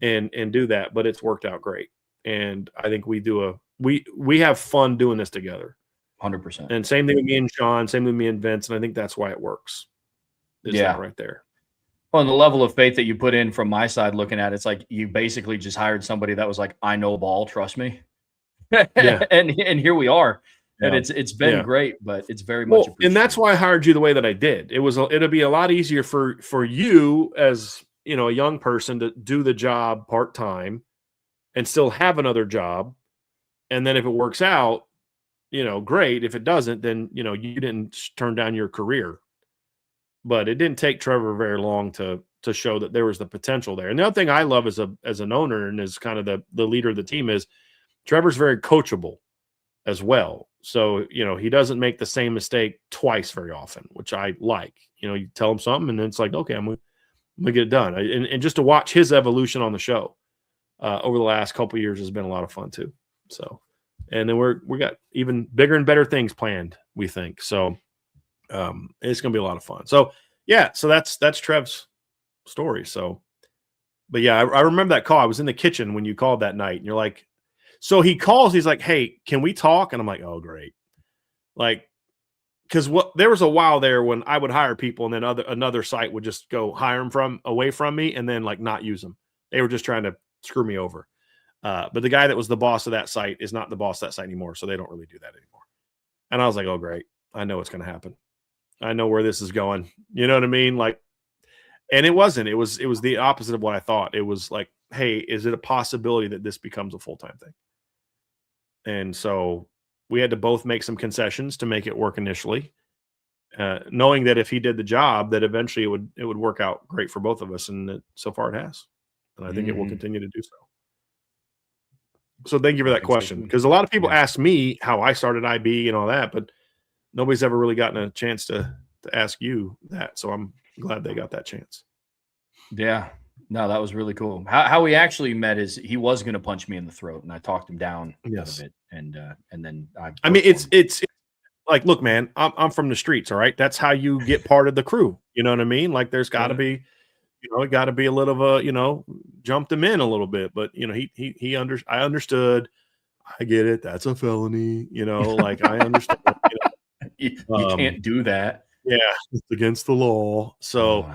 and do that. But it's worked out great. And I think we have fun doing this together. 100%. And same thing with me and Sean, same with me and Vince. And I think that's why it works. That right there. Well, and the level of faith that you put in from my side looking at it, it's like you basically just hired somebody that was like, I know ball, trust me. Yeah. and here we are. Yeah. And it's been great, but it's very much appreciated. And that's why I hired you the way that I did. It'll be a lot easier for you as, a young person to do the job part-time and still have another job. And then if it works out, great. If it doesn't, then, you didn't turn down your career. But it didn't take Trevor very long to show that there was the potential there. And the other thing I love as an owner and as kind of the leader of the team is Trevor's very coachable as well. So, he doesn't make the same mistake twice very often, which I like. You tell him something and then it's like, okay, I'm going to get it done. And just to watch his evolution on the show over the last couple of years has been a lot of fun too. So, and then we got even bigger and better things planned, we think. So it's going to be a lot of fun. So yeah, so that's Trev's story. So, but yeah, I remember that call. I was in the kitchen when you called that night and you're like, so he calls, he's like, "Hey, can we talk?" And I'm like, "Oh, great." Because there was a while there when I would hire people and then another site would just go hire them away from me and then not use them. They were just trying to screw me over. But the guy that was the boss of that site is not the boss of that site anymore, so they don't really do that anymore. And I was like, "Oh, great. I know what's going to happen. I know where this is going." You know what I mean? And it wasn't. It was the opposite of what I thought. It was like, "Hey, is it a possibility that this becomes a full-time thing?" And so we had to both make some concessions to make it work initially, knowing that if he did the job, that eventually it would work out great for both of us. And so far it has. And I think it will continue to do so. So thank you for that question. Because a lot of people ask me how I started IB and all that, but nobody's ever really gotten a chance to ask you that. So I'm glad they got that chance. Yeah. No, that was really cool. How we actually met is he was going to punch me in the throat, and I talked him down out of it. And then I mean, it's like, look, man, I'm from the streets. All right, that's how you get part of the crew. You know what I mean? Like, there's got to be, it got to be a little of a, jumped him in a little bit. But I understood. I get it. That's a felony. I understand. You can't do that. Yeah, it's against the law. So.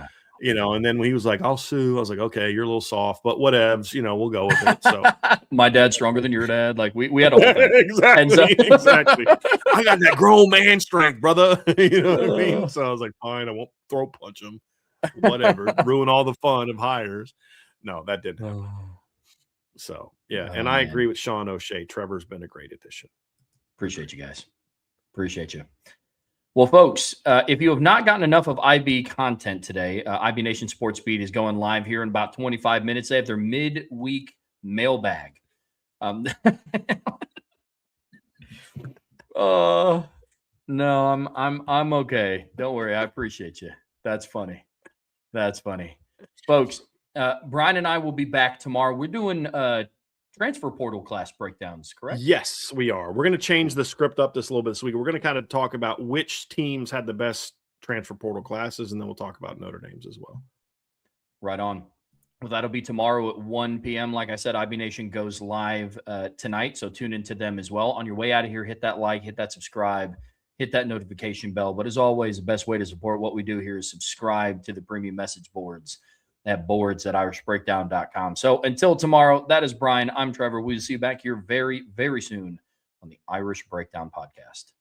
And then he was like, "I'll sue." I was like, "Okay, you're a little soft, but whatevs, we'll go with it." So my dad's stronger than your dad. We had a whole thing. Exactly. I got that grown man strength, brother. You know what I mean? So I was like, "Fine, I won't throat punch him. Whatever, ruin all the fun of hires." No, that didn't happen. So yeah, and I agree with Sean O'Shea. Trevor's been a great addition. Appreciate you guys. Appreciate you. Well, folks, if you have not gotten enough of IB content today, IB Nation Sports Beat is going live here in about 25 minutes. They have their midweek mailbag. No, I'm okay. Don't worry. I appreciate you. That's funny. That's funny. Folks, Bryan and I will be back tomorrow. We're doing transfer portal class breakdowns, correct? Yes, we are. We're going to change the script up this a little bit this week. We're going to kind of talk about which teams had the best transfer portal classes, and then we'll talk about Notre Dame's as well. Right on. Well, that'll be tomorrow at 1 p.m. Like I said, IB Nation goes live tonight, so tune into them as well. On your way out of here, hit that like, hit that subscribe, hit that notification bell. But as always, the best way to support what we do here is subscribe to the premium message boards at boards@irishbreakdown.com. So until tomorrow, that is Bryan. I'm Trevor. We'll see you back here very, very soon on the Irish Breakdown Podcast.